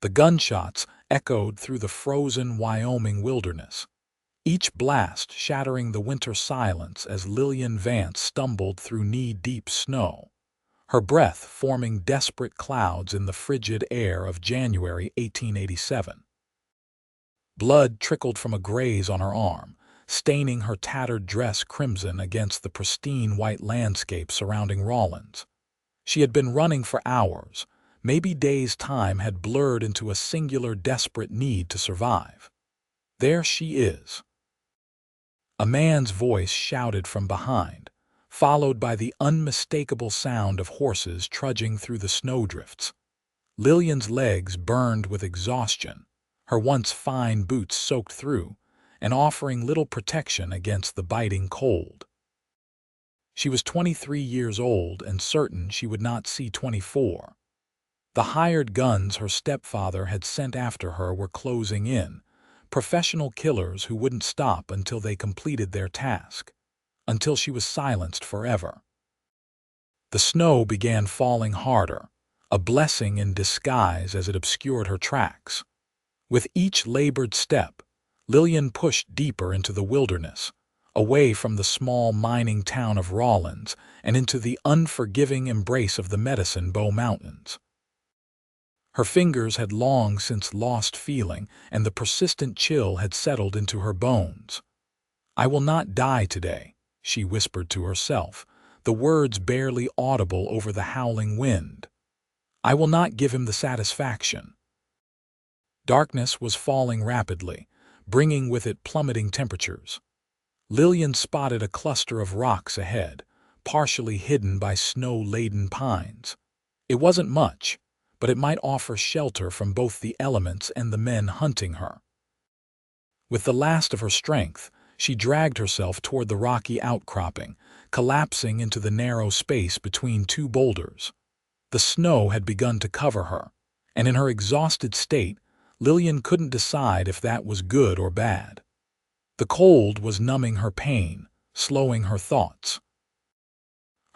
The gunshots echoed through the frozen Wyoming wilderness, each blast shattering the winter silence as Lillian Vance stumbled through knee-deep snow, her breath forming desperate clouds in the frigid air of January 1887. Blood trickled from a graze on her arm, staining her tattered dress crimson against the pristine white landscape surrounding Rawlins. She had been running for hours. Maybe days' time had blurred into a singular desperate need to survive. There she is. A man's voice shouted from behind, followed by the unmistakable sound of horses trudging through the snowdrifts. Lillian's legs burned with exhaustion, her once fine boots soaked through and offering little protection against the biting cold. She was 23 years old and certain she would not see 24. The hired guns her stepfather had sent after her were closing in, professional killers who wouldn't stop until they completed their task, until she was silenced forever. The snow began falling harder, a blessing in disguise as it obscured her tracks. With each labored step, Lillian pushed deeper into the wilderness, away from the small mining town of Rawlins and into the unforgiving embrace of the Medicine Bow Mountains. Her fingers had long since lost feeling, and the persistent chill had settled into her bones. "I will not die today," she whispered to herself, the words barely audible over the howling wind. "I will not give him the satisfaction." Darkness was falling rapidly, bringing with it plummeting temperatures. Lillian spotted a cluster of rocks ahead, partially hidden by snow-laden pines. It wasn't much, but it might offer shelter from both the elements and the men hunting her. With the last of her strength, she dragged herself toward the rocky outcropping, collapsing into the narrow space between two boulders. The snow had begun to cover her, and in her exhausted state, Lillian couldn't decide if that was good or bad. The cold was numbing her pain, slowing her thoughts.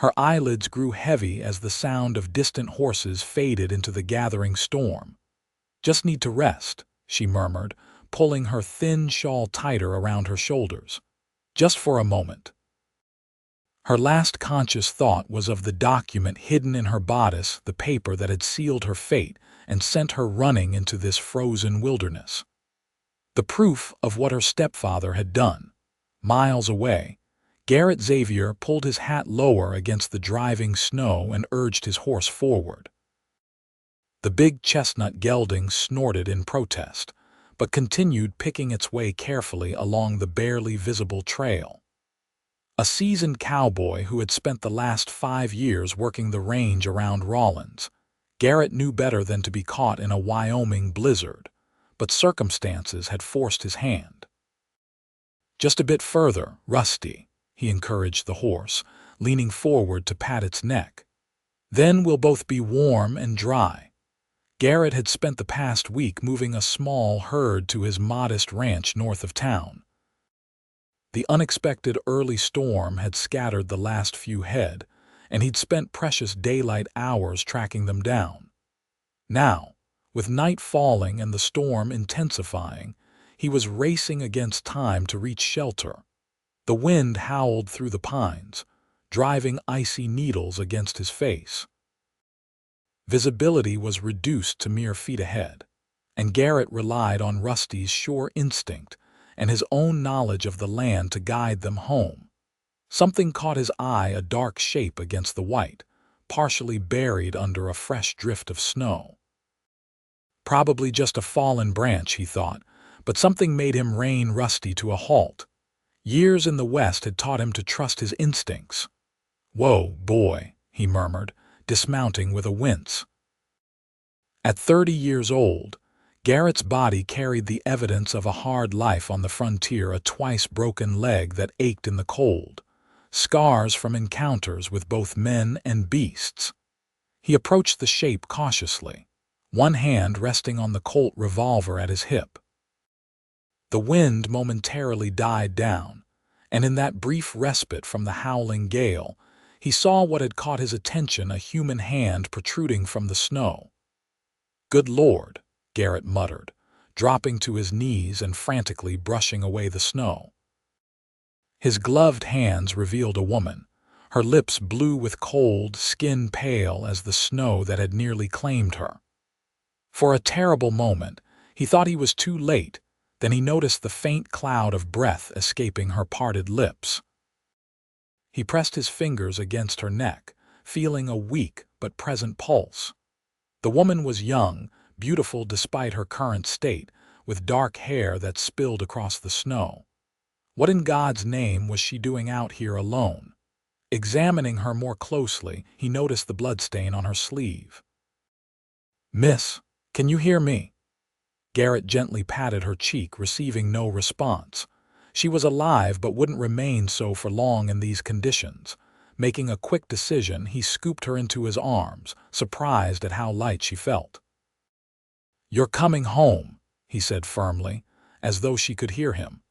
Her eyelids grew heavy as the sound of distant horses faded into the gathering storm. "Just need to rest," she murmured, pulling her thin shawl tighter around her shoulders. "Just for a moment." Her last conscious thought was of the document hidden in her bodice, the paper that had sealed her fate and sent her running into this frozen wilderness. The proof of what her stepfather had done. Miles away, Garrett Xavier pulled his hat lower against the driving snow and urged his horse forward. The big chestnut gelding snorted in protest, but continued picking its way carefully along the barely visible trail. A seasoned cowboy who had spent the last 5 years working the range around Rawlins, Garrett knew better than to be caught in a Wyoming blizzard, but circumstances had forced his hand. "Just a bit further, Rusty," he encouraged the horse, leaning forward to pat its neck. "Then we'll both be warm and dry." Garrett had spent the past week moving a small herd to his modest ranch north of town. The unexpected early storm had scattered the last few head, and he'd spent precious daylight hours tracking them down. Now, with night falling and the storm intensifying, he was racing against time to reach shelter. The wind howled through the pines, driving icy needles against his face. Visibility was reduced to mere feet ahead, and Garrett relied on Rusty's sure instinct and his own knowledge of the land to guide them home. Something caught his eye, a dark shape against the white, partially buried under a fresh drift of snow. Probably just a fallen branch, he thought, but something made him rein Rusty to a halt. Years in the West had taught him to trust his instincts. "Whoa, boy," he murmured, dismounting with a wince. At 30 years old, Garrett's body carried the evidence of a hard life on the frontier, a twice-broken leg that ached in the cold, scars from encounters with both men and beasts. He approached the shape cautiously, one hand resting on the Colt revolver at his hip. The wind momentarily died down, and in that brief respite from the howling gale, he saw what had caught his attention, a human hand protruding from the snow. "Good Lord," Garrett muttered, dropping to his knees and frantically brushing away the snow. His gloved hands revealed a woman, her lips blue with cold, skin pale as the snow that had nearly claimed her. For a terrible moment, he thought he was too late, then he noticed the faint cloud of breath escaping her parted lips. He pressed his fingers against her neck, feeling a weak but present pulse. The woman was young, beautiful despite her current state, with dark hair that spilled across the snow. What in God's name was she doing out here alone? Examining her more closely, he noticed the bloodstain on her sleeve. "Miss, can you hear me?" Garrett gently patted her cheek, receiving no response. She was alive but wouldn't remain so for long in these conditions. Making a quick decision, he scooped her into his arms, surprised at how light she felt. "You're coming home," he said firmly, as though she could hear him.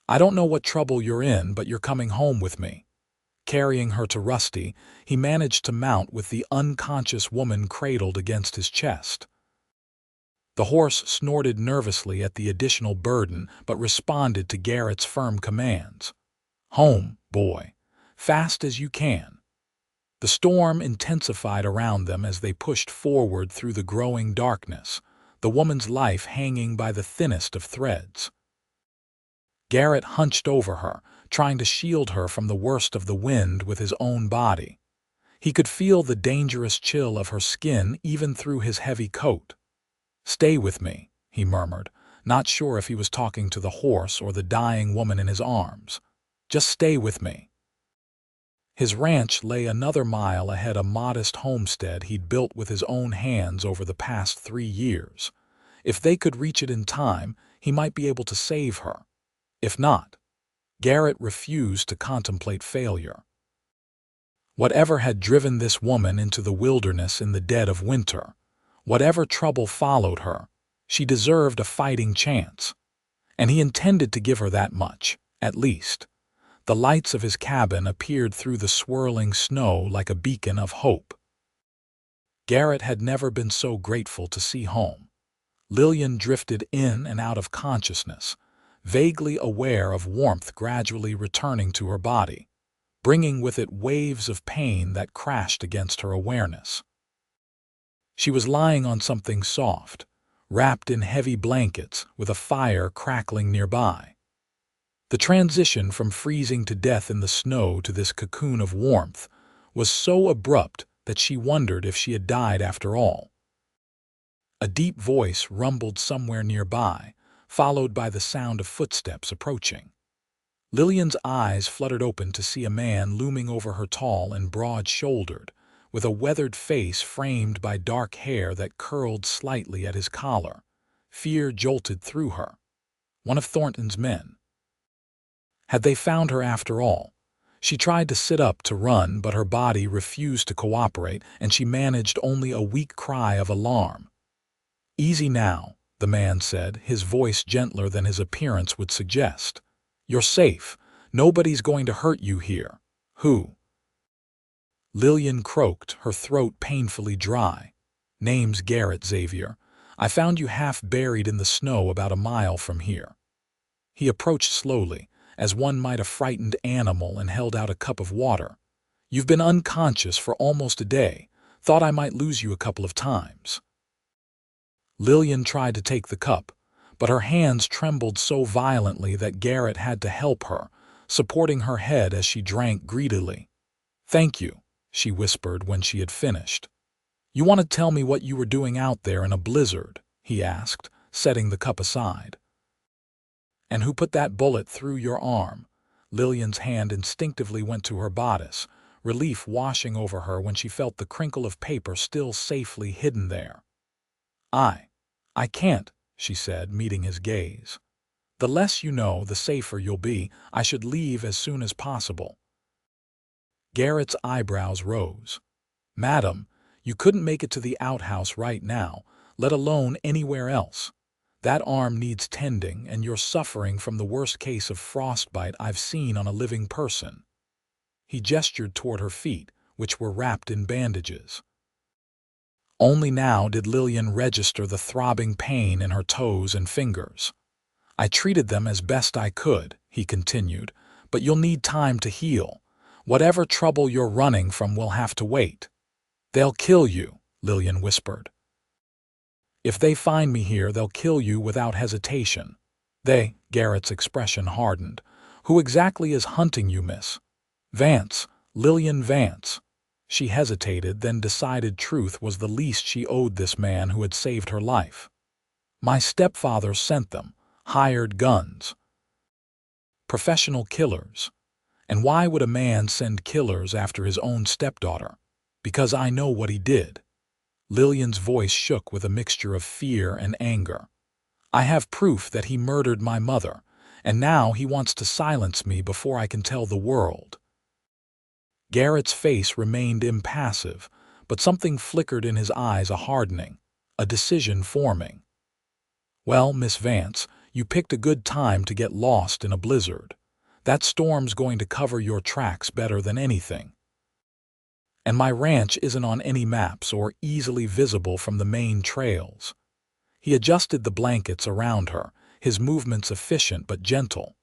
"I don't know what trouble you're in, but you're coming home with me." Carrying her to Rusty, he managed to mount with the unconscious woman cradled against his chest. The horse snorted nervously at the additional burden, but responded to Garrett's firm commands. "Home, boy. Fast as you can." The storm intensified around them as they pushed forward through the growing darkness, the woman's life hanging by the thinnest of threads. Garrett hunched over her, trying to shield her from the worst of the wind with his own body. He could feel the dangerous chill of her skin even through his heavy coat. "Stay with me," he murmured, not sure if he was talking to the horse or the dying woman in his arms. "Just stay with me." His ranch lay another mile ahead, a modest homestead he'd built with his own hands over the past 3 years. If they could reach it in time, he might be able to save her. If not, Garrett refused to contemplate failure. Whatever had driven this woman into the wilderness in the dead of winter, whatever trouble followed her, she deserved a fighting chance. And he intended to give her that much, at least. The lights of his cabin appeared through the swirling snow like a beacon of hope. Garrett had never been so grateful to see home. Lillian drifted in and out of consciousness, vaguely aware of warmth gradually returning to her body, bringing with it waves of pain that crashed against her awareness. She was lying on something soft, wrapped in heavy blankets, with a fire crackling nearby. The transition from freezing to death in the snow to this cocoon of warmth was so abrupt that she wondered if she had died after all. A deep voice rumbled somewhere nearby, followed by the sound of footsteps approaching. Lillian's eyes fluttered open to see a man looming over her, tall and broad-shouldered, with a weathered face framed by dark hair that curled slightly at his collar. Fear jolted through her. One of Thornton's men. Had they found her after all? She tried to sit up to run, but her body refused to cooperate, and she managed only a weak cry of alarm. "Easy now," the man said, his voice gentler than his appearance would suggest. "You're safe. Nobody's going to hurt you here." "Who?" Lillian croaked, her throat painfully dry. "Name's Garrett Xavier. I found you half buried in the snow about a mile from here." He approached slowly, as one might a frightened animal, and held out a cup of water. "You've been unconscious for almost a day. Thought I might lose you a couple of times." Lillian tried to take the cup, but her hands trembled so violently that Garrett had to help her, supporting her head as she drank greedily. "Thank you," she whispered when she had finished. "You want to tell me what you were doing out there in a blizzard?" he asked, setting the cup aside. "And who put that bullet through your arm?" Lillian's hand instinctively went to her bodice, relief washing over her when she felt the crinkle of paper still safely hidden there. I can't," she said, meeting his gaze. "The less you know, the safer you'll be. I should leave as soon as possible." Garrett's eyebrows rose. "Madam, you couldn't make it to the outhouse right now, let alone anywhere else. That arm needs tending, and you're suffering from the worst case of frostbite I've seen on a living person." He gestured toward her feet, which were wrapped in bandages. Only now did Lillian register the throbbing pain in her toes and fingers. "I treated them as best I could," he continued, "but you'll need time to heal. Whatever trouble you're running from will have to wait." "They'll kill you," Lillian whispered. "If they find me here, they'll kill you without hesitation." "They," Garrett's expression hardened. "Who exactly is hunting you, Miss?" "Vance, Lillian Vance." She hesitated, then decided truth was the least she owed this man who had saved her life. "My stepfather sent them. Hired guns. Professional killers. And why would a man send killers after his own stepdaughter? Because I know what he did." Lillian's voice shook with a mixture of fear and anger. "I have proof that he murdered my mother, and now he wants to silence me before I can tell the world." Garrett's face remained impassive, but something flickered in his eyes, a hardening, a decision forming. "Well, Miss Vance, you picked a good time to get lost in a blizzard. That storm's going to cover your tracks better than anything. And my ranch isn't on any maps or easily visible from the main trails." He adjusted the blankets around her, his movements efficient but gentle.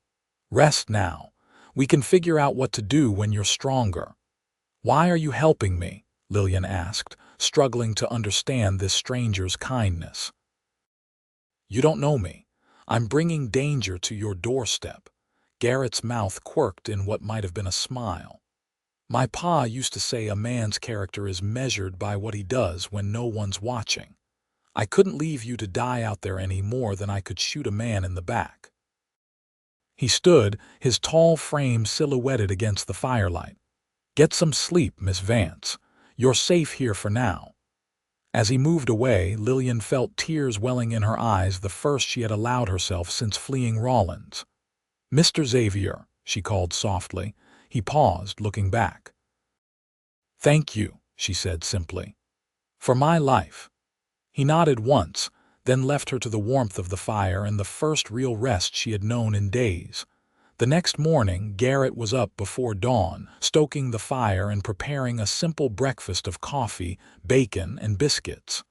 "Rest now. We can figure out what to do when you're stronger." "Why are you helping me?" Lillian asked, struggling to understand this stranger's kindness. "You don't know me. I'm bringing danger to your doorstep." Garrett's mouth quirked in what might have been a smile. "My pa used to say a man's character is measured by what he does when no one's watching. I couldn't leave you to die out there any more than I could shoot a man in the back." He stood, his tall frame silhouetted against the firelight. "Get some sleep, Miss Vance. You're safe here for now." As he moved away, Lillian felt tears welling in her eyes, the first she had allowed herself since fleeing Rawlins. "Mr. Xavier," she called softly. He paused, looking back. "Thank you," she said simply. "For my life." He nodded once, then left her to the warmth of the fire and the first real rest she had known in days. The next morning, Garrett was up before dawn, stoking the fire and preparing a simple breakfast of coffee, bacon, and biscuits.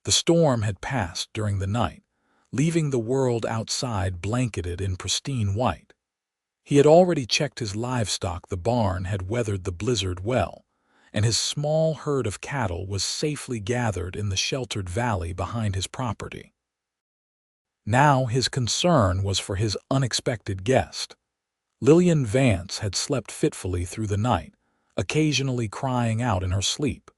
The storm had passed during the night, leaving the world outside blanketed in pristine white. He had already checked his livestock. The barn had weathered the blizzard well, and his small herd of cattle was safely gathered in the sheltered valley behind his property. Now his concern was for his unexpected guest. Lillian Vance had slept fitfully through the night, occasionally crying out in her sleep.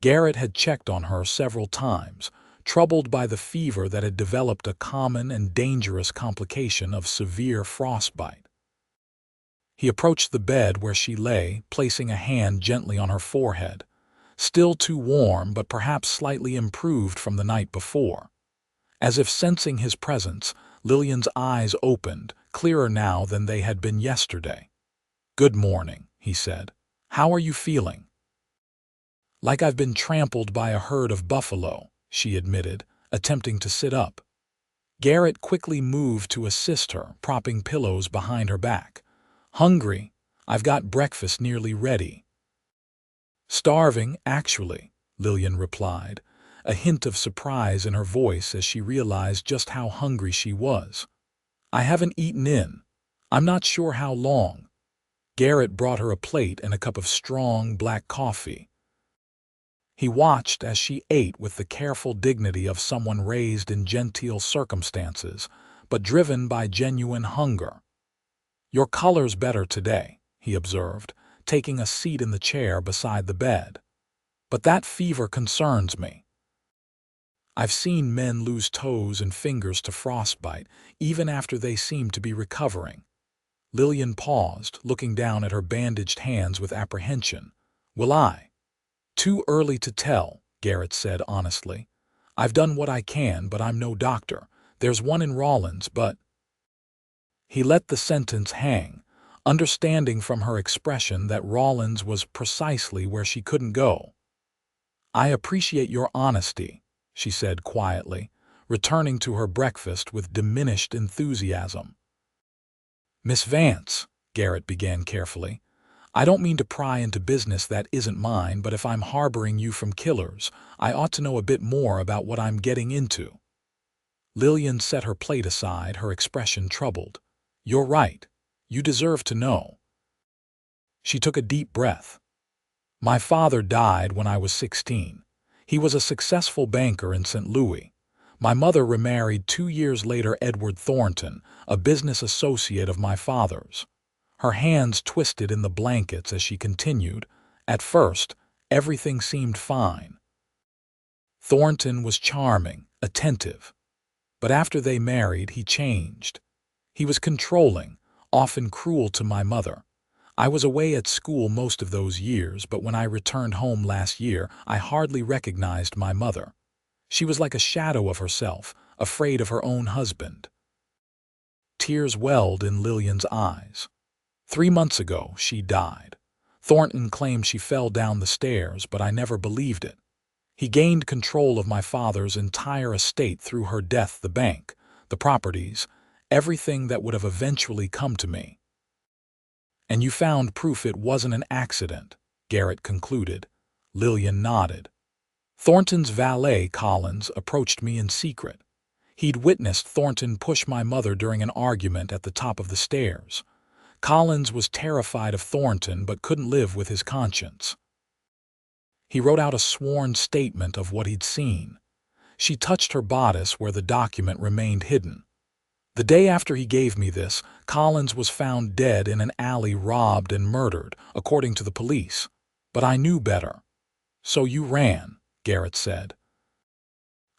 Garrett had checked on her several times, troubled by the fever that had developed, a common and dangerous complication of severe frostbite. He approached the bed where she lay, placing a hand gently on her forehead. Still too warm, but perhaps slightly improved from the night before. As if sensing his presence, Lillian's eyes opened, clearer now than they had been yesterday. "Good morning," he said. "How are you feeling?" "Like I've been trampled by a herd of buffalo," she admitted, attempting to sit up. Garrett quickly moved to assist her, propping pillows behind her back. "Hungry? I've got breakfast nearly ready." "Starving, actually," Lillian replied, a hint of surprise in her voice as she realized just how hungry she was. "I haven't eaten in. I'm not sure how long." Garrett brought her a plate and a cup of strong, black coffee. He watched as she ate with the careful dignity of someone raised in genteel circumstances, but driven by genuine hunger. "Your color's better today," he observed, taking a seat in the chair beside the bed. "But that fever concerns me. I've seen men lose toes and fingers to frostbite, even after they seem to be recovering." Lillian paused, looking down at her bandaged hands with apprehension. "Will I?" "Too early to tell," Garrett said honestly. "I've done what I can, but I'm no doctor. There's one in Rawlins, but—" He let the sentence hang, understanding from her expression that Rawlins was precisely where she couldn't go. "I appreciate your honesty," she said quietly, returning to her breakfast with diminished enthusiasm. "Miss Vance," Garrett began carefully, I don't mean to pry into business that isn't mine, but if I'm harboring you from killers, I ought to know a bit more about what I'm getting into." Lillian set her plate aside, her expression troubled. "You're right. You deserve to know." She took a deep breath. "My father died when I was 16. He was a successful banker in St. Louis. My mother remarried 2 years later Edward Thornton, a business associate of my father's." Her hands twisted in the blankets as she continued. "At first, everything seemed fine. Thornton was charming, attentive. But after they married, he changed. He was controlling, often cruel to my mother. I was away at school most of those years, but when I returned home last year, I hardly recognized my mother. She was like a shadow of herself, afraid of her own husband." Tears welled in Lillian's eyes. "3 months ago, she died. Thornton claimed she fell down the stairs, but I never believed it. He gained control of my father's entire estate through her death, the bank, the properties, everything that would have eventually come to me." "And you found proof it wasn't an accident," Garrett concluded. Lillian nodded. "Thornton's valet, Collins, approached me in secret. He'd witnessed Thornton push my mother during an argument at the top of the stairs. Collins was terrified of Thornton but couldn't live with his conscience. He wrote out a sworn statement of what he'd seen. She touched her bodice where the document remained hidden. The day after he gave me this, Collins was found dead in an alley, robbed and murdered, according to the police. But I knew better." "So you ran," Garrett said.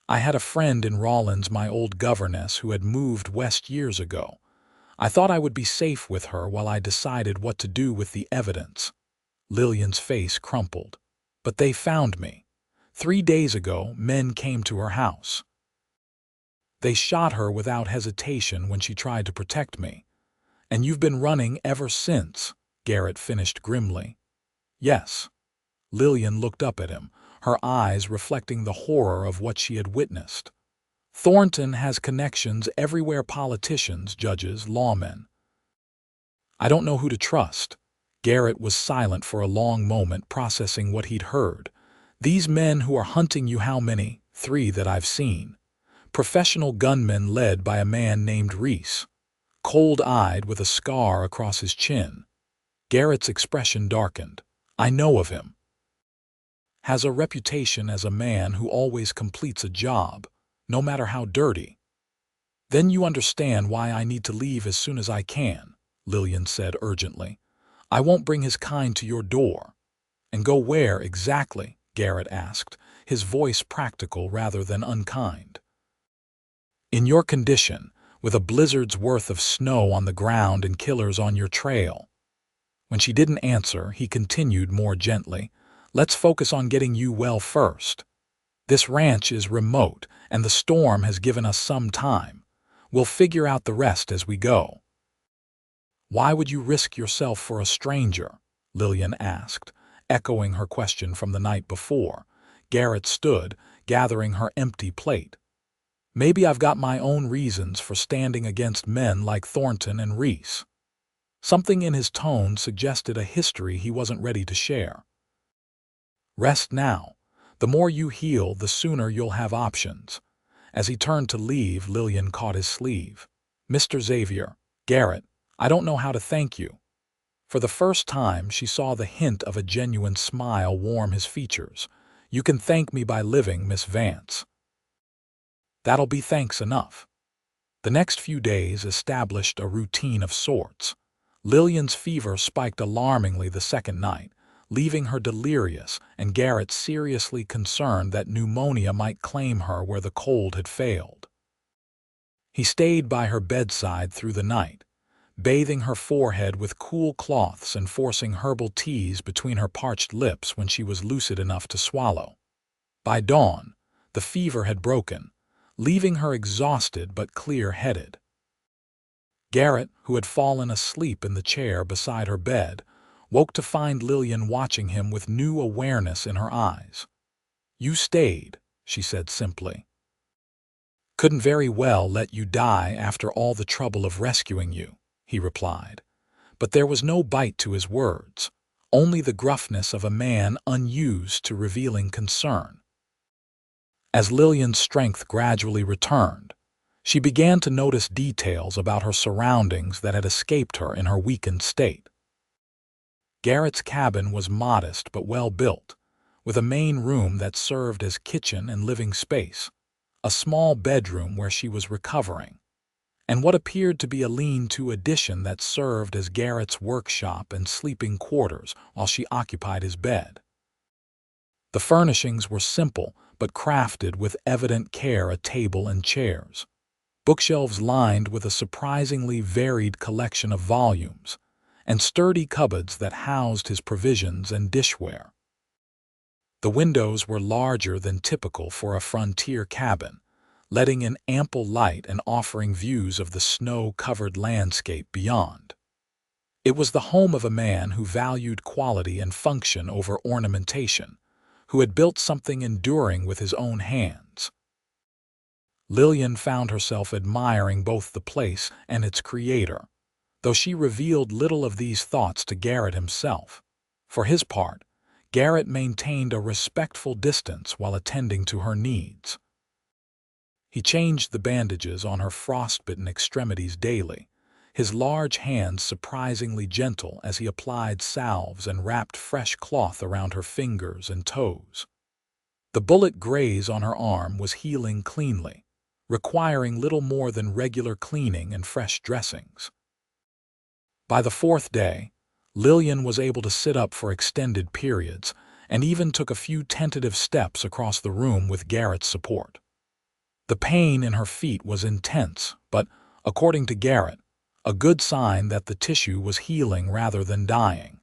"I had a friend in Rawlins, my old governess, who had moved west years ago. I thought I would be safe with her while I decided what to do with the evidence." Lillian's face crumpled. "But they found me. 3 days ago, men came to her house. They shot her without hesitation when she tried to protect me. And you've been running ever since," Garrett finished grimly. "Yes." Lillian looked up at him, her eyes reflecting the horror of what she had witnessed. "Thornton has connections everywhere: politicians, judges, lawmen. I don't know who to trust." Garrett was silent for a long moment, processing what he'd heard. "These men who are hunting you, how many?" "3 that I've seen. Professional gunmen led by a man named Reese. Cold-eyed with a scar across his chin." Garrett's expression darkened. "I know of him. Has a reputation as a man who always completes a job, no matter how dirty." "Then you understand why I need to leave as soon as I can," Lillian said urgently. "I won't bring his kind to your door." "And go where exactly?" Garrett asked, his voice practical rather than unkind. "In your condition, with a blizzard's worth of snow on the ground and killers on your trail." When she didn't answer, he continued more gently, "Let's focus on getting you well first. This ranch is remote, and the storm has given us some time. We'll figure out the rest as we go." "Why would you risk yourself for a stranger?" Lillian asked, echoing her question from the night before. Garrett stood, gathering her empty plate. "Maybe I've got my own reasons for standing against men like Thornton and Reese." Something in his tone suggested a history he wasn't ready to share. "Rest now. The more you heal, the sooner you'll have options." As he turned to leave, Lillian caught his sleeve. "Mr. Xavier, Garrett, I don't know how to thank you." For the first time, she saw the hint of a genuine smile warm his features. "You can thank me by living, Miss Vance. That'll be thanks enough." The next few days established a routine of sorts. Lillian's fever spiked alarmingly the second night, leaving her delirious, and Garrett seriously concerned that pneumonia might claim her where the cold had failed. He stayed by her bedside through the night, bathing her forehead with cool cloths and forcing herbal teas between her parched lips when she was lucid enough to swallow. By dawn, the fever had broken, leaving her exhausted but clear-headed. Garrett, who had fallen asleep in the chair beside her bed, woke to find Lillian watching him with new awareness in her eyes. "You stayed," she said simply. "Couldn't very well let you die after all the trouble of rescuing you," he replied. But there was no bite to his words. only the gruffness of a man unused to revealing concern. As Lillian's strength gradually returned, she began to notice details about her surroundings that had escaped her in her weakened state. Garrett's cabin was modest but well built, with a main room that served as kitchen and living space, a small bedroom where she was recovering, and what appeared to be a lean-to addition that served as Garrett's workshop and sleeping quarters while she occupied his bed. The furnishings were simple but crafted with evident care: a table and chairs, bookshelves lined with a surprisingly varied collection of volumes, and sturdy cupboards that housed his provisions and dishware. The windows were larger than typical for a frontier cabin, letting in ample light and offering views of the snow-covered landscape beyond. It was the home of a man who valued quality and function over ornamentation, who had built something enduring with his own hands. Lillian found herself admiring both the place and its creator, though she revealed little of these thoughts to Garrett himself. For his part, Garrett maintained a respectful distance while attending to her needs. He changed the bandages on her frostbitten extremities daily, his large hands surprisingly gentle as he applied salves and wrapped fresh cloth around her fingers and toes. The bullet graze on her arm was healing cleanly, requiring little more than regular cleaning and fresh dressings. By the fourth day, Lillian was able to sit up for extended periods and even took a few tentative steps across the room with Garrett's support. The pain in her feet was intense, but, according to Garrett, a good sign that the tissue was healing rather than dying.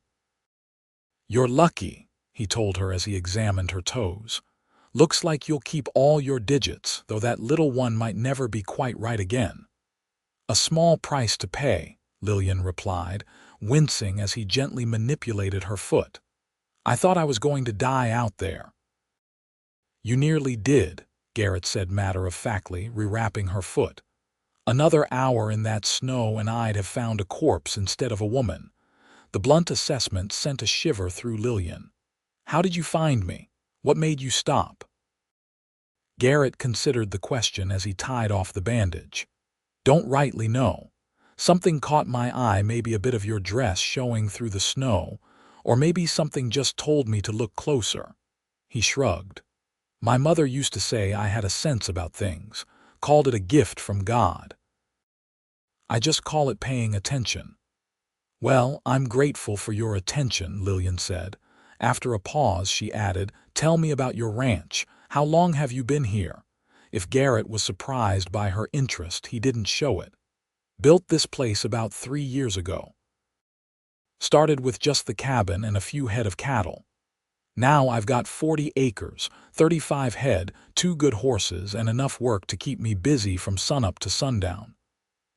"You're lucky," he told her as he examined her toes. "Looks like you'll keep all your digits, though that little one might never be quite right again." "A small price to pay," Lillian replied, wincing as he gently manipulated her foot. "I thought I was going to die out there." "You nearly did," Garrett said matter-of-factly, rewrapping her foot. "Another hour in that snow and I'd have found a corpse instead of a woman." The blunt assessment sent a shiver through Lillian. "How did you find me? What made you stop?" Garrett considered the question as he tied off the bandage. "Don't rightly know. Something caught my eye, maybe a bit of your dress showing through the snow, or maybe something just told me to look closer." He shrugged. "My mother used to say I had a sense about things, called it a gift from God. I just call it paying attention." "Well, I'm grateful for your attention," Lillian said. After a pause, she added, "Tell me about your ranch. How long have you been here?" If Garrett was surprised by her interest, he didn't show it. "Built this place about 3 years ago. Started with just the cabin and a few head of cattle. Now I've got 40 acres, 35 head, 2 good horses, and enough work to keep me busy from sunup to sundown."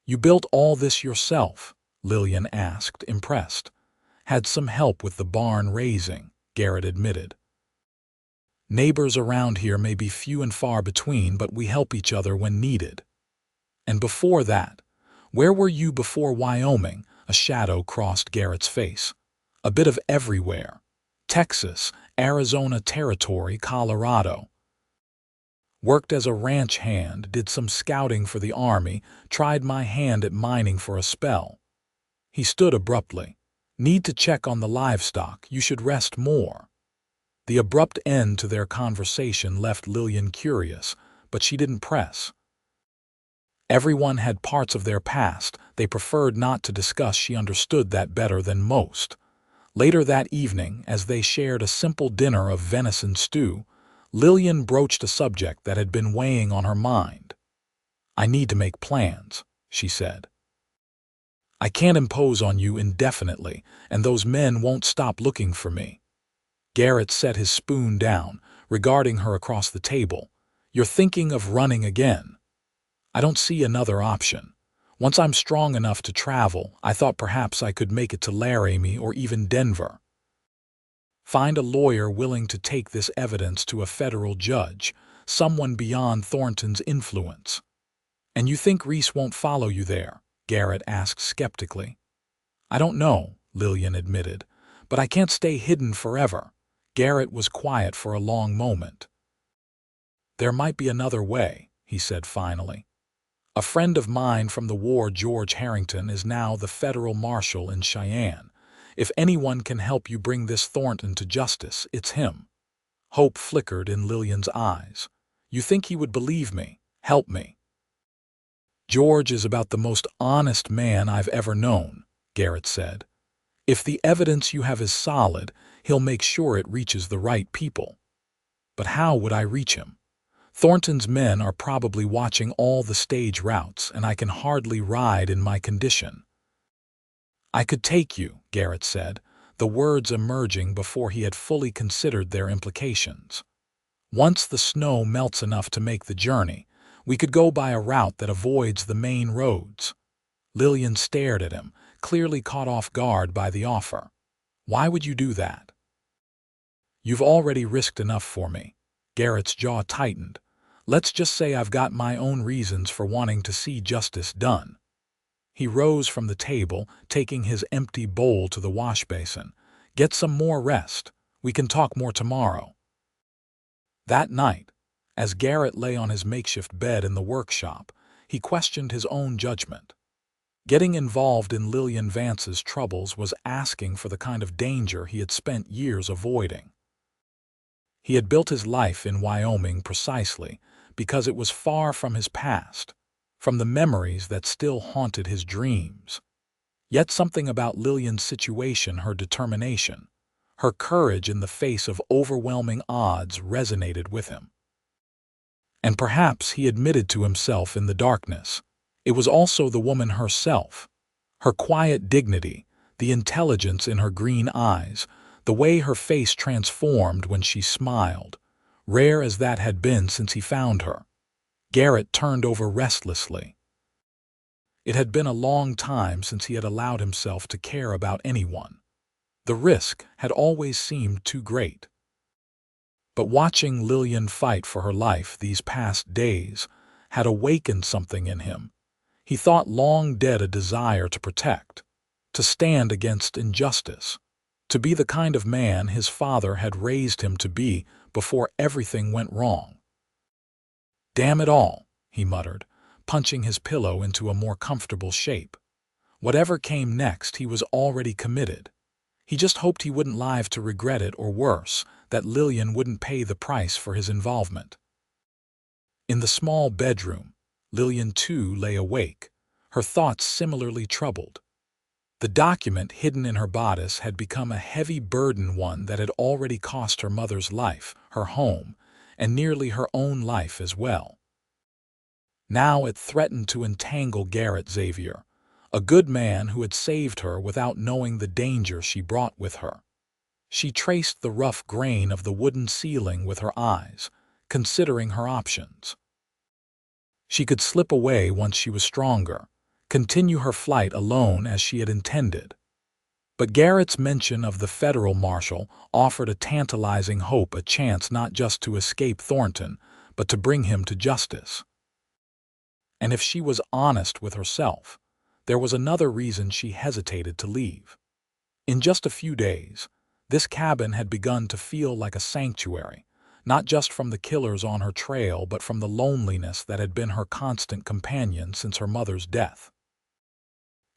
"You built all this yourself?" Lillian asked, impressed. "Had some help with the barn raising," Garrett admitted. "Neighbors around here may be few and far between, but we help each other when needed." "And before that, where were you before Wyoming?" A shadow crossed Garrett's face. "A bit of everywhere. Texas, Arizona Territory, Colorado. Worked as a ranch hand, did some scouting for the Army, tried my hand at mining for a spell." He stood abruptly. "Need to check on the livestock. You should rest more." The abrupt end to their conversation left Lillian curious, but she didn't press. Everyone had parts of their past they preferred not to discuss. She understood that better than most. Later that evening, as they shared a simple dinner of venison stew, Lillian broached a subject that had been weighing on her mind. "I need to make plans," she said. "I can't impose on you indefinitely, and those men won't stop looking for me." Garrett set his spoon down, regarding her across the table. "You're thinking of running again?" "I don't see another option. Once I'm strong enough to travel, I thought perhaps I could make it to Laramie or even Denver. Find a lawyer willing to take this evidence to a federal judge, someone beyond Thornton's influence." "And you think Reese won't follow you there?" Garrett asked skeptically. "I don't know," Lillian admitted, But I can't stay hidden forever. Garrett was quiet for a long moment. There might be another way, he said finally. A friend of mine from the war, George Harrington, is now the federal marshal in Cheyenne. If anyone can help you bring this Thornton to justice, it's him. Hope flickered in Lillian's eyes. You think he would believe me, help me? George is about the most honest man I've ever known, Garrett said. If the evidence you have is solid, he'll make sure it reaches the right people. But how would I reach him? Thornton's men are probably watching all the stage routes, and I can hardly ride in my condition. I could take you, Garrett said, the words emerging before he had fully considered their implications. Once the snow melts enough to make the journey, we could go by a route that avoids the main roads. Lillian stared at him, clearly caught off guard by the offer. Why would you do that? You've already risked enough for me. Garrett's jaw tightened. Let's just say I've got my own reasons for wanting to see justice done. He rose from the table, taking his empty bowl to the wash basin. Get some more rest. We can talk more tomorrow. That night, as Garrett lay on his makeshift bed in the workshop, he questioned his own judgment. Getting involved in Lillian Vance's troubles was asking for the kind of danger he had spent years avoiding. He had built his life in Wyoming precisely because it was far from his past, from the memories that still haunted his dreams. Yet something about Lillian's situation, her determination, her courage in the face of overwhelming odds, resonated with him. And perhaps he admitted to himself in the darkness, it was also the woman herself, her quiet dignity, the intelligence in her green eyes, the way her face transformed when she smiled, rare as that had been since he found her. Garrett turned over restlessly. It had been a long time since he had allowed himself to care about anyone. The risk had always seemed too great. But watching Lillian fight for her life these past days had awakened something in him. He thought long dead a desire to protect, to stand against injustice, to be the kind of man his father had raised him to be before everything went wrong. Damn it all, he muttered, punching his pillow into a more comfortable shape. Whatever came next, he was already committed. He just hoped he wouldn't live to regret it, or worse, that Lillian wouldn't pay the price for his involvement. In the small bedroom, Lillian too lay awake, her thoughts similarly troubled. The document hidden in her bodice had become a heavy burden, one that had already cost her mother's life, her home, and nearly her own life as well. Now it threatened to entangle Garrett Xavier, a good man who had saved her without knowing the danger she brought with her. She traced the rough grain of the wooden ceiling with her eyes, considering her options. She could slip away once she was stronger, continue her flight alone as she had intended. But Garrett's mention of the federal marshal offered a tantalizing hope, a chance not just to escape Thornton, but to bring him to justice. And if she was honest with herself, there was another reason she hesitated to leave. In just a few days, this cabin had begun to feel like a sanctuary, not just from the killers on her trail, but from the loneliness that had been her constant companion since her mother's death.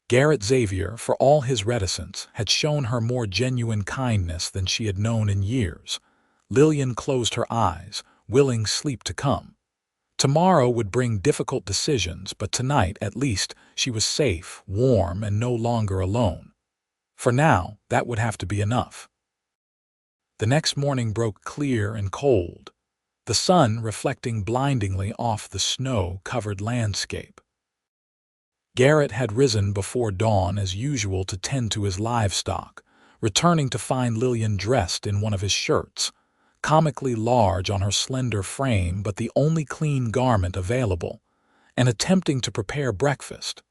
Garrett Xavier, for all his reticence, had shown her more genuine kindness than she had known in years. Lillian closed her eyes, willing sleep to come. Tomorrow would bring difficult decisions, but tonight, at least, she was safe, warm, and no longer alone. For now, that would have to be enough. The next morning broke clear and cold, the sun reflecting blindingly off the snow-covered landscape. Garrett had risen before dawn as usual to tend to his livestock, returning to find Lillian dressed in one of his shirts, comically large on her slender frame but the only clean garment available, and attempting to prepare breakfast.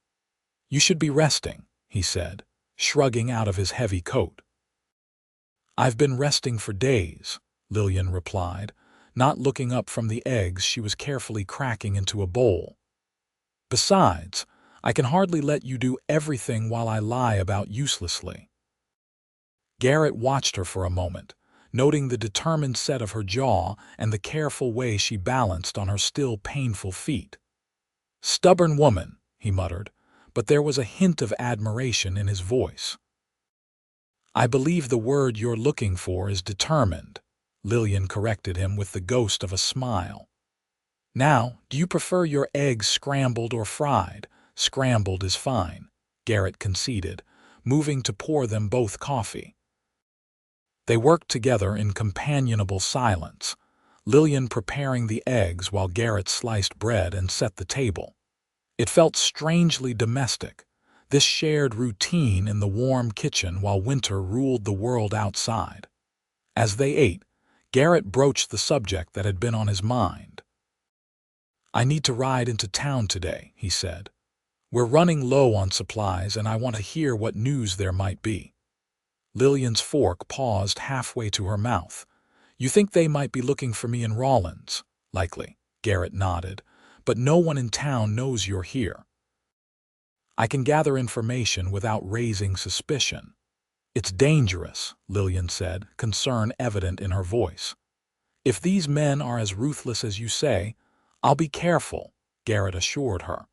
"You should be resting," he said, shrugging out of his heavy coat. "I've been resting for days," Lillian replied, not looking up from the eggs she was carefully cracking into a bowl. "Besides, I can hardly let you do everything while I lie about uselessly." Garrett watched her for a moment, noting the determined set of her jaw and the careful way she balanced on her still painful feet. "Stubborn woman," he muttered, but there was a hint of admiration in his voice. "I believe the word you're looking for is determined," Lillian corrected him with the ghost of a smile. "Now, do you prefer your eggs scrambled or fried?" "Scrambled is fine," Garrett conceded, moving to pour them both coffee. They worked together in companionable silence, Lillian preparing the eggs while Garrett sliced bread and set the table. It felt strangely domestic, this shared routine in the warm kitchen while winter ruled the world outside. As they ate, Garrett broached the subject that had been on his mind. "I need to ride into town today," he said. "We're running low on supplies and I want to hear what news there might be." Lillian's fork paused halfway to her mouth. "You think they might be looking for me in Rawlins?" "Likely," Garrett nodded, "but no one in town knows you're here." "I can gather information without raising suspicion." "It's dangerous," Lillian said, concern evident in her voice. "If these men are as ruthless as you say, I'll be careful," Garrett assured her.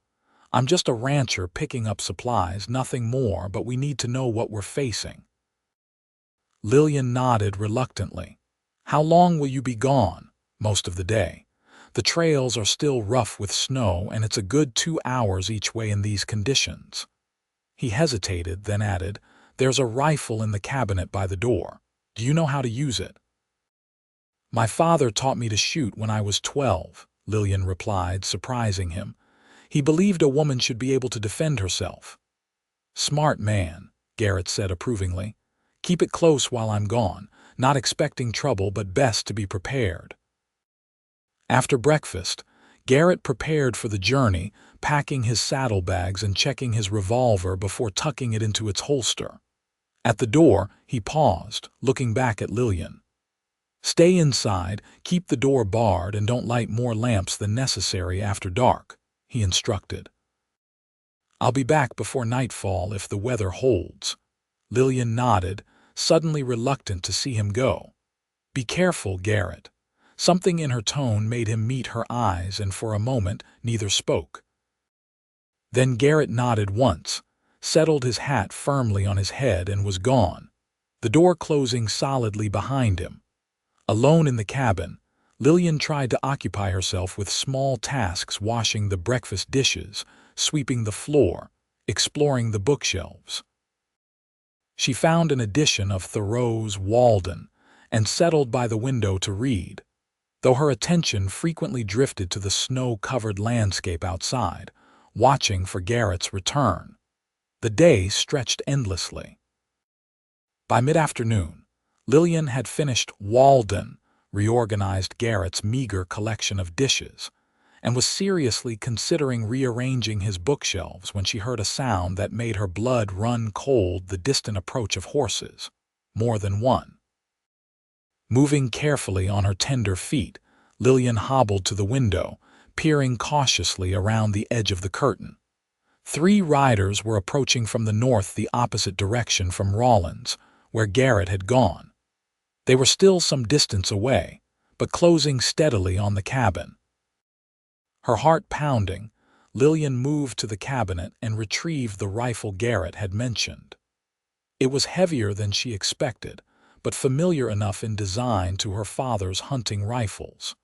"I'm just a rancher picking up supplies, nothing more, but we need to know what we're facing." Lillian nodded reluctantly. "How long will you be gone?" "Most of the day. The trails are still rough with snow, and it's a good 2 hours each way in these conditions." He hesitated, then added, "There's a rifle in the cabinet by the door. Do you know how to use it?" "My father taught me to shoot when I was 12, Lillian replied, surprising him. "He believed a woman should be able to defend herself." "Smart man," Garrett said approvingly. "Keep it close while I'm gone, not expecting trouble but best to be prepared." After breakfast, Garrett prepared for the journey, packing his saddlebags and checking his revolver before tucking it into its holster. At the door, he paused, looking back at Lillian. "Stay inside, keep the door barred, and don't light more lamps than necessary after dark," he instructed. "I'll be back before nightfall if the weather holds." Lillian nodded, suddenly reluctant to see him go. "Be careful, Garrett." Something in her tone made him meet her eyes, and for a moment neither spoke. Then Garrett nodded once, settled his hat firmly on his head, and was gone, the door closing solidly behind him. Alone in the cabin, Lillian tried to occupy herself with small tasks, washing the breakfast dishes, sweeping the floor, exploring the bookshelves. She found an edition of Thoreau's Walden and settled by the window to read, though her attention frequently drifted to the snow-covered landscape outside, watching for Garrett's return. The day stretched endlessly. By mid-afternoon, Lillian had finished Walden, reorganized Garrett's meager collection of dishes, and was seriously considering rearranging his bookshelves when she heard a sound that made her blood run cold: the distant approach of horses, more than one. Moving carefully on her tender feet, Lillian hobbled to the window, peering cautiously around the edge of the curtain. 3 riders were approaching from the north, the opposite direction from Rawlins, where Garrett had gone. They were still some distance away, but closing steadily on the cabin. Her heart pounding, Lillian moved to the cabinet and retrieved the rifle Garrett had mentioned. It was heavier than she expected, but familiar enough in design to her father's hunting rifles.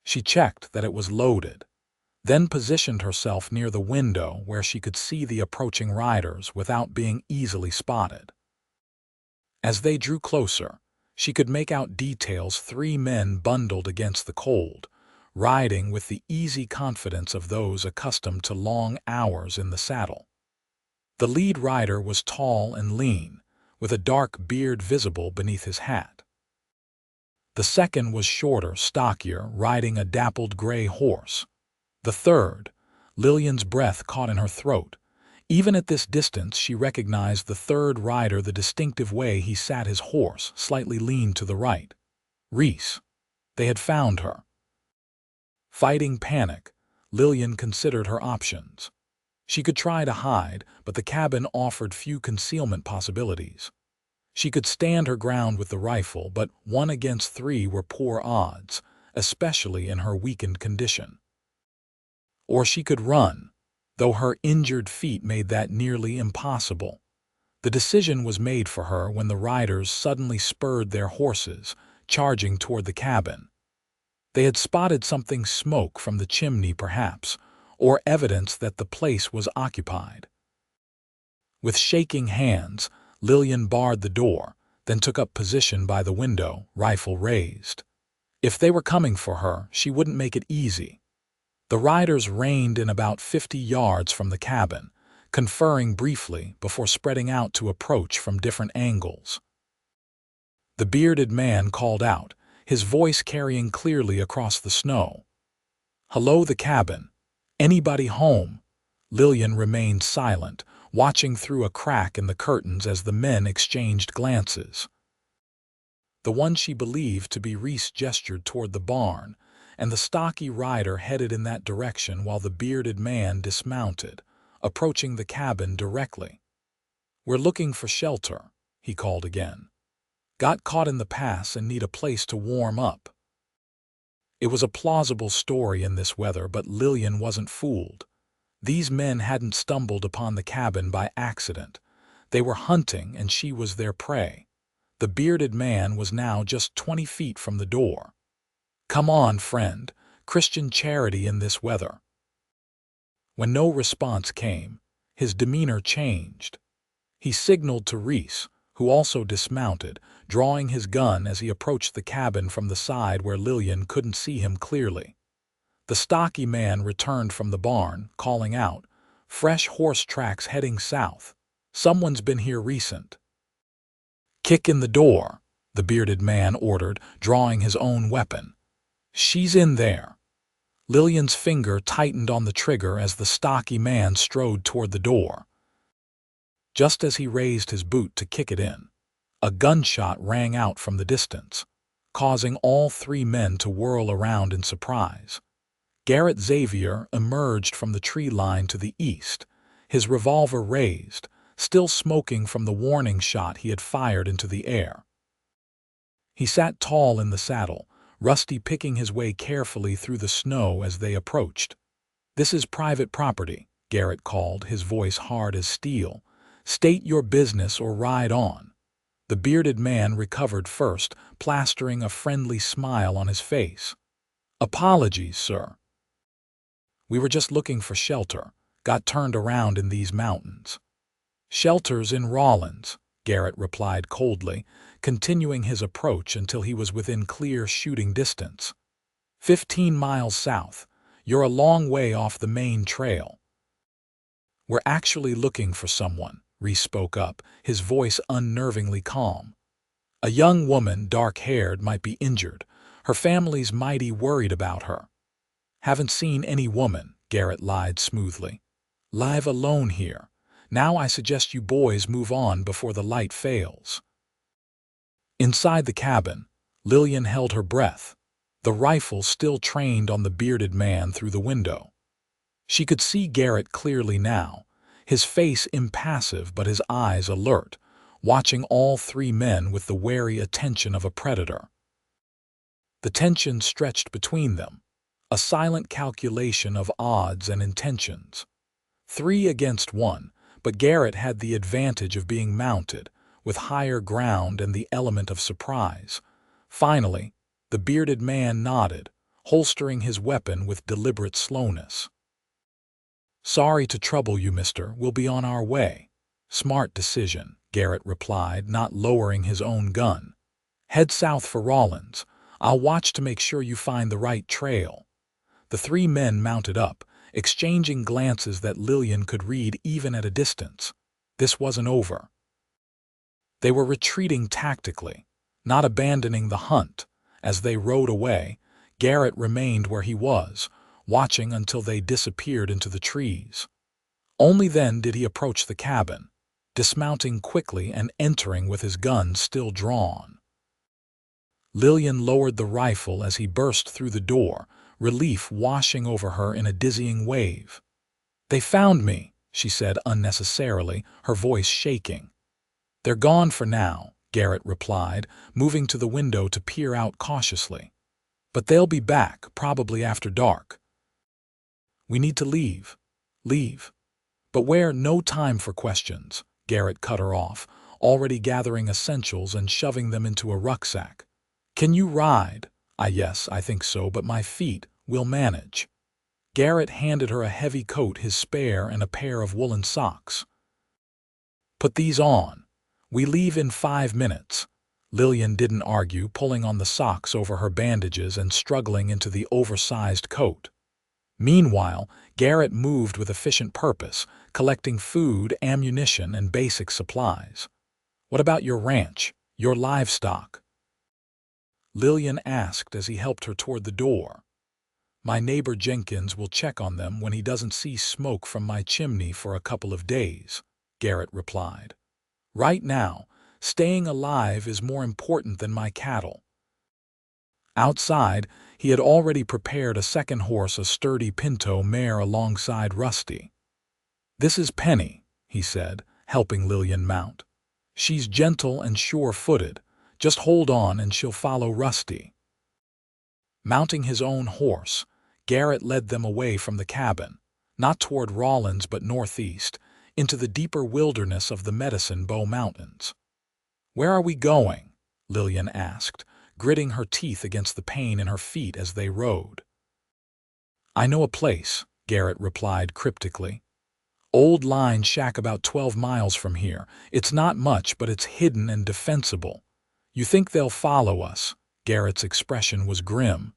She checked that it was loaded, then positioned herself near the window where she could see the approaching riders without being easily spotted. As they drew closer, she could make out details: 3 men bundled against the cold, riding with the easy confidence of those accustomed to long hours in the saddle. The lead rider was tall and lean, with a dark beard visible beneath his hat. The second was shorter, stockier, riding a dappled gray horse. The third, Lillian's breath caught in her throat. Even at this distance, she recognized the third rider, the distinctive way he sat his horse, slightly leaned to the right. Reese. They had found her. Fighting panic, Lillian considered her options. She could try to hide, but the cabin offered few concealment possibilities. She could stand her ground with the rifle, but 1 against 3 were poor odds, especially in her weakened condition. Or she could run, though her injured feet made that nearly impossible. The decision was made for her when the riders suddenly spurred their horses, charging toward the cabin. They had spotted something, smoke from the chimney perhaps, or evidence that the place was occupied. With shaking hands, Lillian barred the door, then took up position by the window, rifle raised. If they were coming for her, she wouldn't make it easy. The riders reined in about 50 yards from the cabin, conferring briefly before spreading out to approach from different angles. The bearded man called out, his voice carrying clearly across the snow. "Hello, the cabin. Anybody home?" Lillian remained silent, watching through a crack in the curtains as the men exchanged glances. The one she believed to be Reese gestured toward the barn, and the stocky rider headed in that direction while the bearded man dismounted, approaching the cabin directly. "We're looking for shelter," he called again. "Got caught in the pass and need a place to warm up." It was a plausible story in this weather, but Lillian wasn't fooled. These men hadn't stumbled upon the cabin by accident. They were hunting, and she was their prey. The bearded man was now just 20 feet from the door. "Come on, friend. Christian charity in this weather." When no response came, his demeanor changed. He signaled to Reese, who also dismounted, drawing his gun as he approached the cabin from the side where Lillian couldn't see him clearly. The stocky man returned from the barn, calling out, "Fresh horse tracks heading south. Someone's been here recent." "Kick in the door," the bearded man ordered, drawing his own weapon. "She's in there." Lillian's finger tightened on the trigger as the stocky man strode toward the door. Just as he raised his boot to kick it in, a gunshot rang out from the distance, causing all 3 men to whirl around in surprise. Garrett Xavier emerged from the tree line to the east, his revolver raised, still smoking from the warning shot he had fired into the air. He sat tall in the saddle, Rusty picking his way carefully through the snow as they approached. "This is private property," Garrett called, his voice hard as steel. "State your business or ride on." The bearded man recovered first, plastering a friendly smile on his face. "Apologies, sir. We were just looking for shelter. Got turned around in these mountains." "Shelter's in Rawlins," Garrett replied coldly, continuing his approach until he was within clear shooting distance. 15 miles south. You're a long way off the main trail." "We're actually looking for someone," Reese spoke up, his voice unnervingly calm. "A young woman, dark-haired, might be injured. Her family's mighty worried about her." "Haven't seen any woman," Garrett lied smoothly. "Live alone here. Now I suggest you boys move on before the light fails." Inside the cabin, Lillian held her breath, the rifle still trained on the bearded man through the window. She could see Garrett clearly now, his face impassive but his eyes alert, watching all 3 men with the wary attention of a predator. The tension stretched between them, a silent calculation of odds and intentions. 3 against 1, but Garrett had the advantage of being mounted, with higher ground and the element of surprise. Finally, the bearded man nodded, holstering his weapon with deliberate slowness. "Sorry to trouble you, mister. We'll be on our way." "Smart decision," Garrett replied, not lowering his own gun. "Head south for Rawlins. I'll watch to make sure you find the right trail." The 3 men mounted up, exchanging glances that Lillian could read even at a distance. This wasn't over. They were retreating tactically, not abandoning the hunt. As they rode away, Garrett remained where he was, watching until they disappeared into the trees. Only then did he approach the cabin, dismounting quickly and entering with his gun still drawn. Lillian lowered the rifle as he burst through the door, relief washing over her in a dizzying wave. "They found me," she said unnecessarily, her voice shaking. "They're gone for now," Garrett replied, moving to the window to peer out cautiously. "But they'll be back, probably after dark. We need to leave. Leave." "But where? No time for questions," Garrett cut her off, already gathering essentials and shoving them into a rucksack. "Can you ride?" Yes, I think so, but my feet will manage." Garrett handed her a heavy coat, his spare, and a pair of woolen socks. "Put these on. We leave in 5 minutes." Lillian didn't argue, pulling on the socks over her bandages and struggling into the oversized coat. Meanwhile, Garrett moved with efficient purpose, collecting food, ammunition, and basic supplies. "What about your ranch, your livestock?" Lillian asked as he helped her toward the door. "My neighbor Jenkins will check on them when he doesn't see smoke from my chimney for a couple of days," Garrett replied. "Right now, staying alive is more important than my cattle." Outside, he had already prepared a second horse, a sturdy pinto mare alongside Rusty. "This is Penny," he said, helping Lillian mount. "She's gentle and sure-footed. Just hold on and she'll follow Rusty." Mounting his own horse, Garrett led them away from the cabin, not toward Rawlins but northeast, into the deeper wilderness of the Medicine Bow Mountains. "Where are we going?" Lillian asked, gritting her teeth against the pain in her feet as they rode. "I know a place," Garrett replied cryptically. "Old line shack about 12 miles from here. It's not much, but it's hidden and defensible." "You think they'll follow us?" Garrett's expression was grim.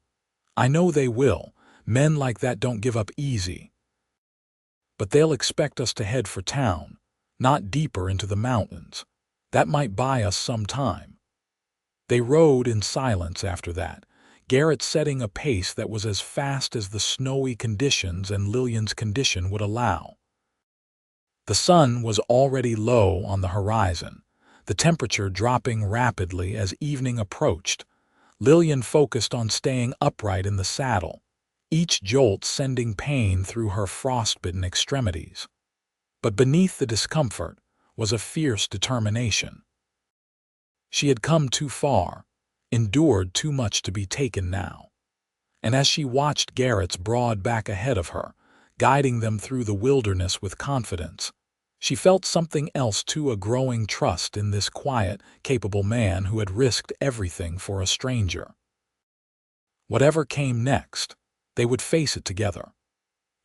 "I know they will. Men like that don't give up easy. But they'll expect us to head for town, not deeper into the mountains. That might buy us some time." They rode in silence after that, Garrett setting a pace that was as fast as the snowy conditions and Lillian's condition would allow. The sun was already low on the horizon, the temperature dropping rapidly as evening approached. Lillian focused on staying upright in the saddle, each jolt sending pain through her frostbitten extremities. But beneath the discomfort was a fierce determination. She had come too far, endured too much to be taken now. And as she watched Garrett's broad back ahead of her, guiding them through the wilderness with confidence, she felt something else too, a growing trust in this quiet, capable man who had risked everything for a stranger. Whatever came next, they would face it together.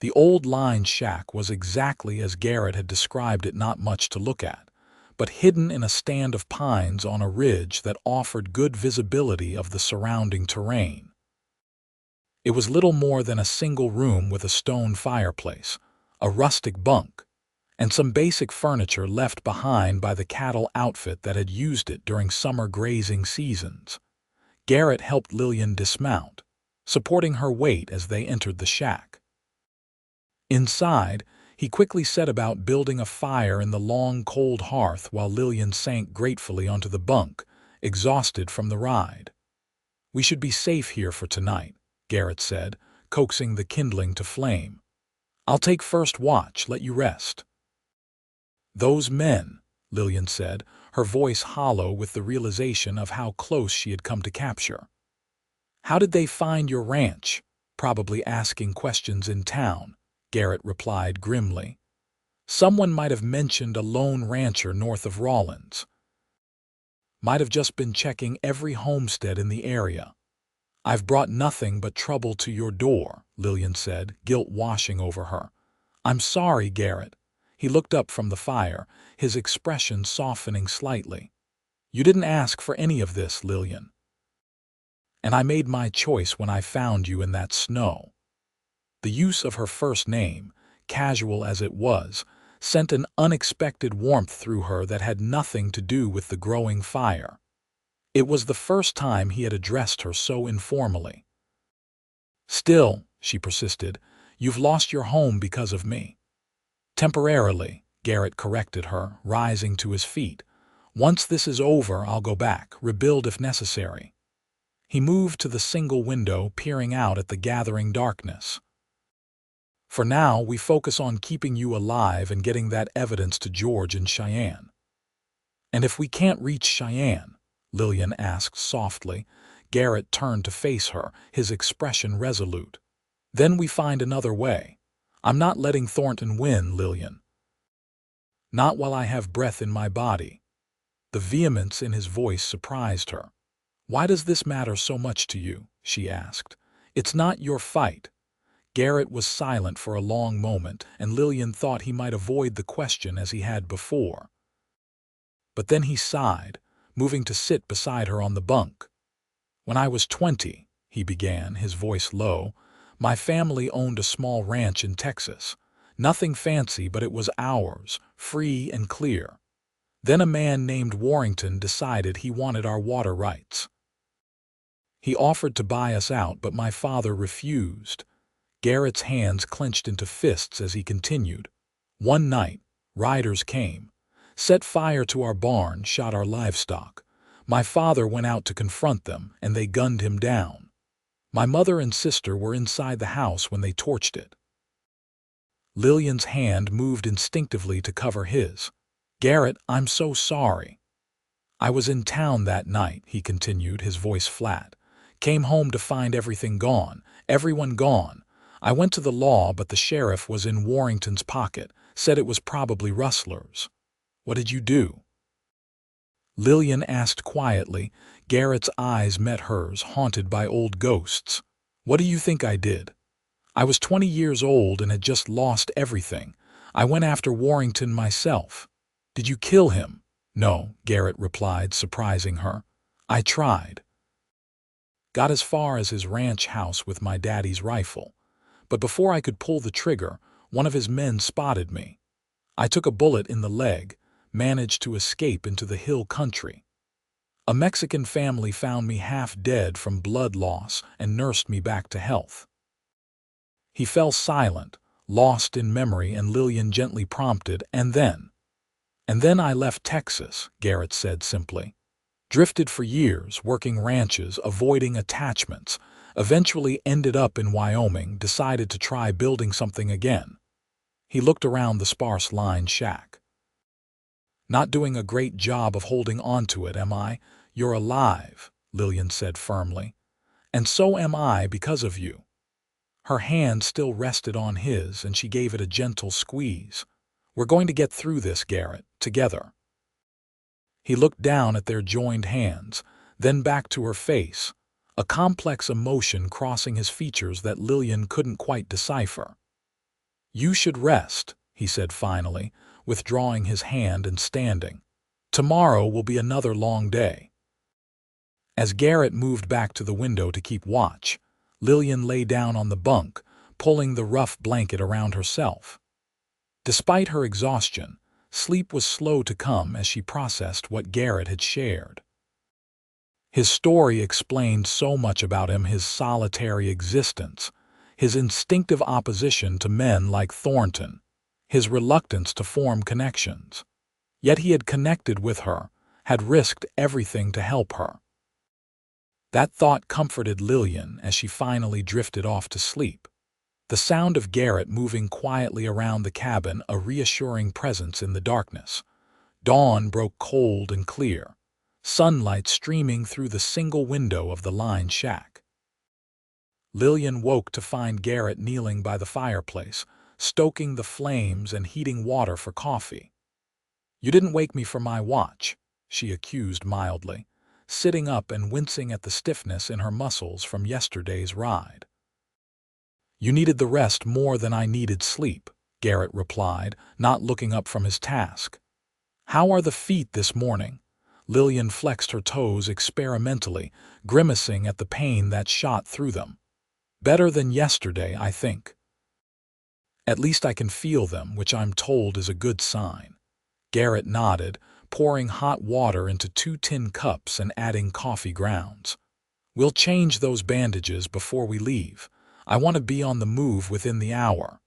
The old line shack was exactly as Garrett had described it, not much to look at, but hidden in a stand of pines on a ridge that offered good visibility of the surrounding terrain. It was little more than a single room with a stone fireplace, a rustic bunk, and some basic furniture left behind by the cattle outfit that had used it during summer grazing seasons. Garrett helped Lillian dismount, supporting her weight as they entered the shack. Inside, he quickly set about building a fire in the long, cold hearth while Lillian sank gratefully onto the bunk, exhausted from the ride. "We should be safe here for tonight," Garrett said, coaxing the kindling to flame. "I'll take first watch, let you rest." "Those men," Lillian said, her voice hollow with the realization of how close she had come to capture. "How did they find your ranch?" "Probably asking questions in town," Garrett replied grimly. "Someone might have mentioned a lone rancher north of Rawlins. Might have just been checking every homestead in the area." "I've brought nothing but trouble to your door," Lillian said, guilt washing over her. "I'm sorry, Garrett." He looked up from the fire, his expression softening slightly. "You didn't ask for any of this, Lillian. And I made my choice when I found you in that snow." The use of her first name, casual as it was, sent an unexpected warmth through her that had nothing to do with the growing fire. It was the first time he had addressed her so informally. "Still," she persisted, "you've lost your home because of me." "Temporarily," Garrett corrected her, rising to his feet. "Once this is over, I'll go back, rebuild if necessary." He moved to the single window, peering out at the gathering darkness. "For now, we focus on keeping you alive and getting that evidence to George and Cheyenne." And if we can't reach Cheyenne? Lillian asked softly. Garrett turned to face her, his expression resolute. Then we find another way. I'm not letting Thornton win, Lillian. Not while I have breath in my body. The vehemence in his voice surprised her. Why does this matter so much to you? She asked. It's not your fight. Garrett was silent for a long moment, and Lillian thought he might avoid the question as he had before. But then he sighed, moving to sit beside her on the bunk. When I was 20, he began, his voice low, my family owned a small ranch in Texas. Nothing fancy, but it was ours, free and clear. Then a man named Warrington decided he wanted our water rights. He offered to buy us out, but my father refused. Garrett's hands clenched into fists as he continued. One night, riders came, set fire to our barn, shot our livestock. My father went out to confront them, and they gunned him down. My mother and sister were inside the house when they torched it. Lillian's hand moved instinctively to cover his. Garrett, I'm so sorry. I was in town that night, he continued, his voice flat. Came home to find everything gone, everyone gone. I went to the law, but the sheriff was in Warrington's pocket, said it was probably rustlers. What did you do? Lillian asked quietly. Garrett's eyes met hers, haunted by old ghosts. What do you think I did? I was 20 years old and had just lost everything. I went after Warrington myself. Did you kill him? No, Garrett replied, surprising her. I tried. Got as far as his ranch house with my daddy's rifle. But before I could pull the trigger, one of his men spotted me. I took a bullet in the leg, managed to escape into the hill country. A Mexican family found me half dead from blood loss and nursed me back to health. He fell silent, lost in memory, and Lillian gently prompted, And then I left Texas, Garrett said simply. Drifted for years, working ranches, avoiding attachments, eventually ended up in Wyoming, decided to try building something again. He looked around the sparse-lined shack. Not doing a great job of holding on to it, am I? You're alive, Lillian said firmly. And so am I because of you. Her hand still rested on his, and she gave it a gentle squeeze. We're going to get through this, Garrett, together. He looked down at their joined hands, then back to her face, a complex emotion crossing his features that Lillian couldn't quite decipher. You should rest, he said finally, withdrawing his hand and standing. Tomorrow will be another long day. As Garrett moved back to the window to keep watch, Lillian lay down on the bunk, pulling the rough blanket around herself. Despite her exhaustion, sleep was slow to come as she processed what Garrett had shared. His story explained so much about him, his solitary existence, his instinctive opposition to men like Thornton, his reluctance to form connections. Yet he had connected with her, had risked everything to help her. That thought comforted Lillian as she finally drifted off to sleep. The sound of Garrett moving quietly around the cabin, a reassuring presence in the darkness. Dawn broke cold and clear, sunlight streaming through the single window of the lined shack. Lillian woke to find Garrett kneeling by the fireplace, stoking the flames and heating water for coffee. You didn't wake me for my watch, she accused mildly, sitting up and wincing at the stiffness in her muscles from yesterday's ride. You needed the rest more than I needed sleep, Garrett replied, not looking up from his task. How are the feet this morning? Lillian flexed her toes experimentally, grimacing at the pain that shot through them. Better than yesterday, I think. At least I can feel them, which I'm told is a good sign. Garrett nodded, pouring hot water into 2 tin cups and adding coffee grounds. We'll change those bandages before we leave. I want to be on the move within the hour.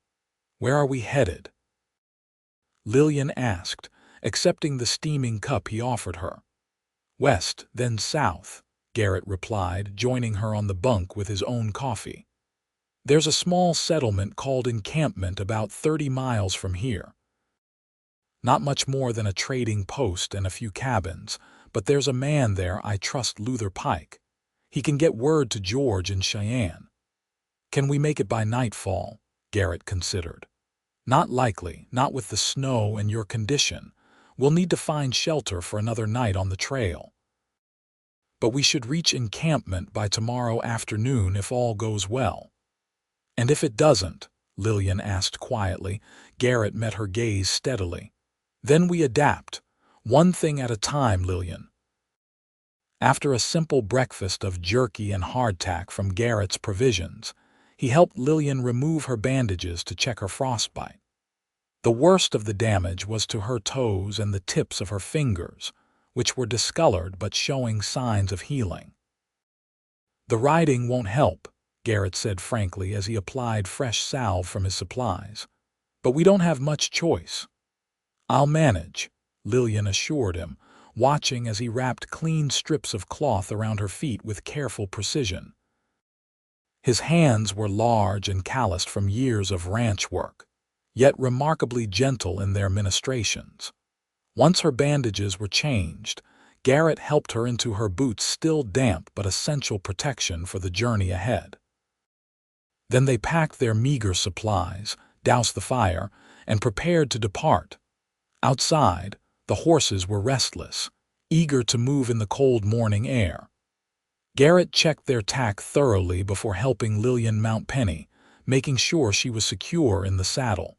Where are we headed? Lillian asked, accepting the steaming cup he offered her. West, then south, Garrett replied, joining her on the bunk with his own coffee. There's a small settlement called Encampment about 30 miles from here. Not much more than a trading post and a few cabins, but there's a man there I trust, Luther Pike. He can get word to George in Cheyenne. Can we make it by nightfall? Garrett considered. Not likely, not with the snow and your condition. We'll need to find shelter for another night on the trail. But we should reach encampment by tomorrow afternoon if all goes well. And if it doesn't? Lillian asked quietly. Garrett met her gaze steadily. Then we adapt. One thing at a time, Lillian. After a simple breakfast of jerky and hardtack from Garrett's provisions, he helped Lillian remove her bandages to check her frostbite. The worst of the damage was to her toes and the tips of her fingers, which were discolored but showing signs of healing. The riding won't help, Garrett said frankly as he applied fresh salve from his supplies. But we don't have much choice. I'll manage, Lillian assured him, watching as he wrapped clean strips of cloth around her feet with careful precision. His hands were large and calloused from years of ranch work, yet remarkably gentle in their ministrations. Once her bandages were changed, Garrett helped her into her boots, still damp but essential protection for the journey ahead. Then they packed their meager supplies, doused the fire, and prepared to depart. Outside, the horses were restless, eager to move in the cold morning air. Garrett checked their tack thoroughly before helping Lillian mount Penny, making sure she was secure in the saddle.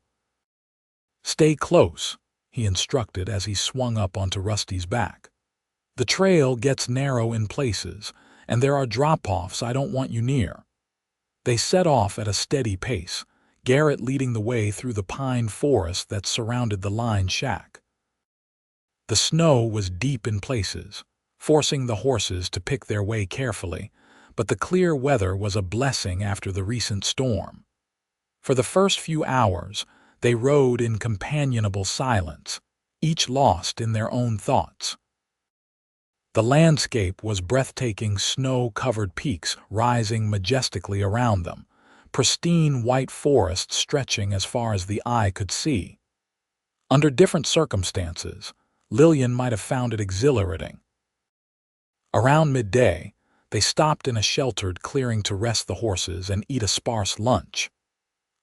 "Stay close," he instructed as he swung up onto Rusty's back. "The trail gets narrow in places, and there are drop-offs I don't want you near." They set off at a steady pace, Garrett leading the way through the pine forest that surrounded the line shack. The snow was deep in places, forcing the horses to pick their way carefully, but the clear weather was a blessing after the recent storm. For the first few hours, they rode in companionable silence, each lost in their own thoughts. The landscape was breathtaking, snow-covered peaks rising majestically around them, pristine white forests stretching as far as the eye could see. Under different circumstances, Lillian might have found it exhilarating. Around midday, they stopped in a sheltered clearing to rest the horses and eat a sparse lunch.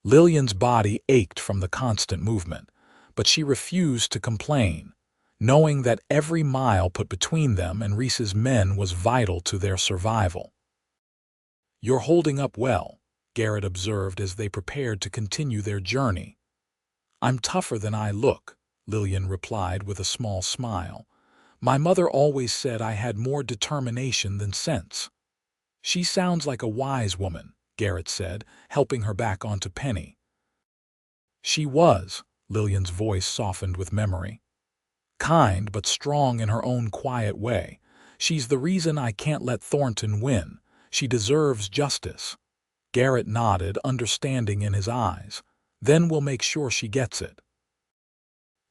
Lillian's body ached from the constant movement, but she refused to complain, knowing that every mile put between them and Reese's men was vital to their survival. "You're holding up well," Garrett observed as they prepared to continue their journey. "I'm tougher than I look," Lillian replied with a small smile. "My mother always said I had more determination than sense." "She sounds like a wise woman," Garrett said, helping her back onto Penny. "She was," Lillian's voice softened with memory. "Kind but strong in her own quiet way. She's the reason I can't let Thornton win. She deserves justice." Garrett nodded, understanding in his eyes. "Then we'll make sure she gets it."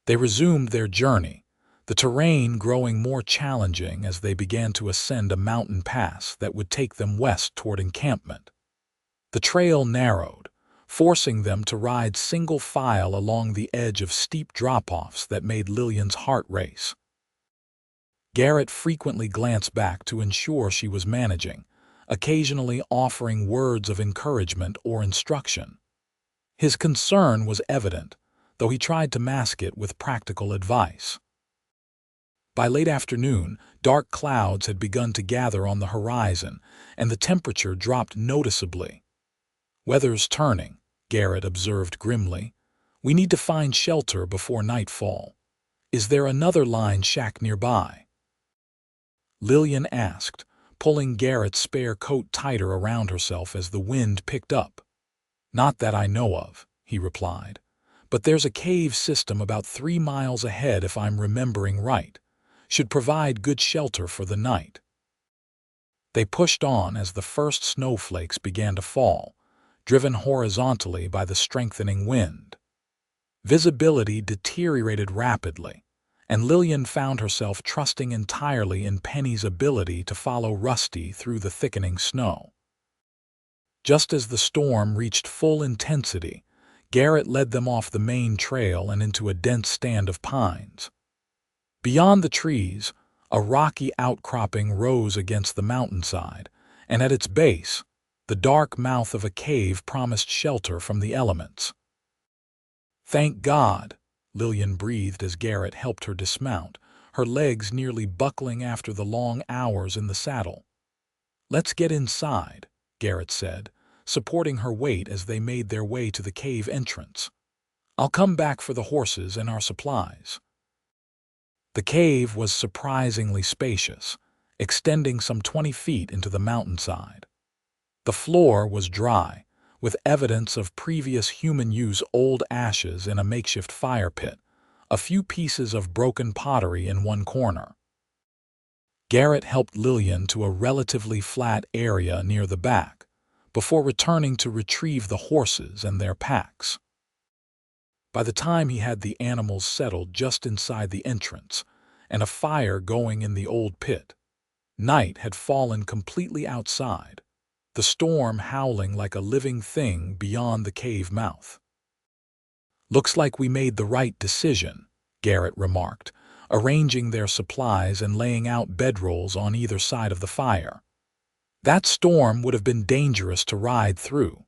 They resumed their journey, the terrain growing more challenging as they began to ascend a mountain pass that would take them west toward encampment. The trail narrowed, forcing them to ride single file along the edge of steep drop-offs that made Lillian's heart race. Garrett frequently glanced back to ensure she was managing, occasionally offering words of encouragement or instruction. His concern was evident, though he tried to mask it with practical advice. By late afternoon, dark clouds had begun to gather on the horizon, and the temperature dropped noticeably. "Weather's turning," Garrett observed grimly. "We need to find shelter before nightfall. Is there another line shack nearby?" Lillian asked, pulling Garrett's spare coat tighter around herself as the wind picked up. "Not that I know of," he replied. "But there's a cave system about 3 miles ahead if I'm remembering right. Should provide good shelter for the night." They pushed on as the first snowflakes began to fall, driven horizontally by the strengthening wind. Visibility deteriorated rapidly, and Lillian found herself trusting entirely in Penny's ability to follow Rusty through the thickening snow. Just as the storm reached full intensity, Garrett led them off the main trail and into a dense stand of pines. Beyond the trees, a rocky outcropping rose against the mountainside, and at its base, the dark mouth of a cave promised shelter from the elements. "Thank God," Lillian breathed as Garrett helped her dismount, her legs nearly buckling after the long hours in the saddle. "Let's get inside," Garrett said, supporting her weight as they made their way to the cave entrance. "I'll come back for the horses and our supplies." The cave was surprisingly spacious, extending some 20 feet into the mountainside. The floor was dry, with evidence of previous human use: old ashes in a makeshift fire pit, a few pieces of broken pottery in one corner. Garrett helped Lillian to a relatively flat area near the back, before returning to retrieve the horses and their packs. By the time he had the animals settled just inside the entrance, and a fire going in the old pit, night had fallen completely outside, the storm howling like a living thing beyond the cave mouth. "Looks like we made the right decision," Garrett remarked, arranging their supplies and laying out bedrolls on either side of the fire. "That storm would have been dangerous to ride through.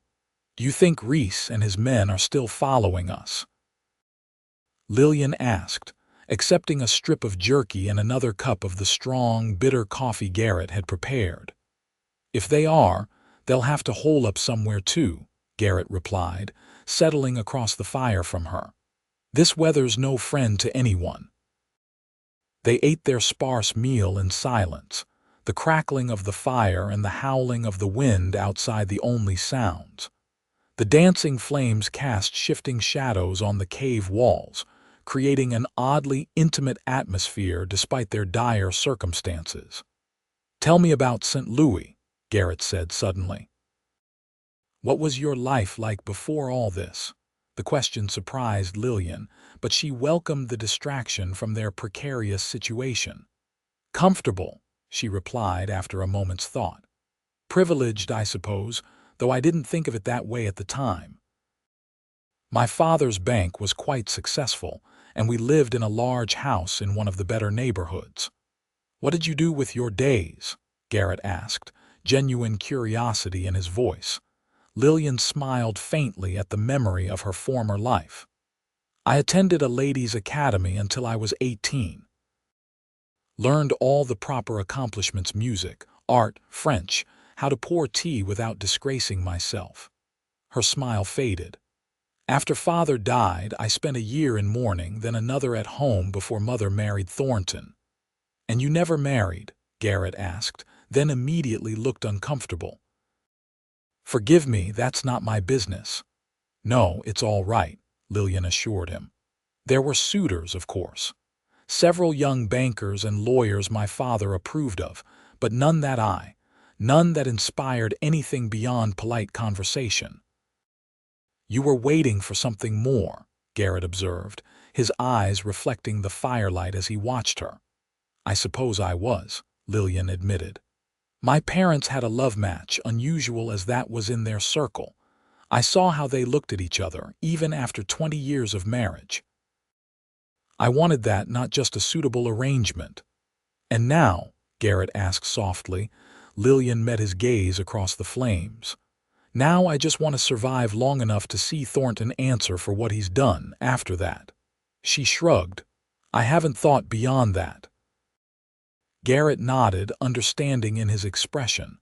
Do you think Reese and his men are still following us?" Lillian asked, accepting a strip of jerky and another cup of the strong, bitter coffee Garrett had prepared. "If they are, they'll have to hole up somewhere too," Garrett replied, settling across the fire from her. "This weather's no friend to anyone." They ate their sparse meal in silence, the crackling of the fire and the howling of the wind outside the only sounds. The dancing flames cast shifting shadows on the cave walls, creating an oddly intimate atmosphere despite their dire circumstances. "Tell me about St. Louis," Garrett said suddenly. "What was your life like before all this?" The question surprised Lillian, but she welcomed the distraction from their precarious situation. "Comfortable," she replied after a moment's thought. "Privileged, I suppose, though I didn't think of it that way at the time. My father's bank was quite successful, and we lived in a large house in one of the better neighborhoods." "What did you do with your days?" Garrett asked, genuine curiosity in his voice. Lillian smiled faintly at the memory of her former life. "I attended a ladies' academy until I was 18. Learned all the proper accomplishments: music, art, French, how to pour tea without disgracing myself." Her smile faded. "After father died, I spent a year in mourning, then another at home before mother married Thornton." "And you never married?" Garrett asked, then immediately looked uncomfortable. "Forgive me, that's not my business." "No, it's all right," Lillian assured him. "There were suitors, of course. Several young bankers and lawyers my father approved of, but none that inspired anything beyond polite conversation." "You were waiting for something more," Garrett observed, his eyes reflecting the firelight as he watched her. "I suppose I was," Lillian admitted. "My parents had a love match, unusual as that was in their circle. I saw how they looked at each other, even after 20 years of marriage. I wanted that, not just a suitable arrangement." "And now?" Garrett asked softly. Lillian met his gaze across the flames. "Now I just want to survive long enough to see Thornton answer for what he's done after that." She shrugged. "I haven't thought beyond that." Garrett nodded, understanding in his expression.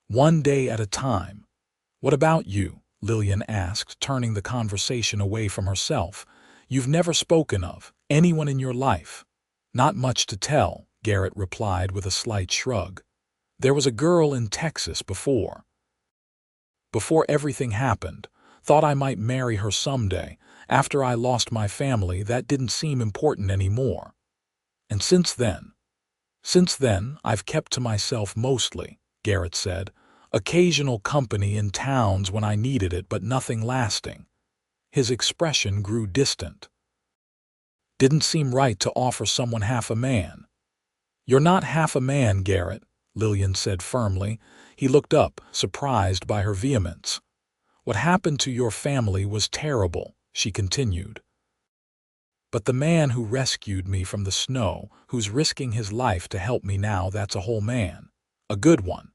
"One day at a time." "What about you?" Lillian asked, turning the conversation away from herself. "You've never spoken of anyone in your life." "Not much to tell," Garrett replied with a slight shrug. "There was a girl in Texas before everything happened. Thought I might marry her someday. After I lost my family, that didn't seem important anymore. And since then, I've kept to myself mostly," Garrett said. "Occasional company in towns when I needed it, but nothing lasting." His expression grew distant. "Didn't seem right to offer someone half a man." "You're not half a man, Garrett," Lillian said firmly. He looked up, surprised by her vehemence. What happened to your family was terrible, she continued. But the man who rescued me from the snow, who's risking his life to help me now, that's a whole man. A good one.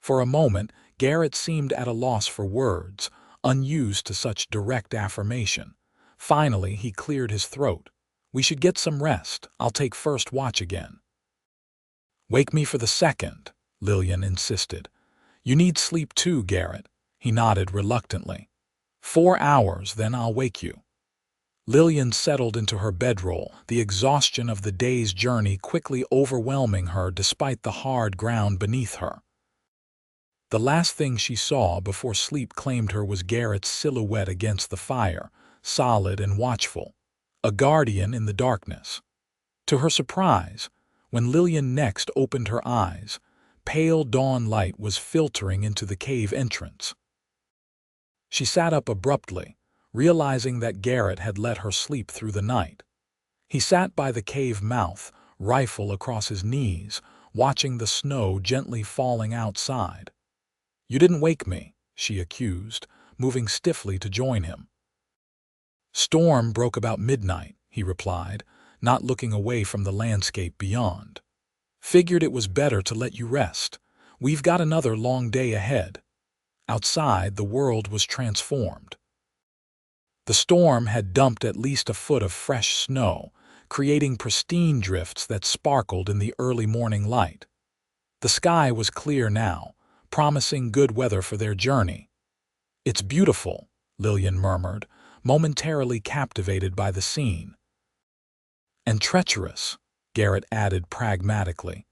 For a moment, Garrett seemed at a loss for words, unused to such direct affirmation. Finally, he cleared his throat. We should get some rest. I'll take first watch again. Wake me for the second, Lillian insisted. You need sleep too, Garrett. He nodded reluctantly. 4 hours, then I'll wake you. Lillian settled into her bedroll, the exhaustion of the day's journey quickly overwhelming her despite the hard ground beneath her. The last thing she saw before sleep claimed her was Garrett's silhouette against the fire, solid and watchful, a guardian in the darkness. To her surprise, when Lillian next opened her eyes, pale dawn light was filtering into the cave entrance. She sat up abruptly, realizing that Garrett had let her sleep through the night. He sat by the cave mouth, rifle across his knees, watching the snow gently falling outside. You didn't wake me, she accused, moving stiffly to join him. Storm broke about midnight, he replied, not looking away from the landscape beyond. Figured it was better to let you rest. We've got another long day ahead. Outside, the world was transformed. The storm had dumped at least a foot of fresh snow, creating pristine drifts that sparkled in the early morning light. The sky was clear now, promising good weather for their journey. It's beautiful, Lillian murmured, momentarily captivated by the scene. And treacherous, Garrett added pragmatically.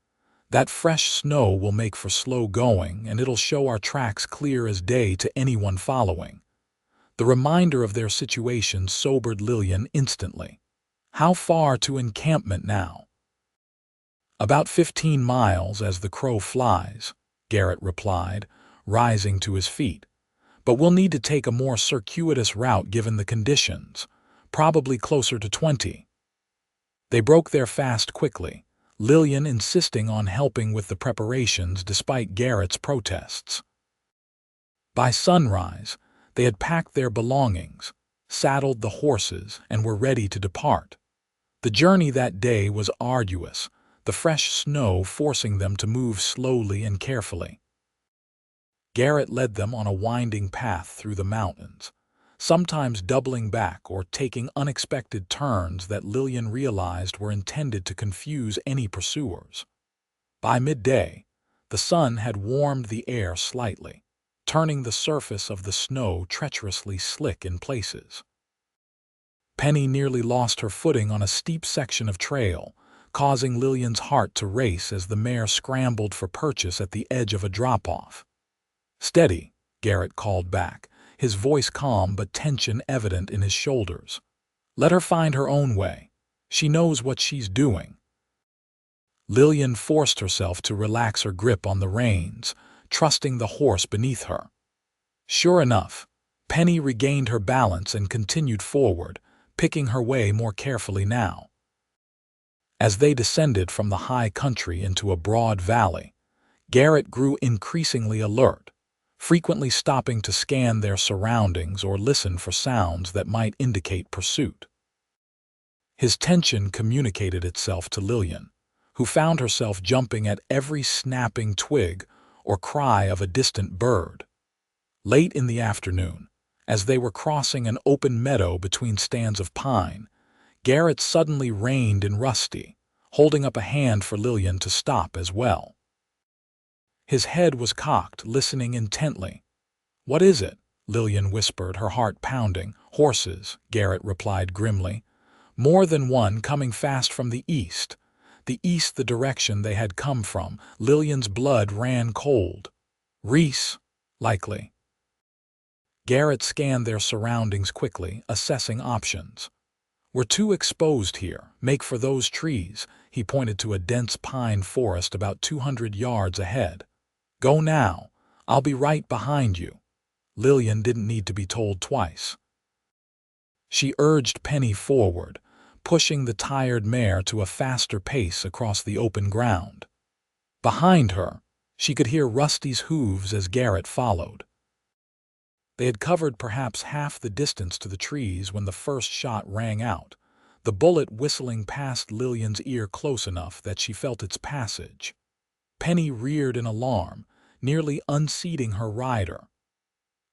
That fresh snow will make for slow going, and it'll show our tracks clear as day to anyone following. The reminder of their situation sobered Lillian instantly. How far to encampment now? About 15 miles as the crow flies, Garrett replied, rising to his feet. But we'll need to take a more circuitous route given the conditions, probably closer to 20. They broke their fast quickly, Lillian insisting on helping with the preparations despite Garrett's protests. By sunrise, they had packed their belongings, saddled the horses, and were ready to depart. The journey that day was arduous, the fresh snow forcing them to move slowly and carefully. Garrett led them on a winding path through the mountains, sometimes doubling back or taking unexpected turns that Lillian realized were intended to confuse any pursuers. By midday, the sun had warmed the air slightly, turning the surface of the snow treacherously slick in places. Penny nearly lost her footing on a steep section of trail, causing Lillian's heart to race as the mare scrambled for purchase at the edge of a drop-off. Steady, Garrett called back, his voice calm but tension evident in his shoulders. Let her find her own way. She knows what she's doing. Lillian forced herself to relax her grip on the reins, trusting the horse beneath her. Sure enough, Penny regained her balance and continued forward, picking her way more carefully now. As they descended from the high country into a broad valley, Garrett grew increasingly alert, frequently stopping to scan their surroundings or listen for sounds that might indicate pursuit. His tension communicated itself to Lillian, who found herself jumping at every snapping twig or cry of a distant bird. Late in the afternoon, as they were crossing an open meadow between stands of pine, Garrett suddenly reined in Rusty, holding up a hand for Lillian to stop as well. His head was cocked, listening intently. What is it? Lillian whispered, her heart pounding. Horses, Garrett replied grimly. More than one coming fast from the east. The direction they had come from. Lillian's blood ran cold. Reese, likely. Garrett scanned their surroundings quickly, assessing options. We're too exposed here. Make for those trees. He pointed to a dense pine forest about 200 yards ahead. Go now. I'll be right behind you. Lillian didn't need to be told twice. She urged Penny forward, pushing the tired mare to a faster pace across the open ground. Behind her, she could hear Rusty's hooves as Garrett followed. They had covered perhaps half the distance to the trees when the first shot rang out, the bullet whistling past Lillian's ear close enough that she felt its passage. Penny reared in alarm, nearly unseating her rider.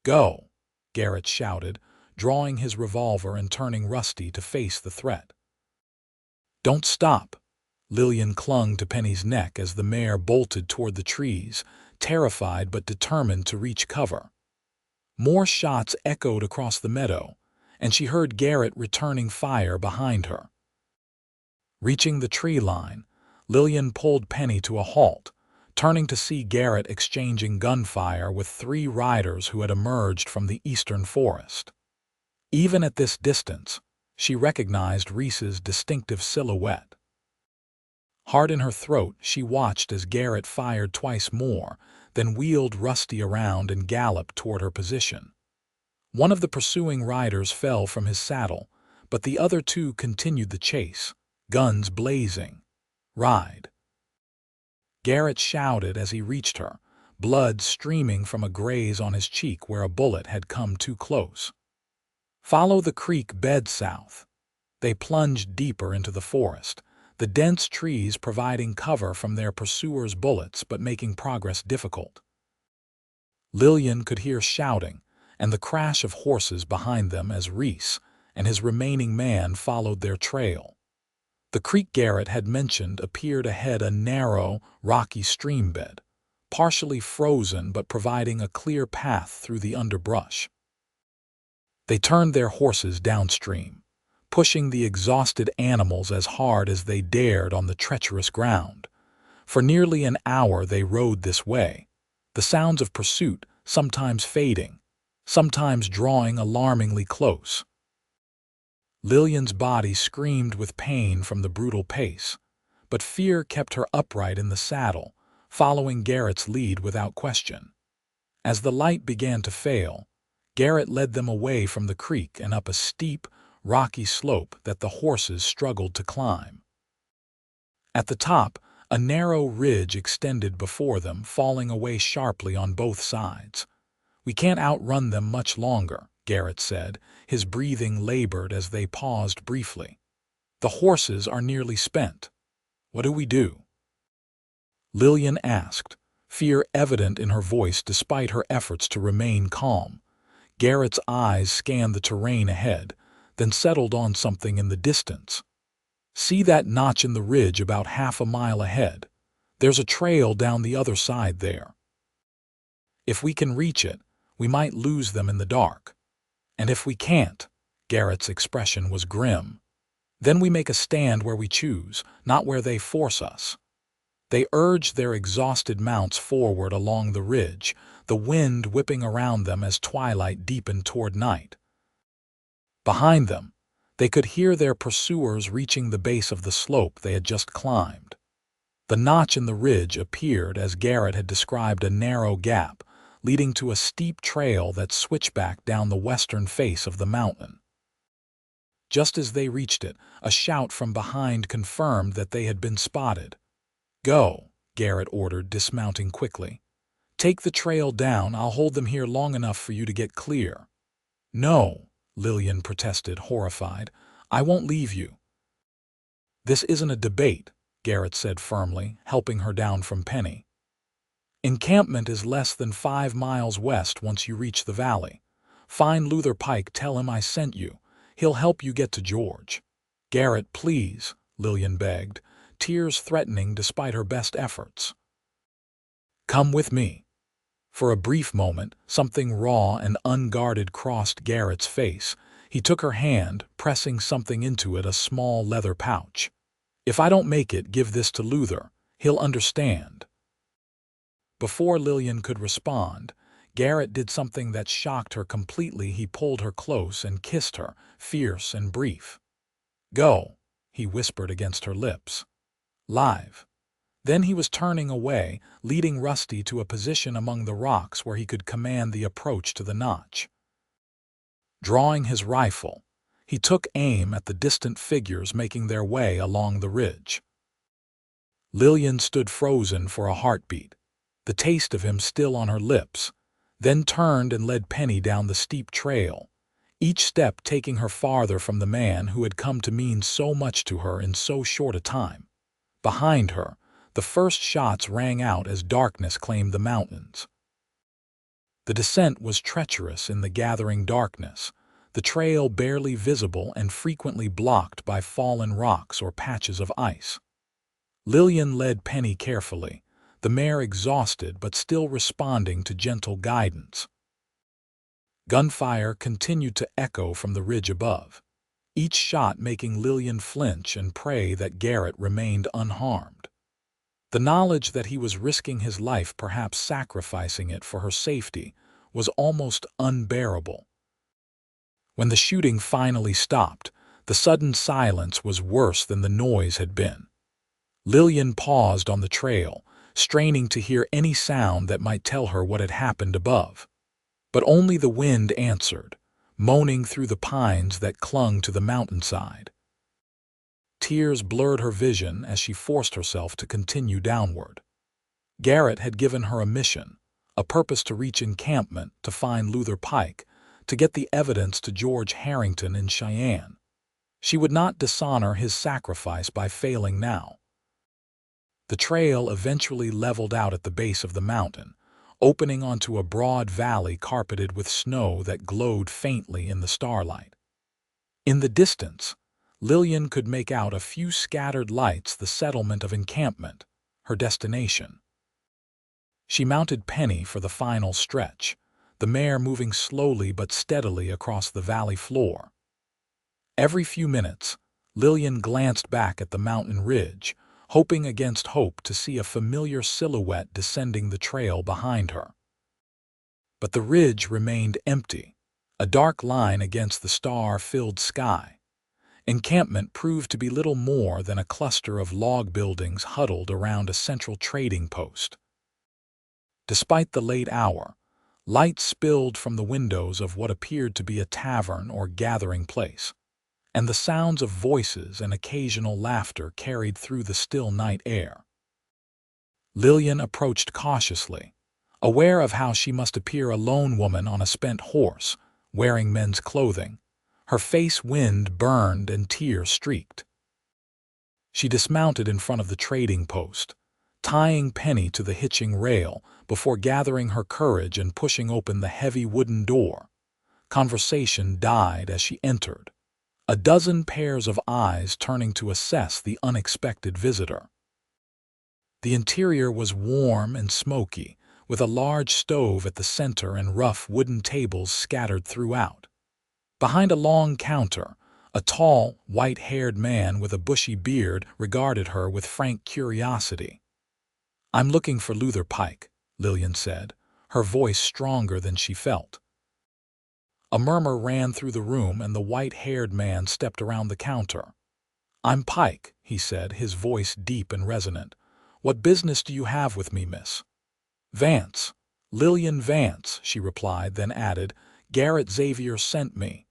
"Go!" Garrett shouted, drawing his revolver and turning Rusty to face the threat. "Don't stop!" Lillian clung to Penny's neck as the mare bolted toward the trees, terrified but determined to reach cover. More shots echoed across the meadow, and she heard Garrett returning fire behind her. Reaching the tree line, Lillian pulled Penny to a halt, turning to see Garrett exchanging gunfire with 3 riders who had emerged from the eastern forest. Even at this distance, she recognized Reese's distinctive silhouette. Heart in her throat, she watched as Garrett fired twice more, then wheeled Rusty around and galloped toward her position. One of the pursuing riders fell from his saddle, but the other 2 continued the chase, guns blazing. "Ride!" Garrett shouted as he reached her, blood streaming from a graze on his cheek where a bullet had come too close. Follow the creek bed south. They plunged deeper into the forest, the dense trees providing cover from their pursuers' bullets but making progress difficult. Lillian could hear shouting and the crash of horses behind them as Reese and his remaining man followed their trail. The creek Garrett had mentioned appeared ahead, a narrow, rocky stream bed, partially frozen but providing a clear path through the underbrush. They turned their horses downstream, pushing the exhausted animals as hard as they dared on the treacherous ground. For nearly an hour they rode this way, the sounds of pursuit sometimes fading, sometimes drawing alarmingly close. Lillian's body screamed with pain from the brutal pace, but fear kept her upright in the saddle, following Garrett's lead without question. As the light began to fail, Garrett led them away from the creek and up a steep, rocky slope that the horses struggled to climb. At the top, a narrow ridge extended before them, falling away sharply on both sides. "We can't outrun them much longer," Garrett said, his breathing labored as they paused briefly. "The horses are nearly spent. What do we do?" Lillian asked, fear evident in her voice despite her efforts to remain calm. Garrett's eyes scanned the terrain ahead, then settled on something in the distance. "See that notch in the ridge about half a mile ahead? There's a trail down the other side there. If we can reach it, we might lose them in the dark. And if we can't," Garrett's expression was grim, "then we make a stand where we choose, not where they force us." They urged their exhausted mounts forward along the ridge, the wind whipping around them as twilight deepened toward night. Behind them, they could hear their pursuers reaching the base of the slope they had just climbed. The notch in the ridge appeared as Garrett had described, a narrow gap leading to a steep trail that switched back down the western face of the mountain. Just as they reached it, a shout from behind confirmed that they had been spotted. "Go," Garrett ordered, dismounting quickly. "Take the trail down. I'll hold them here long enough for you to get clear." "No," Lillian protested, horrified. "I won't leave you." "This isn't a debate," Garrett said firmly, helping her down from Penny. "Encampment is less than 5 miles west once you reach the valley. Find Luther Pike, tell him I sent you. He'll help you get to George." "Garrett, please," Lillian begged, tears threatening despite her best efforts. "Come with me." For a brief moment, something raw and unguarded crossed Garrett's face. He took her hand, pressing something into it, a small leather pouch. "If I don't make it, give this to Luther. He'll understand." Before Lillian could respond, Garrett did something that shocked her completely. He pulled her close and kissed her, fierce and brief. "Go," he whispered against her lips. "Live." Then he was turning away, leading Rusty to a position among the rocks where he could command the approach to the notch. Drawing his rifle, he took aim at the distant figures making their way along the ridge. Lillian stood frozen for a heartbeat, the taste of him still on her lips, then turned and led Penny down the steep trail, each step taking her farther from the man who had come to mean so much to her in so short a time. Behind her, the first shots rang out as darkness claimed the mountains. The descent was treacherous in the gathering darkness, the trail barely visible and frequently blocked by fallen rocks or patches of ice. Lillian led Penny carefully, the mare exhausted but still responding to gentle guidance. Gunfire continued to echo from the ridge above, each shot making Lillian flinch and pray that Garrett remained unharmed. The knowledge that he was risking his life, perhaps sacrificing it for her safety, was almost unbearable. When the shooting finally stopped, the sudden silence was worse than the noise had been. Lillian paused on the trail, straining to hear any sound that might tell her what had happened above. But only the wind answered, moaning through the pines that clung to the mountainside. Tears blurred her vision as she forced herself to continue downward. Garrett had given her a mission, a purpose to reach encampment, to find Luther Pike, to get the evidence to George Harrington in Cheyenne. She would not dishonor his sacrifice by failing now. The trail eventually leveled out at the base of the mountain, opening onto a broad valley carpeted with snow that glowed faintly in the starlight. In the distance, Lillian could make out a few scattered lights, the settlement of encampment, her destination. She mounted Penny for the final stretch, the mare moving slowly but steadily across the valley floor. Every few minutes, Lillian glanced back at the mountain ridge, hoping against hope to see a familiar silhouette descending the trail behind her. But the ridge remained empty, a dark line against the star-filled sky. Encampment proved to be little more than a cluster of log buildings huddled around a central trading post. Despite the late hour, light spilled from the windows of what appeared to be a tavern or gathering place, and the sounds of voices and occasional laughter carried through the still night air. Lillian approached cautiously, aware of how she must appear a lone woman on a spent horse, wearing men's clothing, her face wind-burned and tear-streaked. She dismounted in front of the trading post, tying Penny to the hitching rail before gathering her courage and pushing open the heavy wooden door. Conversation died as she entered, a dozen pairs of eyes turning to assess the unexpected visitor. The interior was warm and smoky, with a large stove at the center and rough wooden tables scattered throughout. Behind a long counter, a tall, white-haired man with a bushy beard regarded her with frank curiosity. "I'm looking for Luther Pike," Lillian said, her voice stronger than she felt. A murmur ran through the room and the white-haired man stepped around the counter. "I'm Pike," he said, his voice deep and resonant. "What business do you have with me, miss?" "Vance. Lillian Vance," she replied, then added, "Garrett Xavier sent me."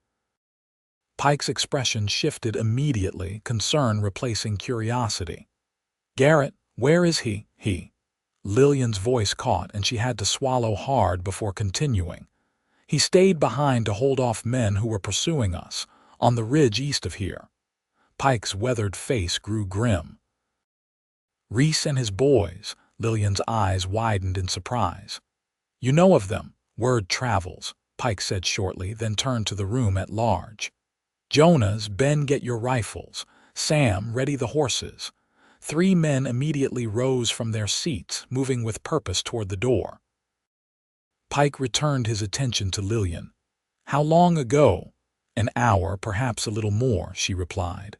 Pike's expression shifted immediately, concern replacing curiosity. "Garrett, where is he?" Lillian's voice caught and she had to swallow hard before continuing. "He stayed behind to hold off men who were pursuing us, on the ridge east of here." Pike's weathered face grew grim. "Reese and his boys," Lillian's eyes widened in surprise. "You know of them. Word travels," Pike said shortly, then turned to the room at large. "Jonas, Ben, get your rifles. Sam, ready the horses." 3 men immediately rose from their seats, moving with purpose toward the door. Pike returned his attention to Lillian. "How long ago?" "An hour, perhaps a little more," she replied.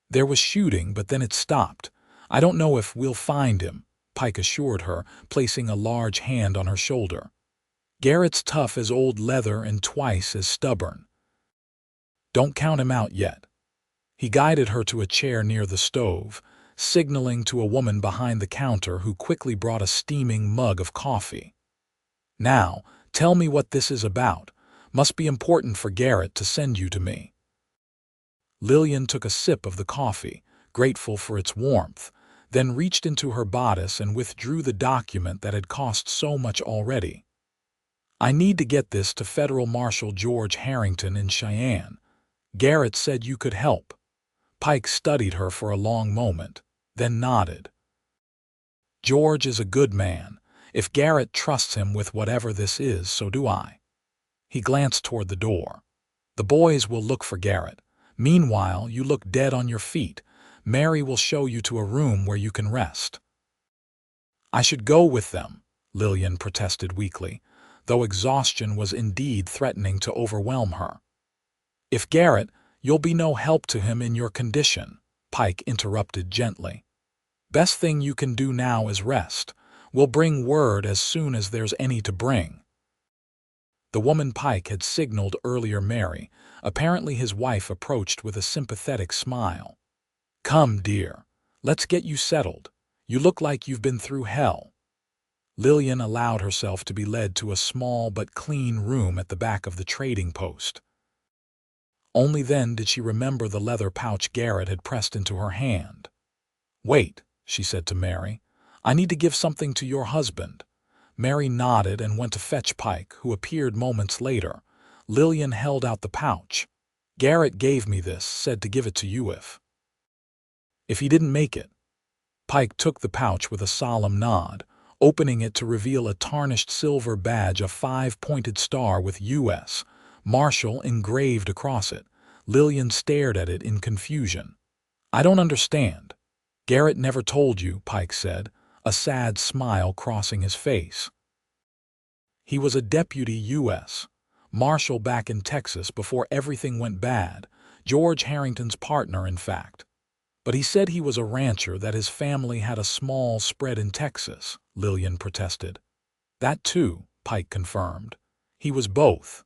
"There was shooting, but then it stopped. I don't know if we'll find him," Pike assured her, placing a large hand on her shoulder. "Garrett's tough as old leather and twice as stubborn. Don't count him out yet." He guided her to a chair near the stove, signaling to a woman behind the counter who quickly brought a steaming mug of coffee. "Now, tell me what this is about. Must be important for Garrett to send you to me." Lillian took a sip of the coffee, grateful for its warmth, then reached into her bodice and withdrew the document that had cost so much already. I need to get this to Federal Marshal George Harrington in Cheyenne. Garrett said you could help. Pike studied her for a long moment, then nodded. George is a good man. If Garrett trusts him with whatever this is, so do I. He glanced toward the door. The boys will look for Garrett. Meanwhile, you look dead on your feet. Mary will show you to a room where you can rest. I should go with them, Lillian protested weakly, though exhaustion was indeed threatening to overwhelm her. If Garrett, you'll be no help to him in your condition, Pike interrupted gently. Best thing you can do now is rest. We'll bring word as soon as there's any to bring. The woman Pike had signaled earlier, Mary, apparently his wife, approached with a sympathetic smile. Come, dear. Let's get you settled. You look like you've been through hell. Lillian allowed herself to be led to a small but clean room at the back of the trading post. Only then did she remember the leather pouch Garrett had pressed into her hand. Wait, she said to Mary. I need to give something to your husband. Mary nodded and went to fetch Pike, who appeared moments later. Lillian held out the pouch. Garrett gave me this, said to give it to you if he didn't make it. Pike took the pouch with a solemn nod, opening it to reveal a tarnished silver badge, a 5-pointed star with U.S. Marshal engraved across it. Lillian stared at it in confusion. I don't understand. Garrett never told you, Pike said, a sad smile crossing his face. He was a deputy U.S. Marshal back in Texas before everything went bad, George Harrington's partner, in fact. But he said he was a rancher, that his family had a small spread in Texas, Lillian protested. That too, Pike confirmed. He was both.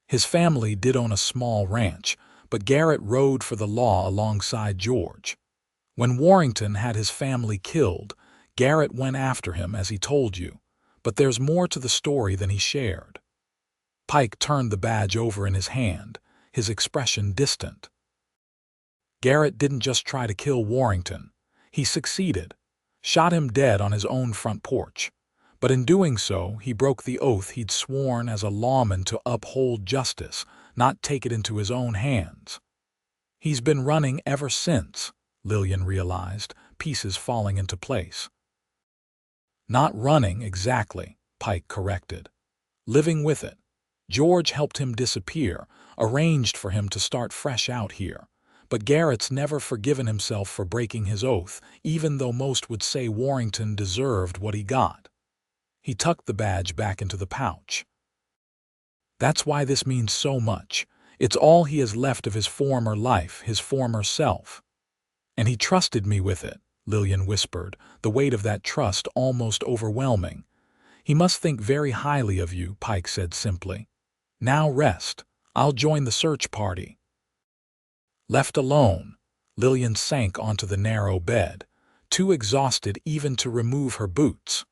His family did own a small ranch, but Garrett rode for the law alongside George. When Warrington had his family killed, Garrett went after him, as he told you, but there's more to the story than he shared. Pike turned the badge over in his hand, his expression distant. Garrett didn't just try to kill Warrington. He succeeded, shot him dead on his own front porch. But in doing so, he broke the oath he'd sworn as a lawman to uphold justice, not take it into his own hands. He's been running ever since, Lillian realized, pieces falling into place. Not running exactly, Pike corrected. Living with it. George helped him disappear, arranged for him to start fresh out here. But Garrett's never forgiven himself for breaking his oath, even though most would say Warrington deserved what he got. He tucked the badge back into the pouch. That's why this means so much. It's all he has left of his former life, his former self. And he trusted me with it, Lillian whispered, the weight of that trust almost overwhelming. He must think very highly of you, Pike said simply. Now rest. I'll join the search party. Left alone, Lillian sank onto the narrow bed, too exhausted even to remove her boots.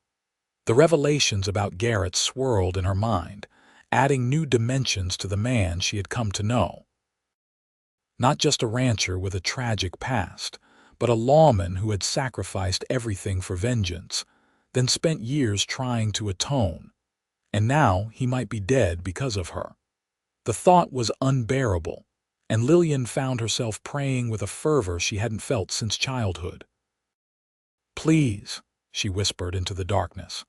The revelations about Garrett swirled in her mind, adding new dimensions to the man she had come to know. Not just a rancher with a tragic past, but a lawman who had sacrificed everything for vengeance, then spent years trying to atone. And now he might be dead because of her. The thought was unbearable, and Lillian found herself praying with a fervor she hadn't felt since childhood. Please, she whispered into the darkness.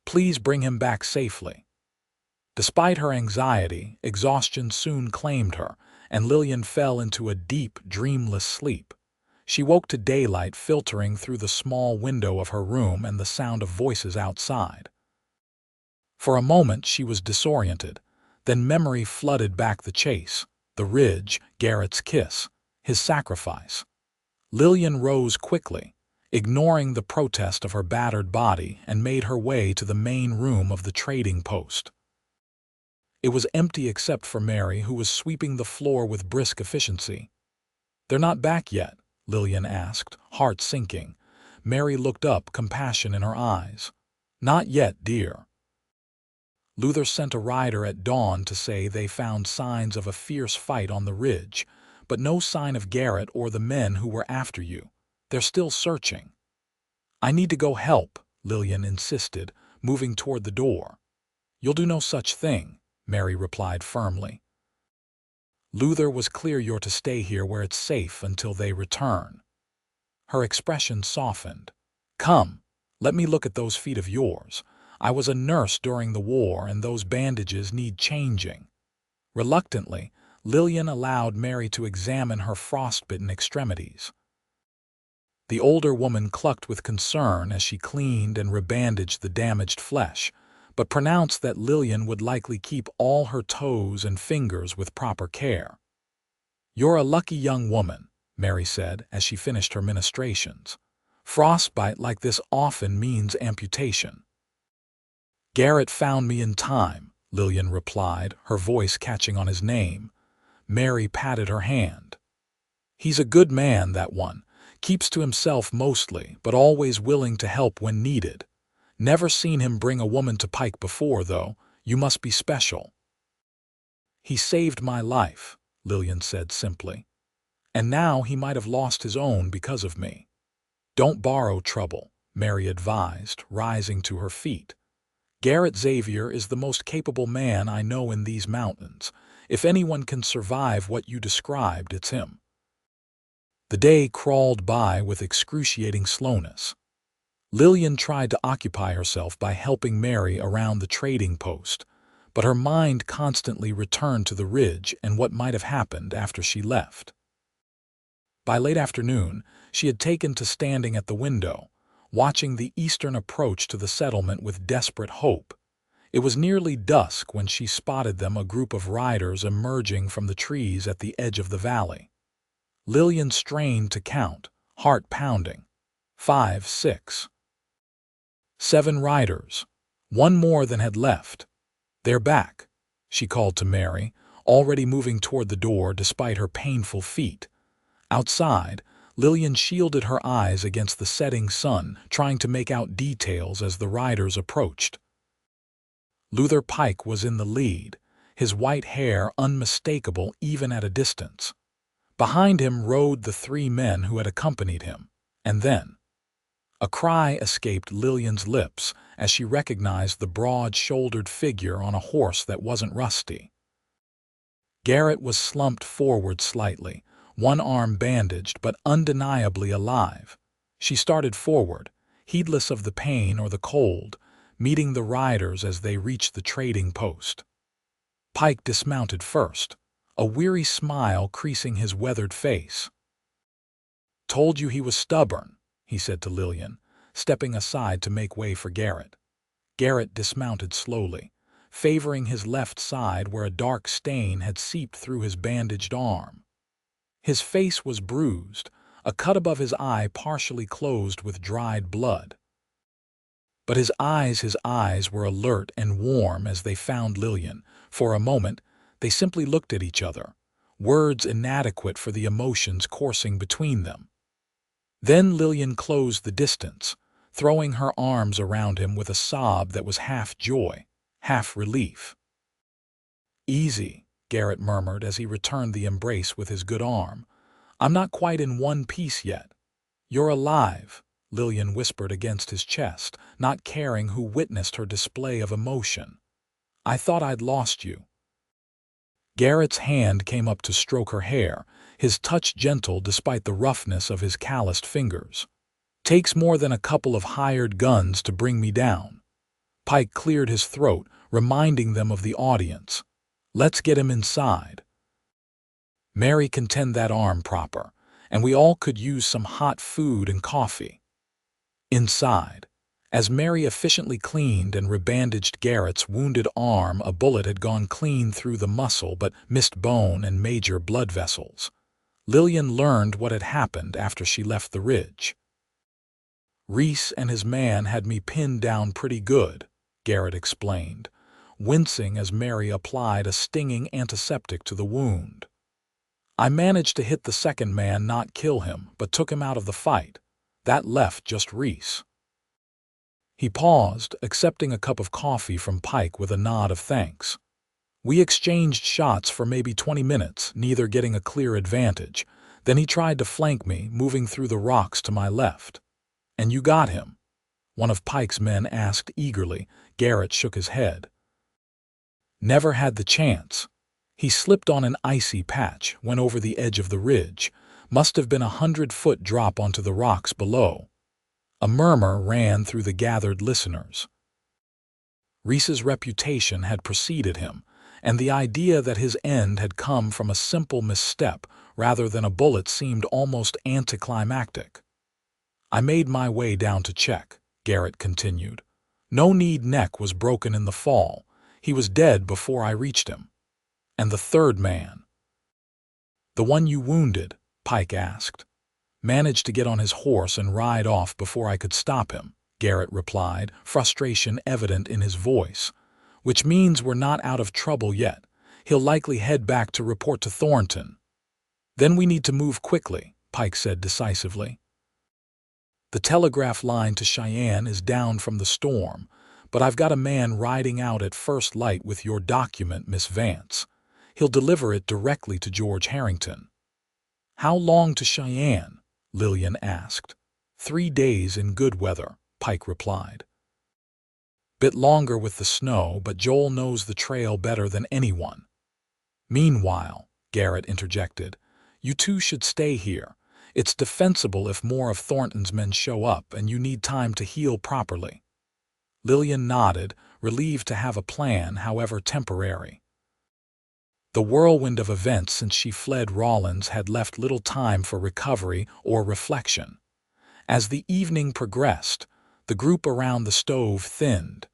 Please bring him back safely. Despite her anxiety, exhaustion soon claimed her, and Lillian fell into a deep, dreamless sleep. She woke to daylight filtering through the small window of her room and the sound of voices outside. For a moment she was disoriented, then memory flooded back the chase, the ridge, Garrett's kiss, his sacrifice. Lillian rose quickly, ignoring the protest of her battered body, and made her way to the main room of the trading post. It was empty except for Mary, who was sweeping the floor with brisk efficiency. They're not back yet, Lillian asked, heart sinking. Mary looked up, compassion in her eyes. Not yet, dear. Luther sent a rider at dawn to say they found signs of a fierce fight on the ridge, but no sign of Garrett or the men who were after you. They're still searching. I need to go help, Lillian insisted, moving toward the door. "You'll do no such thing," Mary replied firmly. "Luther was clear you're to stay here where it's safe until they return." Her expression softened. "Come, let me look at those feet of yours. I was a nurse during the war, and those bandages need changing." Reluctantly, Lillian allowed Mary to examine her frostbitten extremities. The older woman clucked with concern as she cleaned and rebandaged the damaged flesh, but pronounced that Lillian would likely keep all her toes and fingers with proper care. "You're a lucky young woman," Mary said as she finished her ministrations. "Frostbite like this often means amputation." "Garrett found me in time," Lillian replied, her voice catching on his name. Mary patted her hand. "He's a good man, that one. Keeps to himself mostly, but always willing to help when needed. Never seen him bring a woman to Pike before, though. You must be special." "He saved my life," Lillian said simply. "And now he might have lost his own because of me." "Don't borrow trouble," Mary advised, rising to her feet. "Garrett Xavier is the most capable man I know in these mountains. If anyone can survive what you described, it's him." The day crawled by with excruciating slowness. Lillian tried to occupy herself by helping Mary around the trading post, but her mind constantly returned to the ridge and what might have happened after she left. By late afternoon, she had taken to standing at the window, watching the eastern approach to the settlement with desperate hope. It was nearly dusk when she spotted them, a group of riders emerging from the trees at the edge of the valley. Lillian strained to count, heart pounding. 5, 6, 7 riders. One more than had left. "They're back," she called to Mary, already moving toward the door despite her painful feet. Outside, Lillian shielded her eyes against the setting sun, trying to make out details as the riders approached. Luther Pike was in the lead, his white hair unmistakable even at a distance. Behind him rode the 3 men who had accompanied him, and then a cry escaped Lillian's lips as she recognized the broad-shouldered figure on a horse that wasn't rusty. Garrett was slumped forward slightly, one arm bandaged but undeniably alive. She started forward, heedless of the pain or the cold, meeting the riders as they reached the trading post. Pike dismounted first, a weary smile creasing his weathered face. "Told you he was stubborn," he said to Lillian, stepping aside to make way for Garrett. Garrett dismounted slowly, favoring his left side where a dark stain had seeped through his bandaged arm. His face was bruised, a cut above his eye partially closed with dried blood. But his eyes were alert and warm as they found Lillian. For a moment, they simply looked at each other, words inadequate for the emotions coursing between them. Then Lillian closed the distance, throwing her arms around him with a sob that was half joy, half relief. "Easy," Garrett murmured as he returned the embrace with his good arm. "I'm not quite in one piece yet." "You're alive," Lillian whispered against his chest, not caring who witnessed her display of emotion. "I thought I'd lost you." Garrett's hand came up to stroke her hair, his touch gentle despite the roughness of his calloused fingers. "Takes more than a couple of hired guns to bring me down." Pike cleared his throat, reminding them of the audience. "Let's get him inside. Mary can tend that arm proper, and we all could use some hot food and coffee." Inside, as Mary efficiently cleaned and rebandaged Garrett's wounded arm, a bullet had gone clean through the muscle but missed bone and major blood vessels. Lillian learned what had happened after she left the ridge. "Reese and his man had me pinned down pretty good," Garrett explained, wincing as Mary applied a stinging antiseptic to the wound. "I managed to hit the second man, not kill him, but took him out of the fight. That left just Reese." He paused, accepting a cup of coffee from Pike with a nod of thanks. "We exchanged shots for maybe 20 minutes, neither getting a clear advantage. Then he tried to flank me, moving through the rocks to my left." "And you got him?" one of Pike's men asked eagerly. Garrett shook his head. Never had the chance. He slipped on an icy patch, went over the edge of the ridge. Must have been 100-foot drop onto the rocks below. A murmur ran through the gathered listeners. Reese's reputation had preceded him, and the idea that his end had come from a simple misstep rather than a bullet seemed almost anticlimactic. I made my way down to check, Garrett continued. No-kneed neck was broken in the fall. He was dead before I reached him. And the third man? The one you wounded, Pike asked. Managed to get on his horse and ride off before I could stop him, Garrett replied, frustration evident in his voice. Which means we're not out of trouble yet. He'll likely head back to report to Thornton. Then we need to move quickly, Pike said decisively. The telegraph line to Cheyenne is down from the storm, but I've got a man riding out at first light with your document, Miss Vance. He'll deliver it directly to George Harrington. How long to Cheyenne? Lillian asked. 3 days in good weather, Pike replied. Bit longer with the snow, but Joel knows the trail better than anyone. Meanwhile, Garrett interjected, you two should stay here. It's defensible if more of Thornton's men show up and you need time to heal properly. Lillian nodded, relieved to have a plan, however temporary. The whirlwind of events since she fled Rawlins had left little time for recovery or reflection. As the evening progressed, the group around the stove thinned,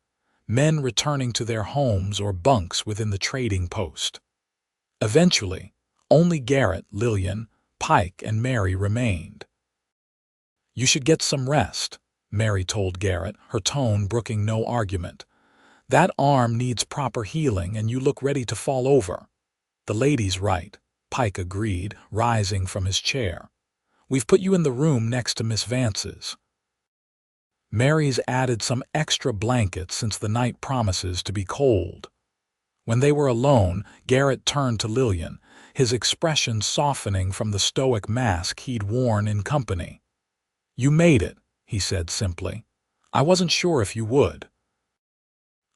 men returning to their homes or bunks within the trading post. Eventually, only Garrett, Lillian, Pike, and Mary remained. You should get some rest, Mary told Garrett, her tone brooking no argument. That arm needs proper healing and you look ready to fall over. The lady's right, Pike agreed, rising from his chair. We've put you in the room next to Miss Vance's. Mary's added some extra blankets since the night promises to be cold. When they were alone, Garrett turned to Lillian, his expression softening from the stoic mask he'd worn in company. You made it, he said simply. I wasn't sure if you would.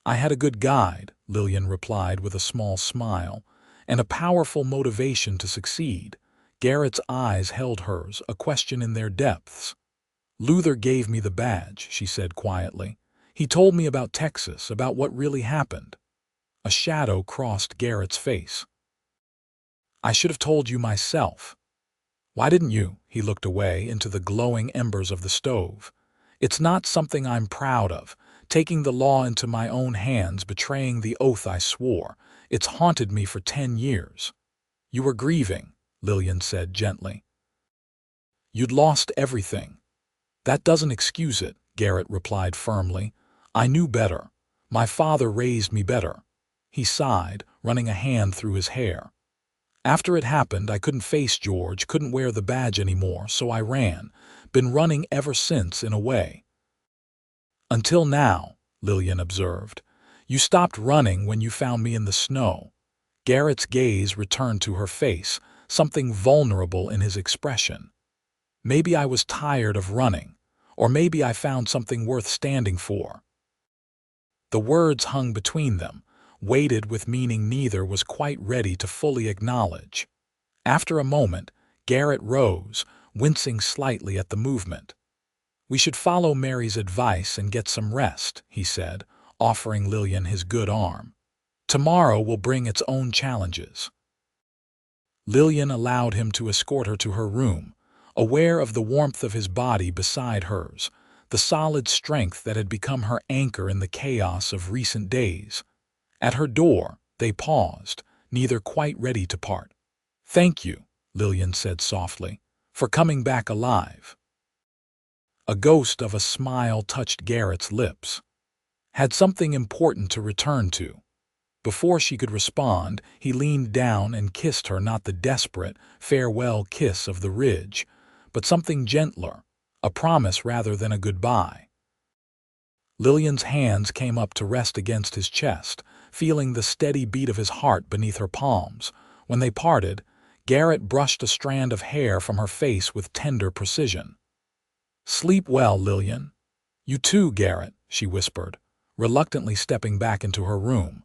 I had a good guide, Lillian replied with a small smile, and a powerful motivation to succeed. Garrett's eyes held hers, a question in their depths. Luther gave me the badge, she said quietly. He told me about Texas, about what really happened. A shadow crossed Garrett's face. I should have told you myself. Why didn't you? He looked away into the glowing embers of the stove. It's not something I'm proud of, taking the law into my own hands, betraying the oath I swore. It's haunted me for 10 years. You were grieving, Lillian said gently. You'd lost everything. That doesn't excuse it, Garrett replied firmly. I knew better. My father raised me better. He sighed, running a hand through his hair. After it happened, I couldn't face George, couldn't wear the badge anymore, so I ran. Been running ever since, in a way. Until now, Lillian observed. You stopped running when you found me in the snow. Garrett's gaze returned to her face, something vulnerable in his expression. Maybe I was tired of running, or maybe I found something worth standing for. The words hung between them, weighted with meaning neither was quite ready to fully acknowledge. After a moment, Garrett rose, wincing slightly at the movement. We should follow Mary's advice and get some rest, he said, offering Lillian his good arm. Tomorrow will bring its own challenges. Lillian allowed him to escort her to her room, aware of the warmth of his body beside hers, the solid strength that had become her anchor in the chaos of recent days. At her door, they paused, neither quite ready to part. Thank you, Lillian said softly, for coming back alive. A ghost of a smile touched Garrett's lips. Had something important to return to. Before she could respond, he leaned down and kissed her, not the desperate, farewell kiss of the ridge, but something gentler, a promise rather than a goodbye. Lillian's hands came up to rest against his chest, feeling the steady beat of his heart beneath her palms. When they parted, Garrett brushed a strand of hair from her face with tender precision. Sleep well, Lillian. You too, Garrett, she whispered, reluctantly stepping back into her room.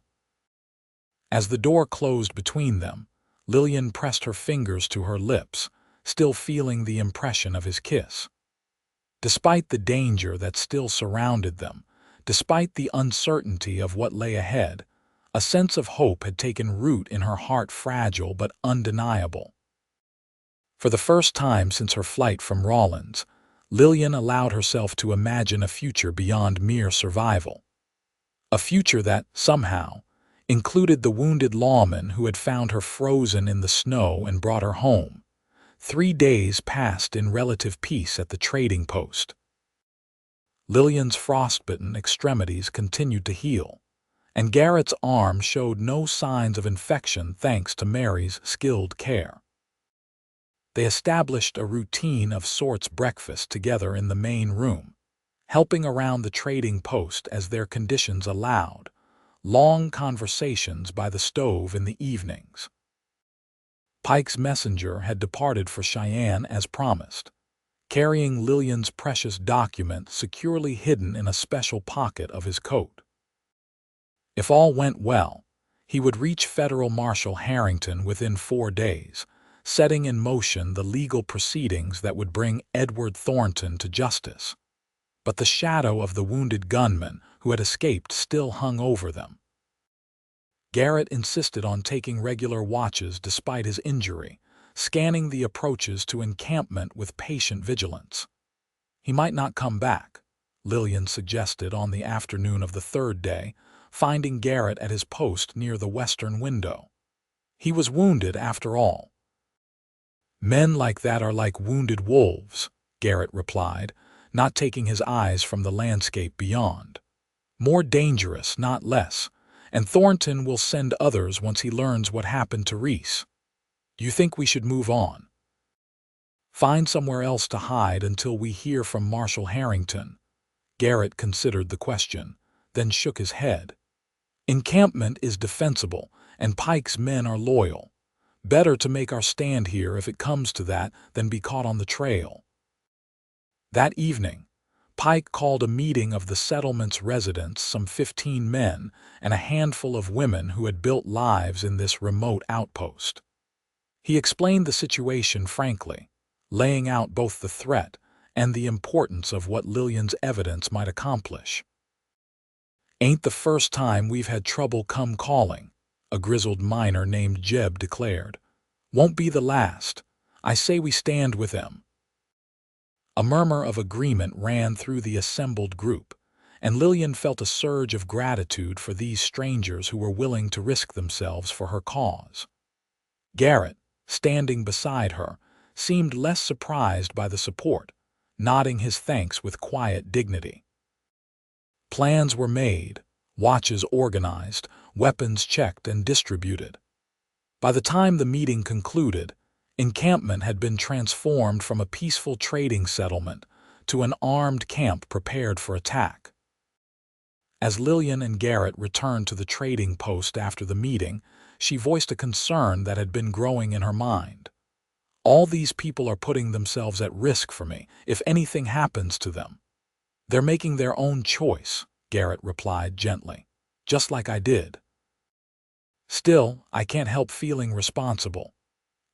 As the door closed between them, Lillian pressed her fingers to her lips, still feeling the impression of his kiss. Despite the danger that still surrounded them, despite the uncertainty of what lay ahead, a sense of hope had taken root in her heart, fragile but undeniable. For the first time since her flight from Rawlins, Lillian allowed herself to imagine a future beyond mere survival. A future that, somehow, included the wounded lawman who had found her frozen in the snow and brought her home. 3 days passed in relative peace at the trading post. Lillian's frostbitten extremities continued to heal, and Garrett's arm showed no signs of infection thanks to Mary's skilled care. They established a routine of sorts: breakfast together in the main room, helping around the trading post as their conditions allowed, long conversations by the stove in the evenings. Pike's messenger had departed for Cheyenne as promised, carrying Lillian's precious document securely hidden in a special pocket of his coat. If all went well, he would reach Federal Marshal Harrington within 4 days, setting in motion the legal proceedings that would bring Edward Thornton to justice. But the shadow of the wounded gunman who had escaped still hung over them. Garrett insisted on taking regular watches despite his injury, scanning the approaches to encampment with patient vigilance. He might not come back, Lillian suggested on the afternoon of the 3rd day, finding Garrett at his post near the western window. He was wounded after all. "Men like that are like wounded wolves," Garrett replied, not taking his eyes from the landscape beyond. "More dangerous, not less, and Thornton will send others once he learns what happened to Reese. You think we should move on? Find somewhere else to hide until we hear from Marshal Harrington?" Garrett considered the question, then shook his head. "Encampment is defensible, and Pike's men are loyal. Better to make our stand here if it comes to that than be caught on the trail." That evening, Pike called a meeting of the settlement's residents, some 15 men and a handful of women who had built lives in this remote outpost. He explained the situation frankly, laying out both the threat and the importance of what Lillian's evidence might accomplish. "Ain't the first time we've had trouble come calling," a grizzled miner named Jeb declared. "Won't be the last. I say we stand with them." A murmur of agreement ran through the assembled group, and Lillian felt a surge of gratitude for these strangers who were willing to risk themselves for her cause. Garrett, standing beside her, seemed less surprised by the support, nodding his thanks with quiet dignity. Plans were made, watches organized, weapons checked and distributed. By the time the meeting concluded, encampment had been transformed from a peaceful trading settlement to an armed camp prepared for attack. As Lillian and Garrett returned to the trading post after the meeting, she voiced a concern that had been growing in her mind. "All these people are putting themselves at risk for me if anything happens to them." "They're making their own choice," Garrett replied gently, "just like I did." "Still, I can't help feeling responsible."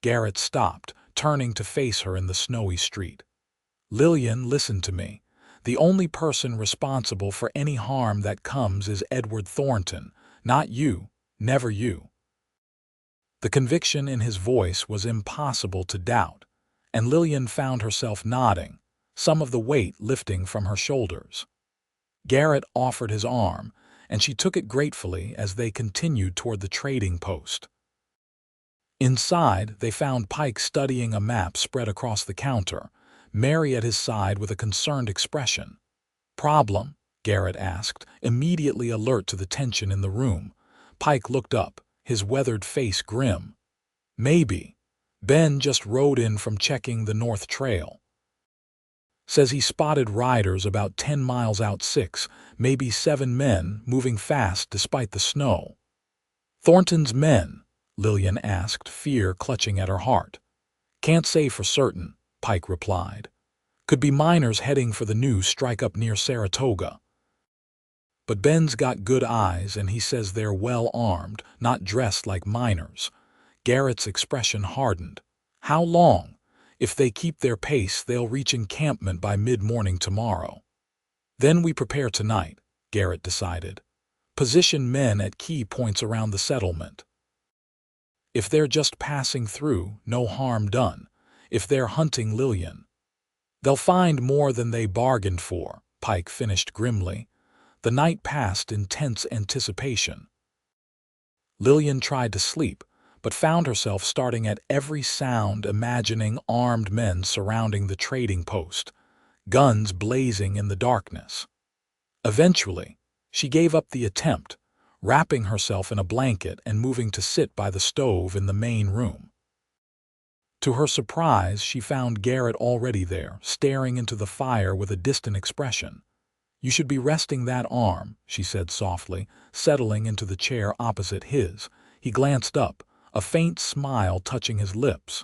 Garrett stopped, turning to face her in the snowy street. "Lillian, listen to me. The only person responsible for any harm that comes is Edward Thornton, not you, never you." The conviction in his voice was impossible to doubt, and Lillian found herself nodding, some of the weight lifting from her shoulders. Garrett offered his arm, and she took it gratefully as they continued toward the trading post. Inside, they found Pike studying a map spread across the counter, Mary at his side with a concerned expression. "Problem?" Garrett asked, immediately alert to the tension in the room. Pike looked up, his weathered face grim. "Maybe. Ben just rode in from checking the North Trail. Says he spotted riders about 10 miles out, 6, maybe 7 men, moving fast despite the snow." "Thornton's men?" Lillian asked, fear clutching at her heart. "Can't say for certain," Pike replied. "Could be miners heading for the new strike up near Saratoga." But Ben's got good eyes and he says they're well armed, not dressed like miners. Garrett's expression hardened. How long? If they keep their pace, they'll reach encampment by mid-morning tomorrow. Then we prepare tonight, Garrett decided. Position men at key points around the settlement. If they're just passing through, no harm done. If they're hunting Lillian, they'll find more than they bargained for, Pike finished grimly. The night passed in tense anticipation. Lillian tried to sleep, but found herself starting at every sound, imagining armed men surrounding the trading post, guns blazing in the darkness. Eventually, she gave up the attempt, wrapping herself in a blanket and moving to sit by the stove in the main room. To her surprise, she found Garrett already there, staring into the fire with a distant expression. "You should be resting that arm," she said softly, settling into the chair opposite his. He glanced up, a faint smile touching his lips.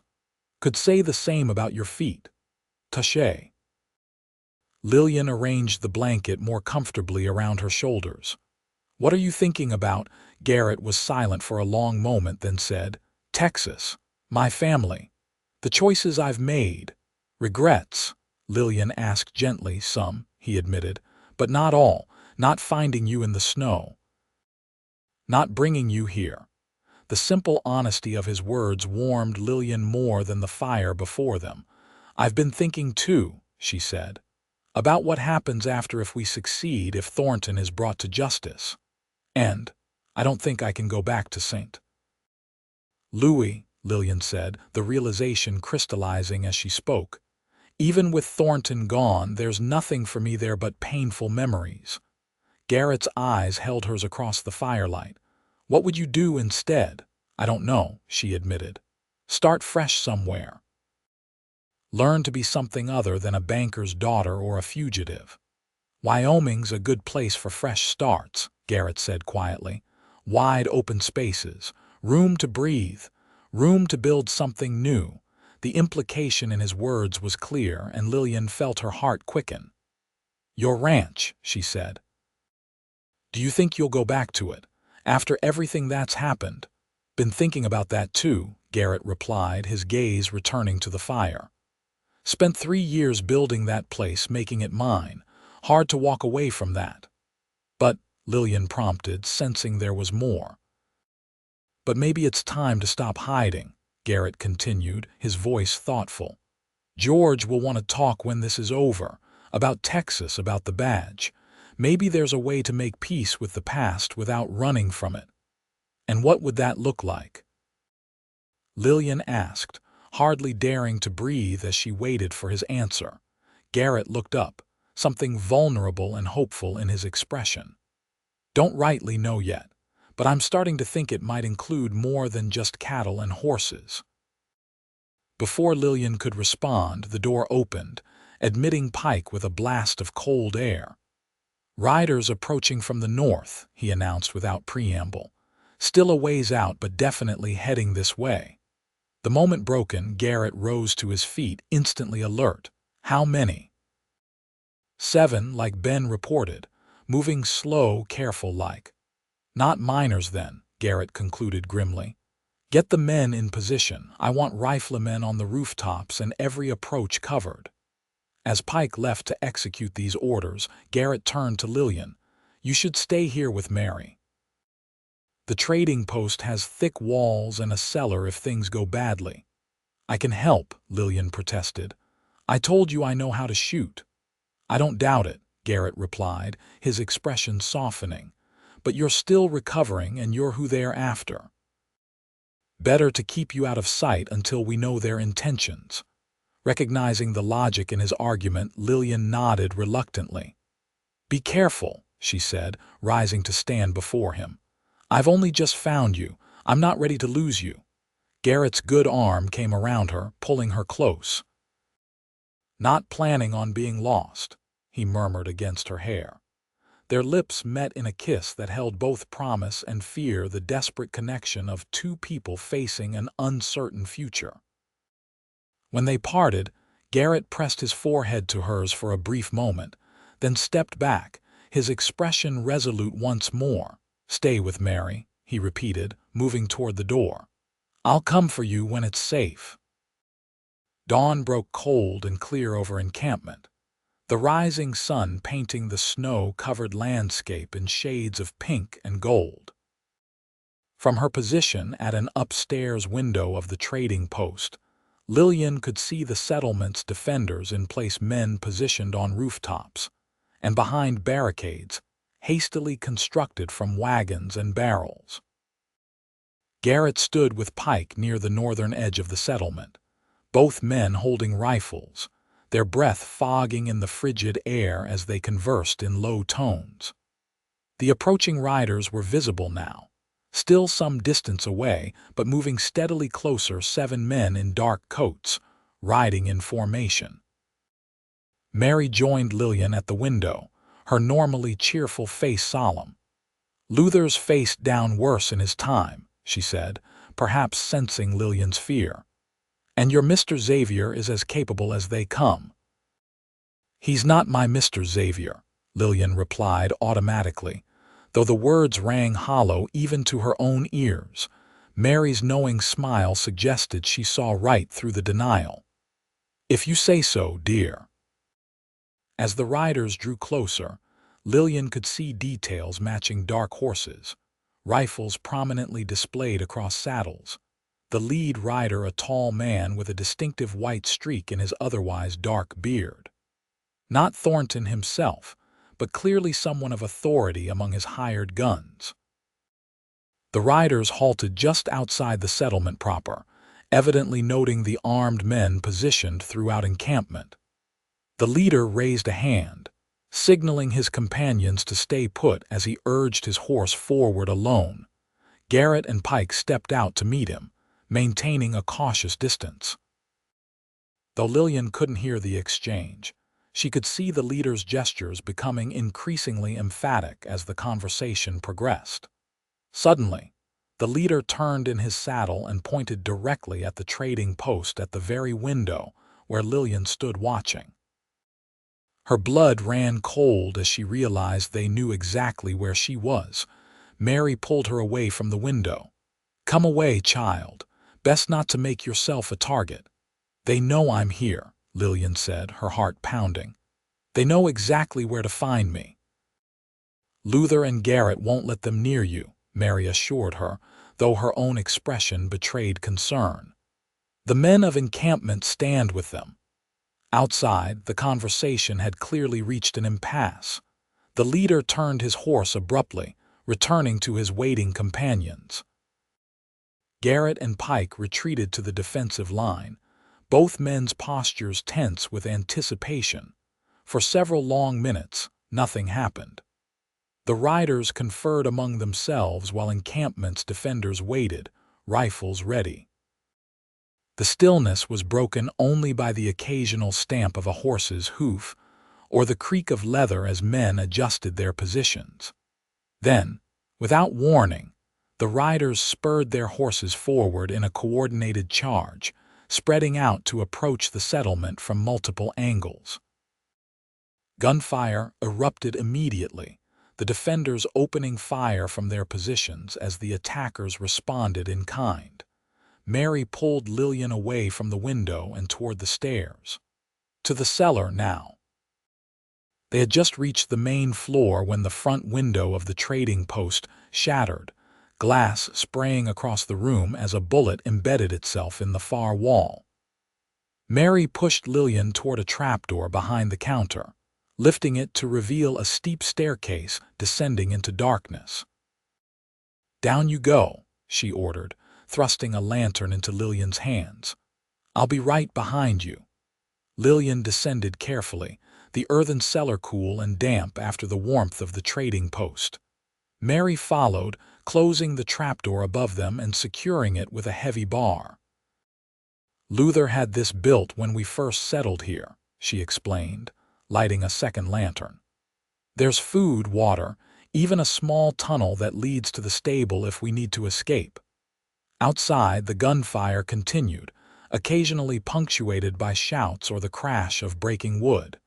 "Could say the same about your feet. Touché." Lillian arranged the blanket more comfortably around her shoulders. "What are you thinking about?" Garrett was silent for a long moment, then said, "Texas. My family. The choices I've made." "Regrets?" Lillian asked gently. "Some," he admitted, "but not all. Not finding you in the snow. Not bringing you here." The simple honesty of his words warmed Lillian more than the fire before them. "I've been thinking too," she said, "about what happens after if we succeed, if Thornton is brought to justice. And I don't think I can go back to St. Louis," Lillian said, the realization crystallizing as she spoke. "Even with Thornton gone, there's nothing for me there but painful memories." Garrett's eyes held hers across the firelight. "What would you do instead?" "I don't know," she admitted. "Start fresh somewhere. Learn to be something other than a banker's daughter or a fugitive." "Wyoming's a good place for fresh starts," Garrett said quietly. "Wide open spaces, room to breathe, room to build something new." The implication in his words was clear, and Lillian felt her heart quicken. "Your ranch," she said. "Do you think you'll go back to it, after everything that's happened?" "Been thinking about that too," Garrett replied, his gaze returning to the fire. "Spent 3 years building that place, making it mine. Hard to walk away from that." "But," Lillian prompted, sensing there was more. "But maybe it's time to stop hiding," Garrett continued, his voice thoughtful. "George will want to talk when this is over, about Texas, about the badge. Maybe there's a way to make peace with the past without running from it." "And what would that look like?" Lillian asked, hardly daring to breathe as she waited for his answer. Garrett looked up, something vulnerable and hopeful in his expression. "Don't rightly know yet, but I'm starting to think it might include more than just cattle and horses." Before Lillian could respond, the door opened, admitting Pike with a blast of cold air. "Riders approaching from the north," he announced without preamble. "Still a ways out, but definitely heading this way." The moment broken, Garrett rose to his feet, instantly alert. "How many?" "7, like Ben reported, moving slow, careful-like." "Not miners, then," Garrett concluded grimly. "Get the men in position. I want riflemen on the rooftops and every approach covered." As Pike left to execute these orders, Garrett turned to Lillian. "You should stay here with Mary. The trading post has thick walls and a cellar if things go badly." "I can help," Lillian protested. "I told you I know how to shoot." "I don't doubt it," Garrett replied, his expression softening. "But you're still recovering and you're who they're after. Better to keep you out of sight until we know their intentions." Recognizing the logic in his argument, Lillian nodded reluctantly. "Be careful," she said, rising to stand before him. "I've only just found you. I'm not ready to lose you." Garrett's good arm came around her, pulling her close. "Not planning on being lost," he murmured against her hair. Their lips met in a kiss that held both promise and fear, the desperate connection of two people facing an uncertain future. When they parted, Garrett pressed his forehead to hers for a brief moment, then stepped back, his expression resolute once more. "Stay with Mary," he repeated, moving toward the door. "I'll come for you when it's safe." Dawn broke cold and clear over encampment, the rising sun painting the snow-covered landscape in shades of pink and gold. From her position at an upstairs window of the trading post, Lillian could see the settlement's defenders in place, men positioned on rooftops and behind barricades hastily constructed from wagons and barrels. Garrett stood with Pike near the northern edge of the settlement, both men holding rifles, their breath fogging in the frigid air as they conversed in low tones. The approaching riders were visible now, still some distance away, but moving steadily closer, 7 men in dark coats, riding in formation. Mary joined Lillian at the window, her normally cheerful face solemn. "Luther's faced down worse in his time," she said, perhaps sensing Lillian's fear. "And your Mr. Xavier is as capable as they come." "He's not my Mr. Xavier," Lillian replied automatically, though the words rang hollow even to her own ears. Mary's knowing smile suggested she saw right through the denial. "If you say so, dear." As the riders drew closer, Lillian could see details matching dark horses, rifles prominently displayed across saddles. The lead rider, a tall man with a distinctive white streak in his otherwise dark beard. Not Thornton himself, but clearly someone of authority among his hired guns. The riders halted just outside the settlement proper, evidently noting the armed men positioned throughout encampment. The leader raised a hand, signaling his companions to stay put as he urged his horse forward alone. Garrett and Pike stepped out to meet him, maintaining a cautious distance. Though Lillian couldn't hear the exchange, she could see the leader's gestures becoming increasingly emphatic as the conversation progressed. Suddenly, the leader turned in his saddle and pointed directly at the trading post at the very window where Lillian stood watching. Her blood ran cold as she realized they knew exactly where she was. Mary pulled her away from the window. "Come away, child. Best not to make yourself a target." "They know I'm here," Lillian said, her heart pounding. "They know exactly where to find me." "Luther and Garrett won't let them near you," Mary assured her, though her own expression betrayed concern. "The men of encampment stand with them." Outside, the conversation had clearly reached an impasse. The leader turned his horse abruptly, returning to his waiting companions. Garrett and Pike retreated to the defensive line, both men's postures tense with anticipation. For several long minutes, nothing happened. The riders conferred among themselves while encampment's defenders waited, rifles ready. The stillness was broken only by the occasional stamp of a horse's hoof or the creak of leather as men adjusted their positions. Then, without warning, the riders spurred their horses forward in a coordinated charge, spreading out to approach the settlement from multiple angles. Gunfire erupted immediately, the defenders opening fire from their positions as the attackers responded in kind. Mary pulled Lillian away from the window and toward the stairs. To the cellar now. They had just reached the main floor when the front window of the trading post shattered, glass spraying across the room as a bullet embedded itself in the far wall. Mary pushed Lillian toward a trapdoor behind the counter, lifting it to reveal a steep staircase descending into darkness. "Down you go," she ordered, thrusting a lantern into Lillian's hands. "I'll be right behind you." Lillian descended carefully, the earthen cellar cool and damp after the warmth of the trading post. Mary followed, closing the trapdoor above them and securing it with a heavy bar. "Luther had this built when we first settled here," she explained, lighting a second lantern. "There's food, water, even a small tunnel that leads to the stable if we need to escape." Outside, the gunfire continued, occasionally punctuated by shouts or the crash of breaking wood.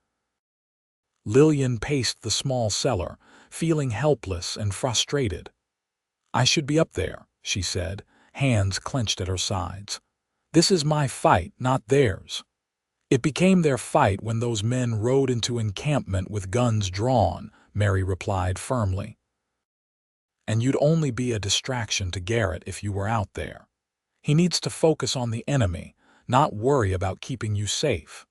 Lillian paced the small cellar, feeling helpless and frustrated. "I should be up there," she said, hands clenched at her sides. "This is my fight, not theirs." "It became their fight when those men rode into encampment with guns drawn," Mary replied firmly. "And you'd only be a distraction to Garrett if you were out there. He needs to focus on the enemy, not worry about keeping you safe."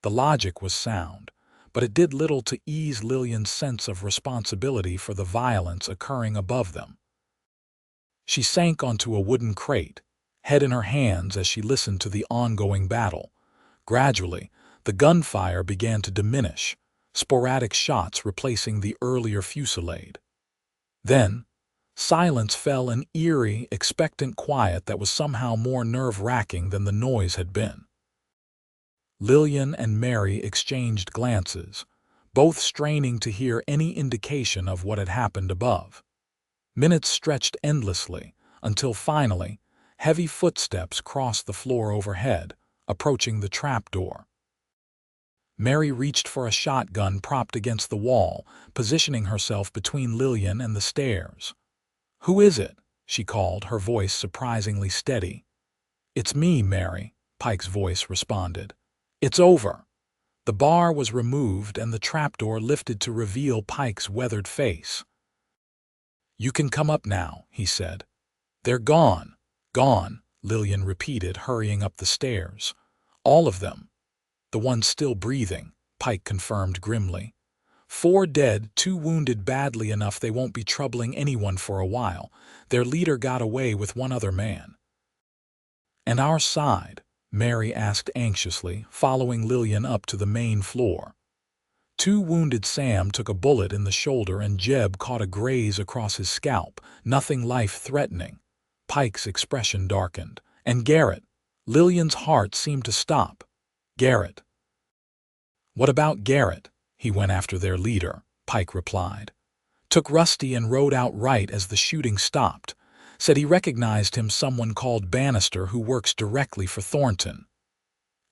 The logic was sound, but it did little to ease Lillian's sense of responsibility for the violence occurring above them. She sank onto a wooden crate, head in her hands as she listened to the ongoing battle. Gradually, the gunfire began to diminish, sporadic shots replacing the earlier fusillade. Then, silence fell, an eerie, expectant quiet that was somehow more nerve-wracking than the noise had been. Lillian and Mary exchanged glances, both straining to hear any indication of what had happened above. Minutes stretched endlessly, until finally, heavy footsteps crossed the floor overhead, approaching the trapdoor. Mary reached for a shotgun propped against the wall, positioning herself between Lillian and the stairs. "Who is it?" she called, her voice surprisingly steady. "It's me, Mary," Pike's voice responded. "It's over." The bar was removed and the trapdoor lifted to reveal Pike's weathered face. "You can come up now," he said. "They're gone, gone," Lillian repeated, hurrying up the stairs. "All of them." "The ones still breathing," Pike confirmed grimly. "4 dead, 2 wounded badly enough they won't be troubling anyone for a while. Their leader got away with 1 other man." "And our side?" Mary asked anxiously, following Lillian up to the main floor. 2 wounded. Sam took a bullet in the shoulder and Jeb caught a graze across his scalp, nothing life-threatening. Pike's expression darkened. "And Garrett?" Lillian's heart seemed to stop. "Garrett?" "What about Garrett?" "He went after their leader," Pike replied. "Took Rusty and rode out right as the shooting stopped. Said he recognized him, someone called Bannister who works directly for Thornton."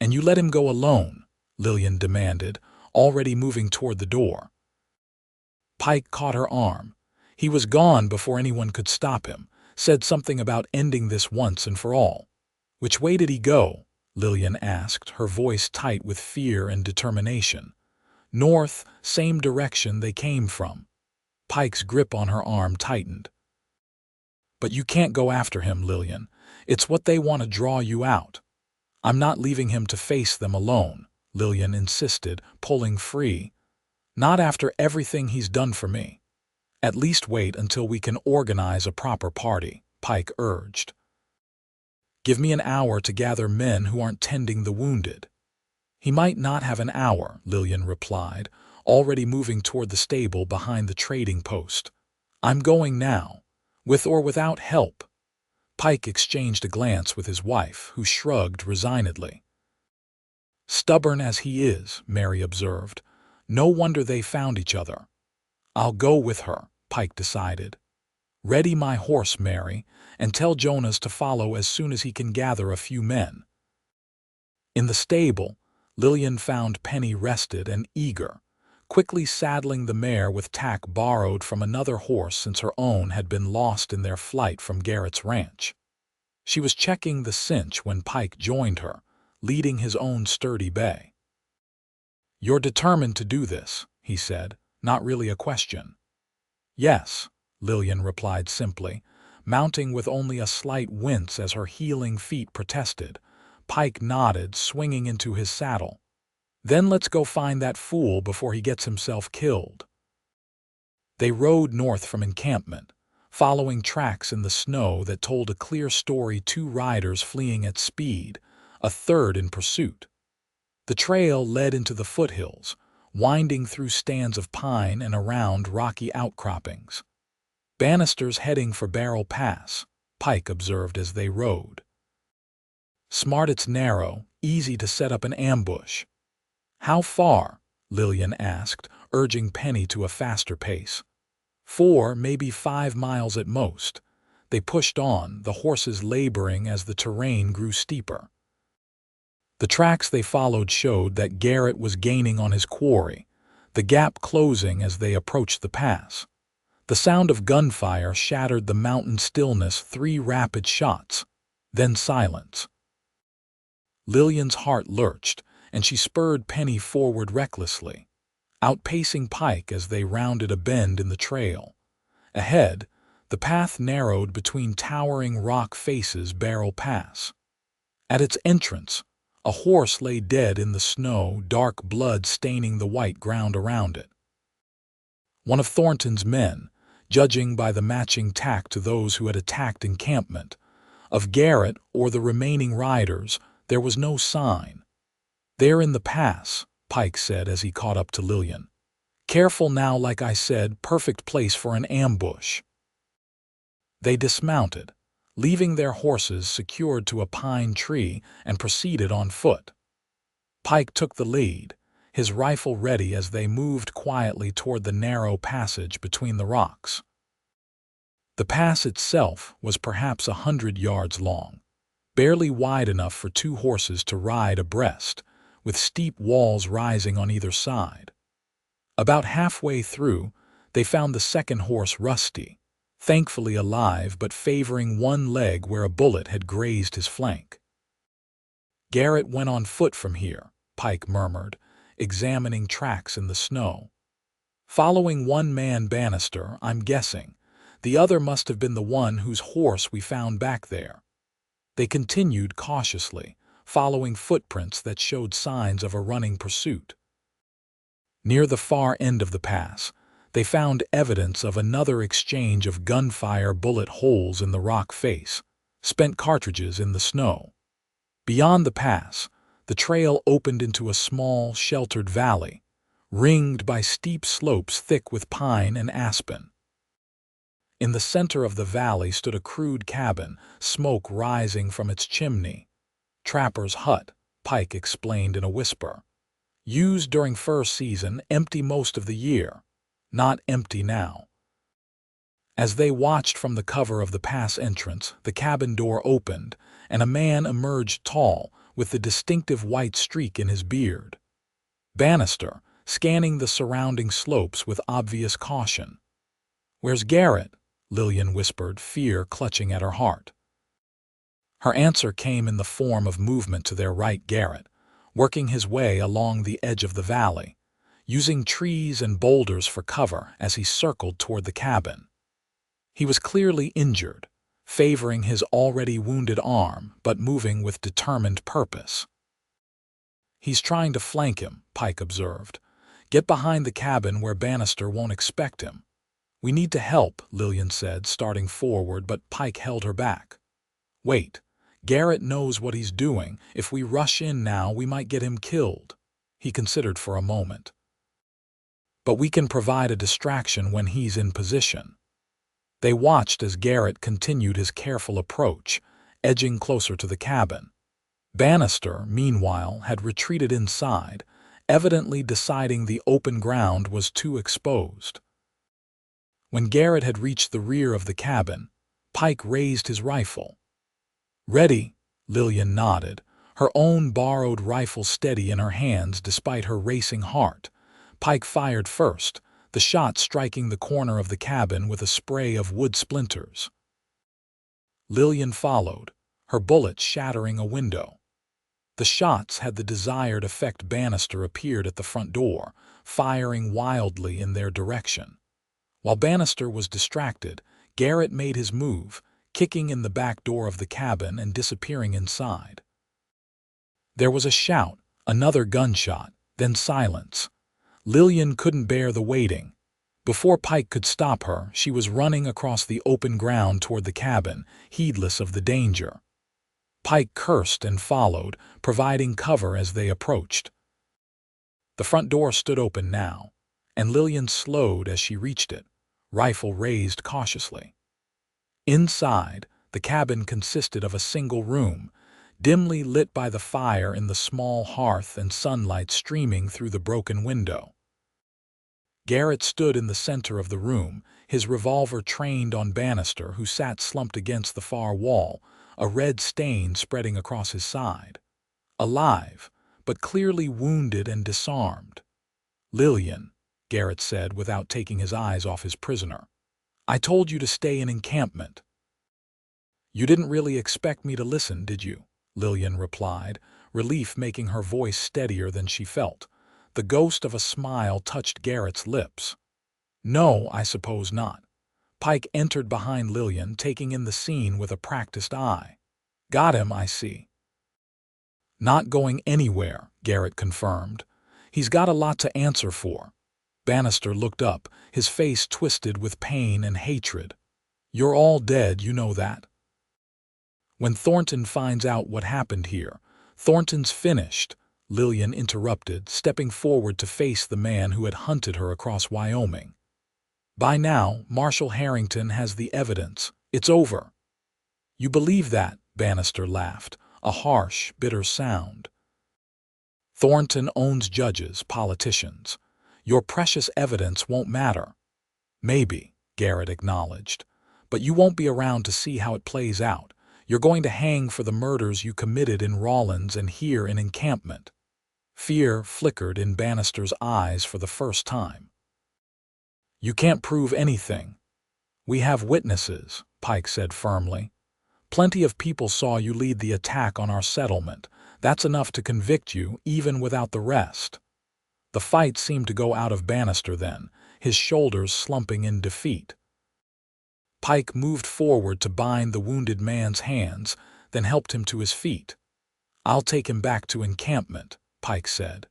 "And you let him go alone?" Lillian demanded, already moving toward the door. Pike caught her arm. "He was gone before anyone could stop him. Said something about ending this once and for all." "Which way did he go?" Lillian asked, her voice tight with fear and determination. "North, same direction they came from." Pike's grip on her arm tightened. "But you can't go after him, Lillian. It's what they want to draw you out." "I'm not leaving him to face them alone," Lillian insisted, pulling free. "Not after everything he's done for me." "At least wait until we can organize a proper party," Pike urged. "Give me an hour to gather men who aren't tending the wounded." "He might not have an hour," Lillian replied, already moving toward the stable behind the trading post. "I'm going now, with or without help." Pike exchanged a glance with his wife, who shrugged resignedly. "Stubborn as he is," Mary observed. "No wonder they found each other." "I'll go with her," Pike decided. "Ready my horse, Mary, and tell Jonas to follow as soon as he can gather a few men." In the stable, Lillian found Penny rested and eager, quickly saddling the mare with tack borrowed from another horse since her own had been lost in their flight from Garrett's ranch. She was checking the cinch when Pike joined her, leading his own sturdy bay. "You're determined to do this," he said, not really a question. "Yes," Lillian replied simply, mounting with only a slight wince as her healing feet protested. Pike nodded, swinging into his saddle. "Then let's go find that fool before he gets himself killed." They rode north from encampment, following tracks in the snow that told a clear story: 2 riders fleeing at speed, a third in pursuit. The trail led into the foothills, winding through stands of pine and around rocky outcroppings. "Bannister's heading for Barrel Pass," Pike observed as they rode. "Smart, it's narrow, easy to set up an ambush." "How far?" Lillian asked, urging Penny to a faster pace. 4, maybe 5 miles at most." They pushed on, the horses laboring as the terrain grew steeper. The tracks they followed showed that Garrett was gaining on his quarry, the gap closing as they approached the pass. The sound of gunfire shattered the mountain stillness. 3 rapid shots, then silence. Lillian's heart lurched, and she spurred Penny forward recklessly, outpacing Pike as they rounded a bend in the trail. Ahead, the path narrowed between towering rock faces. Barrel Pass. At its entrance, a horse lay dead in the snow, dark blood staining the white ground around it. One of Thornton's men, judging by the matching tack to those who had attacked encampment. Of Garrett or the remaining riders, there was no sign. "They're in the pass," Pike said as he caught up to Lillian. "Careful now, like I said, perfect place for an ambush." They dismounted, leaving their horses secured to a pine tree, and proceeded on foot. Pike took the lead, his rifle ready as they moved quietly toward the narrow passage between the rocks. The pass itself was perhaps 100 yards long, barely wide enough for 2 horses to ride abreast, with steep walls rising on either side. About halfway through, they found the second horse Rusty, thankfully alive but favoring one leg where a bullet had grazed his flank. "Garrett went on foot from here," Pike murmured, examining tracks in the snow. "Following one man, Bannister, I'm guessing. The other must have been the one whose horse we found back there." They continued cautiously, following footprints that showed signs of a running pursuit. Near the far end of the pass, they found evidence of another exchange of gunfire, bullet holes in the rock face, spent cartridges in the snow. Beyond the pass, the trail opened into a small, sheltered valley, ringed by steep slopes thick with pine and aspen. In the center of the valley stood a crude cabin, smoke rising from its chimney. "Trapper's hut," Pike explained in a whisper. "Used during fur season, empty most of the year. Not empty now." As they watched from the cover of the pass entrance, the cabin door opened, and a man emerged, tall, with the distinctive white streak in his beard. Bannister, scanning the surrounding slopes with obvious caution. "Where's Garrett?" Lillian whispered, fear clutching at her heart. Her answer came in the form of movement to their right. Garrett, working his way along the edge of the valley, using trees and boulders for cover as he circled toward the cabin. He was clearly injured, favoring his already wounded arm, but moving with determined purpose. "He's trying to flank him," Pike observed. "Get behind the cabin where Bannister won't expect him." "We need to help," Lillian said, starting forward, but Pike held her back. "Wait. Garrett knows what he's doing. If we rush in now, we might get him killed." He considered for a moment. "But we can provide a distraction when he's in position." They watched as Garrett continued his careful approach, edging closer to the cabin. Bannister, meanwhile, had retreated inside, evidently deciding the open ground was too exposed. When Garrett had reached the rear of the cabin, Pike raised his rifle. "Ready," Lillian nodded, her own borrowed rifle steady in her hands despite her racing heart. Pike fired first, the shot striking the corner of the cabin with a spray of wood splinters. Lillian followed, her bullet shattering a window. The shots had the desired effect. Bannister appeared at the front door, firing wildly in their direction. While Bannister was distracted, Garrett made his move, kicking in the back door of the cabin and disappearing inside. There was a shout, another gunshot, then silence. Lillian couldn't bear the waiting. Before Pike could stop her, she was running across the open ground toward the cabin, heedless of the danger. Pike cursed and followed, providing cover as they approached. The front door stood open now, and Lillian slowed as she reached it, rifle raised cautiously. Inside, the cabin consisted of a single room, dimly lit by the fire in the small hearth and sunlight streaming through the broken window. Garrett stood in the center of the room, his revolver trained on Bannister, who sat slumped against the far wall, a red stain spreading across his side. Alive, but clearly wounded and disarmed. Lillian, Garrett said without taking his eyes off his prisoner. "I told you to stay in encampment." "You didn't really expect me to listen, did you?" Lillian replied, relief making her voice steadier than she felt. The ghost of a smile touched Garrett's lips. "No, I suppose not." Pike entered behind Lillian, taking in the scene with a practiced eye. "Got him, I see." "Not going anywhere," Garrett confirmed. "He's got a lot to answer for." Bannister looked up, his face twisted with pain and hatred. "You're all dead, you know that." "When Thornton finds out what happened here, Thornton's finished," Lillian interrupted, stepping forward to face the man who had hunted her across Wyoming. "By now, Marshal Harrington has the evidence. It's over." "You believe that?" Bannister laughed, a harsh, bitter sound. "Thornton owns judges, politicians. Your precious evidence won't matter." "Maybe," Garrett acknowledged. "But you won't be around to see how it plays out. You're going to hang for the murders you committed in Rawlins and here in encampment." Fear flickered in Bannister's eyes for the first time. "You can't prove anything." "We have witnesses," Pike said firmly. "Plenty of people saw you lead the attack on our settlement. That's enough to convict you, even without the rest." The fight seemed to go out of Bannister then, his shoulders slumping in defeat. Pike moved forward to bind the wounded man's hands, then helped him to his feet. "I'll take him back to encampment," Pike said.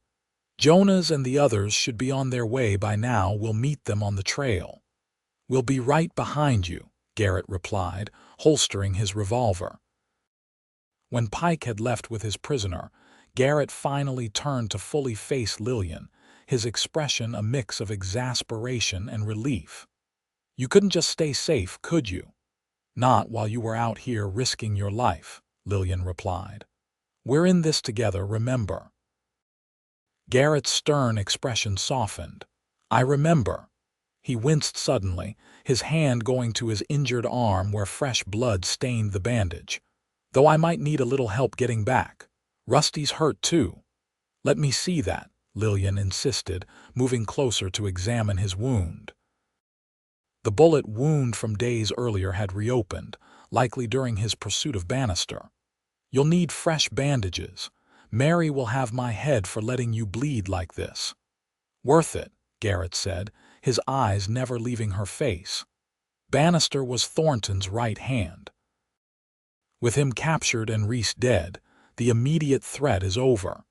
"Jonas and the others should be on their way by now. We'll meet them on the trail." "We'll be right behind you," Garrett replied, holstering his revolver. When Pike had left with his prisoner, Garrett finally turned to fully face Lillian, his expression a mix of exasperation and relief. "You couldn't just stay safe, could you?" "Not while you were out here risking your life," Lillian replied. "We're in this together, remember." Garrett's stern expression softened. "I remember." He winced suddenly, his hand going to his injured arm where fresh blood stained the bandage. "Though I might need a little help getting back. Rusty's hurt too." "Let me see that," Lillian insisted, moving closer to examine his wound. The bullet wound from days earlier had reopened, likely during his pursuit of Bannister. "You'll need fresh bandages. Mary will have my head for letting you bleed like this." "Worth it," Garrett said, his eyes never leaving her face. Bannister was Thornton's right hand. With him captured and Reese dead, the immediate threat is over.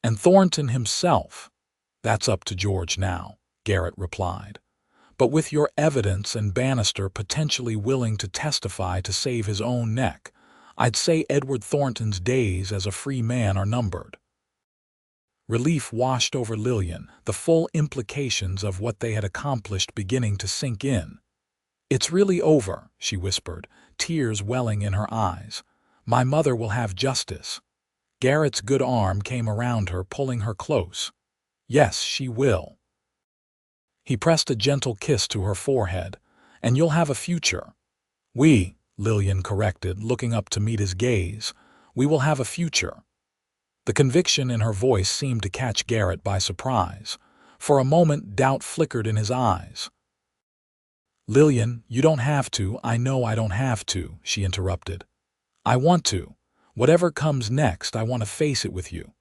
"And Thornton himself?" "That's up to George now," Garrett replied. "But with your evidence and Bannister potentially willing to testify to save his own neck, I'd say Edward Thornton's days as a free man are numbered." Relief washed over Lillian, the full implications of what they had accomplished beginning to sink in. "It's really over," she whispered, tears welling in her eyes. "My mother will have justice." Garrett's good arm came around her, pulling her close. "Yes, she will." He pressed a gentle kiss to her forehead. "And you'll have a future." "We," Lillian corrected, looking up to meet his gaze. "We will have a future." The conviction in her voice seemed to catch Garrett by surprise. For a moment, doubt flickered in his eyes. "Lillian, you don't have to. I know I don't have to," she interrupted. "I want to. Whatever comes next, I want to face it with you."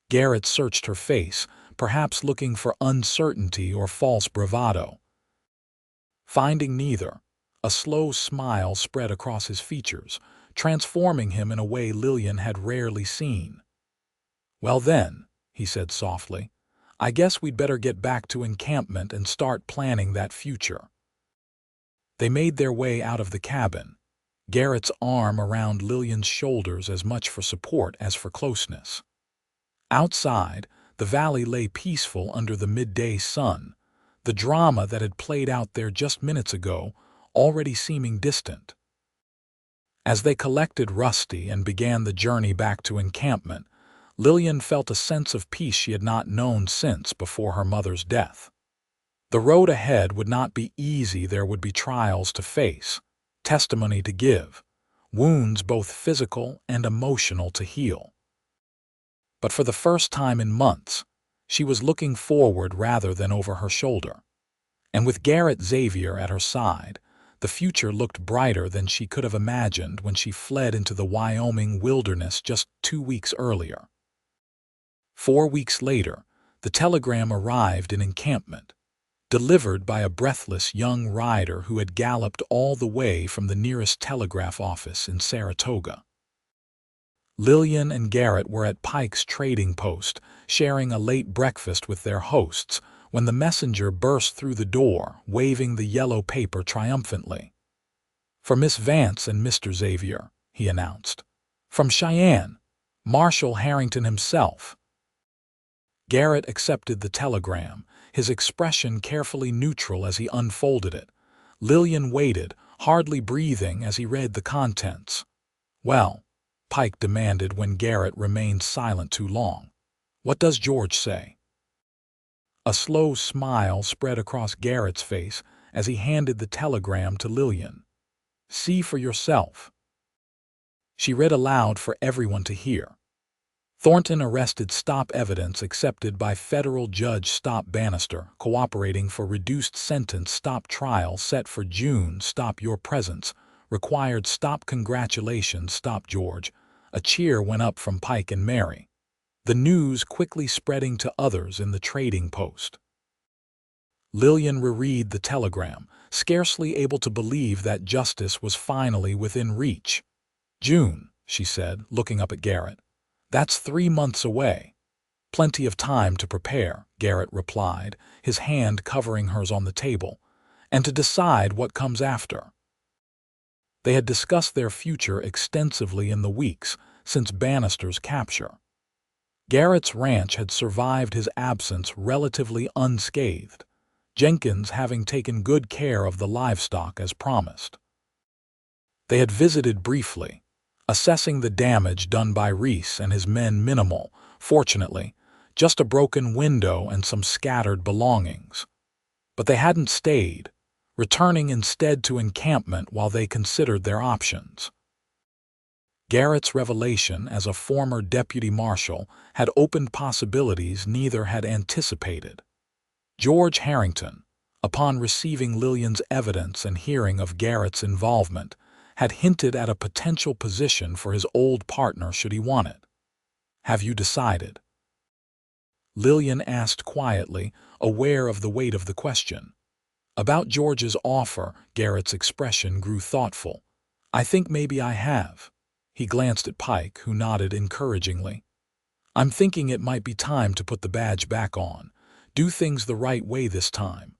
Garrett searched her face, perhaps looking for uncertainty or false bravado. Finding neither, a slow smile spread across his features, transforming him in a way Lillian had rarely seen. "Well then," he said softly, "I guess we'd better get back to encampment and start planning that future." They made their way out of the cabin, Garrett's arm around Lillian's shoulders as much for support as for closeness. Outside, the valley lay peaceful under the midday sun, the drama that had played out there just minutes ago already seeming distant. As they collected Rusty and began the journey back to encampment, Lillian felt a sense of peace she had not known since before her mother's death. The road ahead would not be easy. There would be trials to face, testimony to give, wounds both physical and emotional to heal. But for the first time in months, She was looking forward rather than over her shoulder. And with Garrett Xavier at her side, the future looked brighter than she could have imagined when she fled into the Wyoming wilderness just 2 weeks earlier. 4 weeks later, the telegram arrived in encampment, delivered by a breathless young rider who had galloped all the way from the nearest telegraph office in Saratoga. Lillian and Garrett were at Pike's trading post, sharing a late breakfast with their hosts, when the messenger burst through the door, waving the yellow paper triumphantly. "For Miss Vance and Mr. Xavier," he announced. "From Cheyenne, Marshal Harrington himself." Garrett accepted the telegram, his expression carefully neutral as he unfolded it. Lillian waited, hardly breathing as he read the contents. "Well," Pike demanded when Garrett remained silent too long, "what does George say?" A slow smile spread across Garrett's face as he handed the telegram to Lillian. "See for yourself." She read aloud for everyone to hear. "Thornton arrested, stop evidence accepted by federal judge, stop Bannister, cooperating for reduced sentence, stop trial set for June, stop your presence, required, stop congratulations, stop George." A cheer went up from Pike and Mary, the news quickly spreading to others in the trading post. Lillian reread the telegram, scarcely able to believe that justice was finally within reach. "June," she said, looking up at Garrett. "That's 3 months away." "Plenty of time to prepare," Garrett replied, his hand covering hers on the table, "and to decide what comes after." They had discussed their future extensively in the weeks since Bannister's capture. Garrett's ranch had survived his absence relatively unscathed, Jenkins having taken good care of the livestock as promised. They had visited briefly, assessing the damage done by Reese and his men minimal, fortunately, just a broken window and some scattered belongings. But they hadn't stayed, returning instead to encampment while they considered their options. Garrett's revelation as a former deputy marshal had opened possibilities neither had anticipated. George Harrington, upon receiving Lillian's evidence and hearing of Garrett's involvement, had hinted at a potential position for his old partner should he want it. "Have you decided?" Lillian asked quietly, aware of the weight of the question. About George's offer, Garrett's expression grew thoughtful. "I think maybe I have." He glanced at Pike, who nodded encouragingly. "I'm thinking it might be time to put the badge back on, do things the right way this time."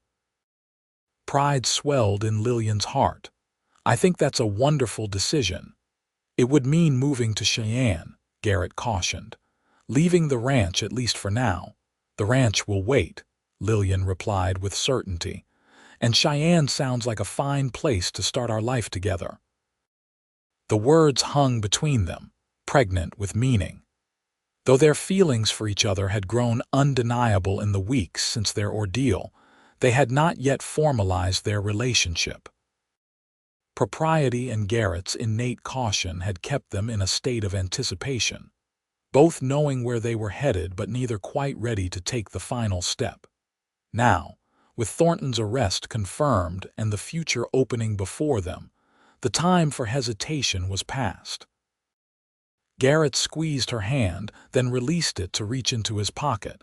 Pride swelled in Lillian's heart. "I think that's a wonderful decision." "It would mean moving to Cheyenne," Garrett cautioned. "Leaving the ranch, at least for now." "The ranch will wait," Lillian replied with certainty. "And Cheyenne sounds like a fine place to start our life together." The words hung between them, pregnant with meaning. Though their feelings for each other had grown undeniable in the weeks since their ordeal, they had not yet formalized their relationship. Propriety and Garrett's innate caution had kept them in a state of anticipation, both knowing where they were headed but neither quite ready to take the final step. Now, with Thornton's arrest confirmed and the future opening before them, the time for hesitation was past. Garrett squeezed her hand, then released it to reach into his pocket.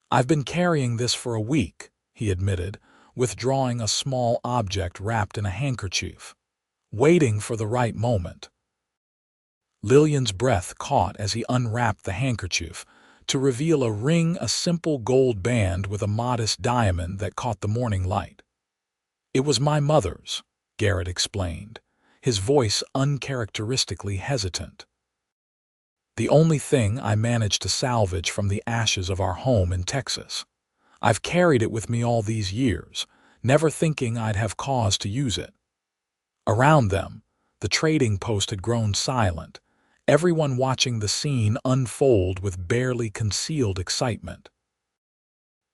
"I've been carrying this for a week," he admitted, withdrawing a small object wrapped in a handkerchief, "waiting for the right moment." Lillian's breath caught as he unwrapped the handkerchief, to reveal a ring, a simple gold band with a modest diamond that caught the morning light. "It was my mother's," Garrett explained, his voice uncharacteristically hesitant. "The only thing I managed to salvage from the ashes of our home in Texas. I've carried it with me all these years, never thinking I'd have cause to use it." Around them, the trading post had grown silent, everyone watching the scene unfold with barely concealed excitement.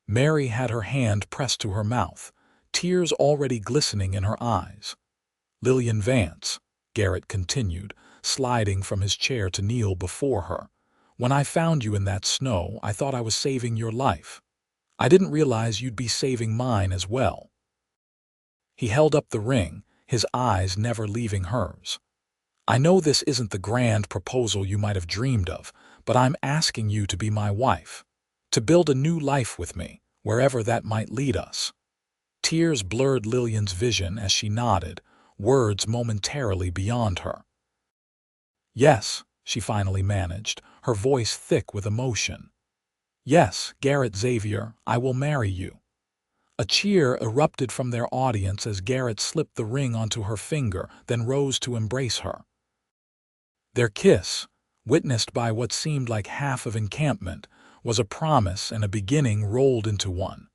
Mary had her hand pressed to her mouth, tears already glistening in her eyes. "Lillian Vance," Garrett continued, sliding from his chair to kneel before her, When I found you in that snow, I thought I was saving your life. I didn't realize you'd be saving mine as well." He held up the ring, his eyes never leaving hers. "I know this isn't the grand proposal you might have dreamed of, but I'm asking you to be my wife, to build a new life with me, wherever that might lead us." Tears blurred Lillian's vision as she nodded, words momentarily beyond her. "Yes," she finally managed, her voice thick with emotion. "Yes, Garrett Xavier, I will marry you." A cheer erupted from their audience as Garrett slipped the ring onto her finger, then rose to embrace her. Their kiss, witnessed by what seemed like half of encampment, was a promise and a beginning rolled into one.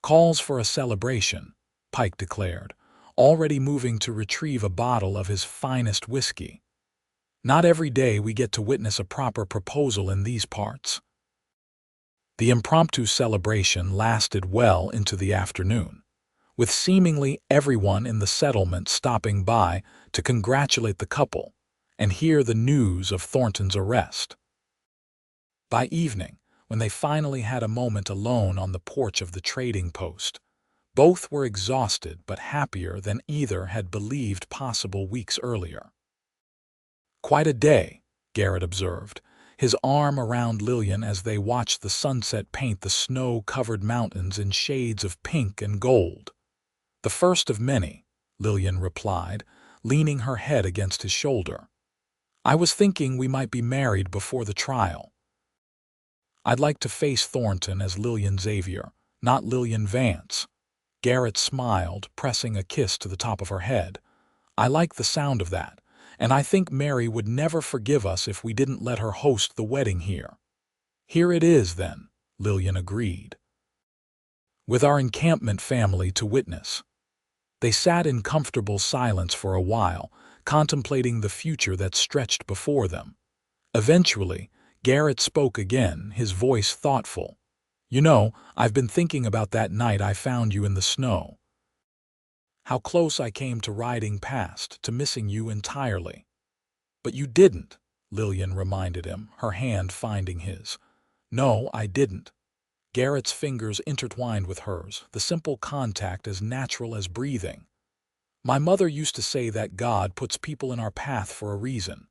"Calls for a celebration," Pike declared, already moving to retrieve a bottle of his finest whiskey. "Not every day we get to witness a proper proposal in these parts." The impromptu celebration lasted well into the afternoon, with seemingly everyone in the settlement stopping by to congratulate the couple and hear the news of Thornton's arrest. By evening, when they finally had a moment alone on the porch of the trading post, both were exhausted but happier than either had believed possible weeks earlier. "Quite a day," Garrett observed, his arm around Lillian as they watched the sunset paint the snow-covered mountains in shades of pink and gold. "The first of many," Lillian replied, leaning her head against his shoulder. "I was thinking we might be married before the trial. I'd like to face Thornton as Lillian Xavier, not Lillian Vance." Garrett smiled, pressing a kiss to the top of her head. "I like the sound of that, and I think Mary would never forgive us if we didn't let her host the wedding here." "Here it is, then," Lillian agreed, "with our encampment family to witness." They sat in comfortable silence for a while, contemplating the future that stretched before them. Eventually, Garrett spoke again, his voice thoughtful. "You know, I've been thinking about that night I found you in the snow. How close I came to riding past, to missing you entirely." "But you didn't," Lillian reminded him, her hand finding his. "No, I didn't." Garrett's fingers intertwined with hers, the simple contact as natural as breathing. "My mother used to say that God puts people in our path for a reason.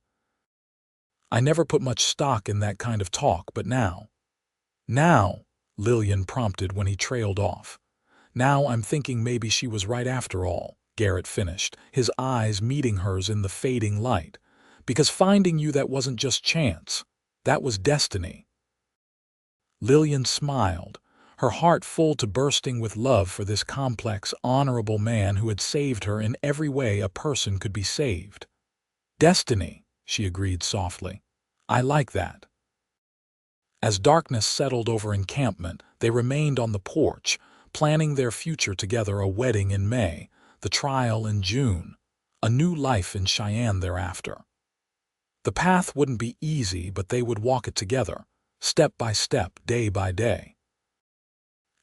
I never put much stock in that kind of talk, but now—" "Now," Lillian prompted when he trailed off. "Now I'm thinking maybe she was right after all," Garrett finished, his eyes meeting hers in the fading light. "Because finding you, that wasn't just chance. That was destiny." Lillian smiled, her heart full to bursting with love for this complex, honorable man who had saved her in every way a person could be saved. "Destiny," she agreed softly. "I like that." As darkness settled over encampment, they remained on the porch, planning their future together: a wedding in May, the trial in June, a new life in Cheyenne thereafter. The path wouldn't be easy, but they would walk it together, step by step, day by day.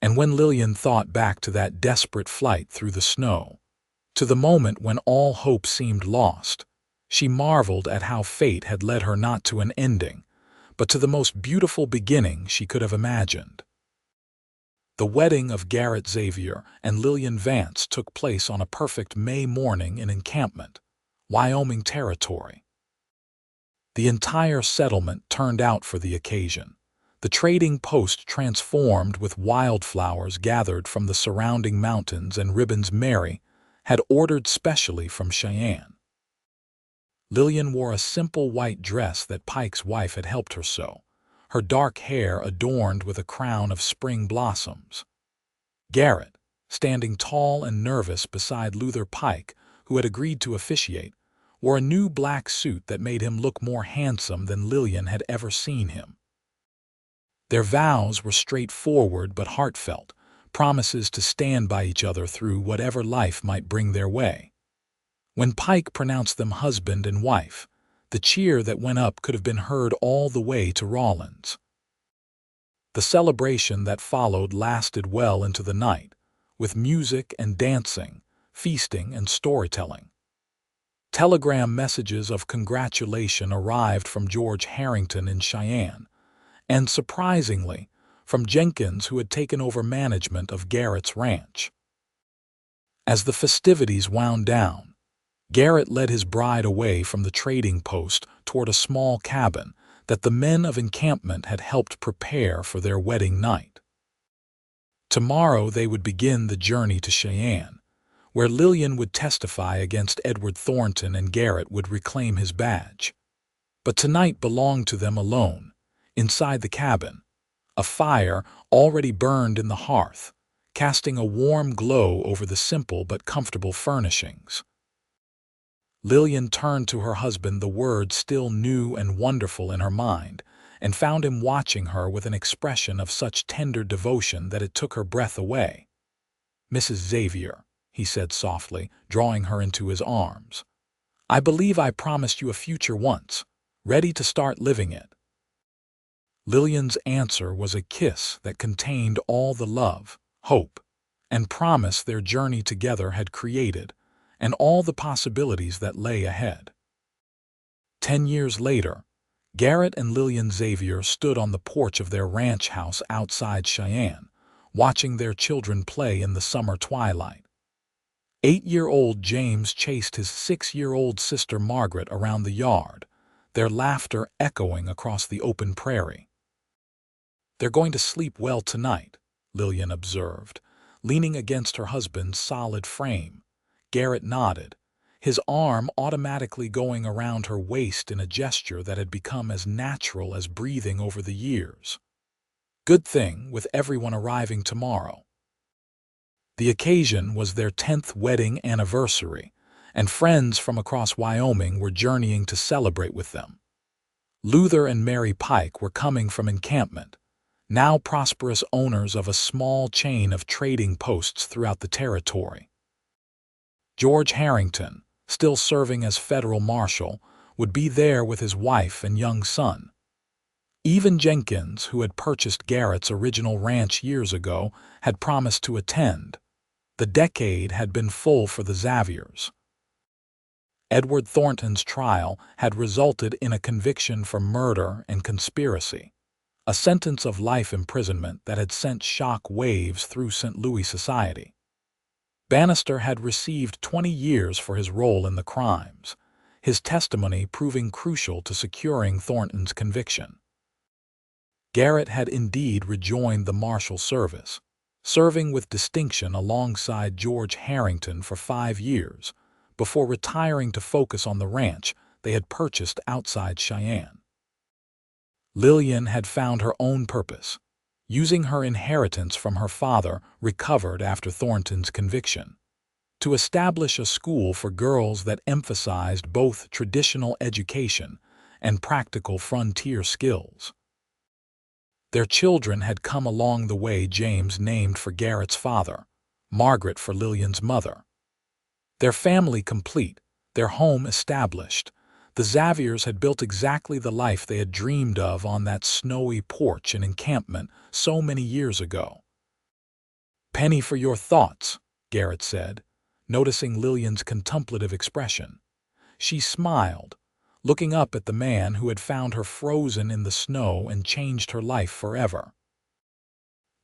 And when Lillian thought back to that desperate flight through the snow, to the moment when all hope seemed lost, she marveled at how fate had led her not to an ending, but to the most beautiful beginning she could have imagined. The wedding of Garrett Xavier and Lillian Vance took place on a perfect May morning in Encampment, Wyoming territory. The entire settlement turned out for the occasion, the trading post transformed with wildflowers gathered from the surrounding mountains and ribbons Mary had ordered specially from Cheyenne. Lillian wore a simple white dress that Pike's wife had helped her sew, her dark hair adorned with a crown of spring blossoms. Garrett, standing tall and nervous beside Luther Pike, who had agreed to officiate, wore a new black suit that made him look more handsome than Lillian had ever seen him. Their vows were straightforward but heartfelt, promises to stand by each other through whatever life might bring their way. When Pike pronounced them husband and wife, the cheer that went up could have been heard all the way to Rawlins. The celebration that followed lasted well into the night, with music and dancing, feasting and storytelling. Telegram messages of congratulation arrived from George Harrington in Cheyenne, and surprisingly, from Jenkins, who had taken over management of Garrett's ranch. As the festivities wound down, Garrett led his bride away from the trading post toward a small cabin that the men of encampment had helped prepare for their wedding night. Tomorrow they would begin the journey to Cheyenne, where Lillian would testify against Edward Thornton and Garrett would reclaim his badge. But tonight belonged to them alone, inside the cabin. A fire already burned in the hearth, casting a warm glow over the simple but comfortable furnishings. Lillian turned to her husband, the words still new and wonderful in her mind, and found him watching her with an expression of such tender devotion that it took her breath away. "Mrs. Xavier," he said softly, drawing her into his arms, "I believe I promised you a future once, ready to start living it." Lillian's answer was a kiss that contained all the love, hope, and promise their journey together had created, and all the possibilities that lay ahead. 10 years later, Garrett and Lillian Xavier stood on the porch of their ranch house outside Cheyenne, watching their children play in the summer twilight. 8-year-old James chased his 6-year-old sister Margaret around the yard, their laughter echoing across the open prairie. "They're going to sleep well tonight," Lillian observed, leaning against her husband's solid frame. Garrett nodded, his arm automatically going around her waist in a gesture that had become as natural as breathing over the years. "Good thing, with everyone arriving tomorrow." The occasion was their 10th wedding anniversary, and friends from across Wyoming were journeying to celebrate with them. Luther and Mary Pike were coming from encampment, now prosperous owners of a small chain of trading posts throughout the territory. George Harrington, still serving as federal marshal, would be there with his wife and young son. Even Jenkins, who had purchased Garrett's original ranch years ago, had promised to attend. The decade had been full for the Xaviers. Edward Thornton's trial had resulted in a conviction for murder and conspiracy, a sentence of life imprisonment that had sent shock waves through St. Louis society. Bannister had received 20 years for his role in the crimes, his testimony proving crucial to securing Thornton's conviction. Garrett had indeed rejoined the marshal service, serving with distinction alongside George Harrington for 5 years, before retiring to focus on the ranch they had purchased outside Cheyenne. Lillian had found her own purpose, using her inheritance from her father, recovered after Thornton's conviction, to establish a school for girls that emphasized both traditional education and practical frontier skills. Their children had come along the way, James named for Garrett's father, Margaret for Lillian's mother. Their family complete, their home established, the Xaviers had built exactly the life they had dreamed of on that snowy porch in encampment so many years ago. "Penny for your thoughts," Garrett said, noticing Lillian's contemplative expression. She smiled, looking up at the man who had found her frozen in the snow and changed her life forever.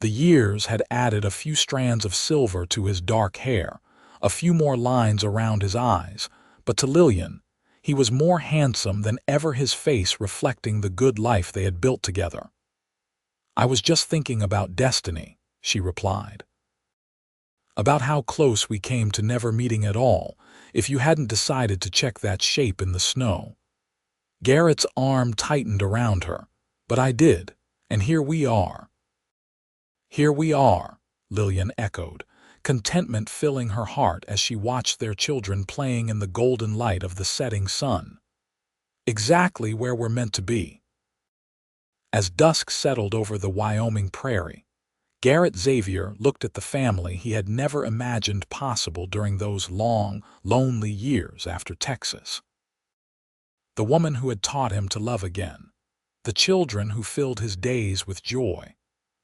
The years had added a few strands of silver to his dark hair, a few more lines around his eyes, but to Lillian, he was more handsome than ever, his face reflecting the good life they had built together. "I was just thinking about destiny," she replied. "About how close we came to never meeting at all if you hadn't decided to check that shape in the snow." Garrett's arm tightened around her. "But I did, and here we are." "Here we are," Lillian echoed, contentment filling her heart as she watched their children playing in the golden light of the setting sun. "Exactly where we're meant to be." As dusk settled over the Wyoming prairie, Garrett Xavier looked at the family he had never imagined possible during those long, lonely years after Texas. The woman who had taught him to love again, the children who filled his days with joy,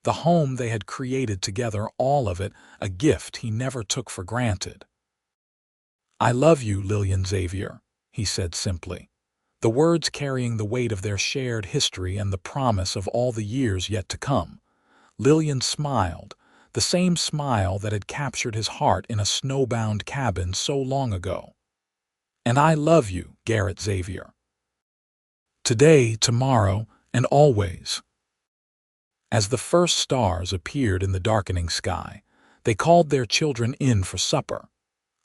the home they had created together, all of it a gift he never took for granted. "I love you, Lillian Xavier," he said simply, the words carrying the weight of their shared history and the promise of all the years yet to come. Lillian smiled, the same smile that had captured his heart in a snowbound cabin so long ago. "And I love you, Garrett Xavier. Today, tomorrow, and always." As the first stars appeared in the darkening sky, they called their children in for supper,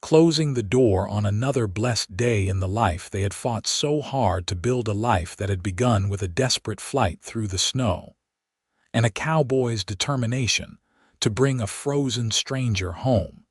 closing the door on another blessed day in the life they had fought so hard to build, a life that had begun with a desperate flight through the snow, and a cowboy's determination to bring a frozen stranger home.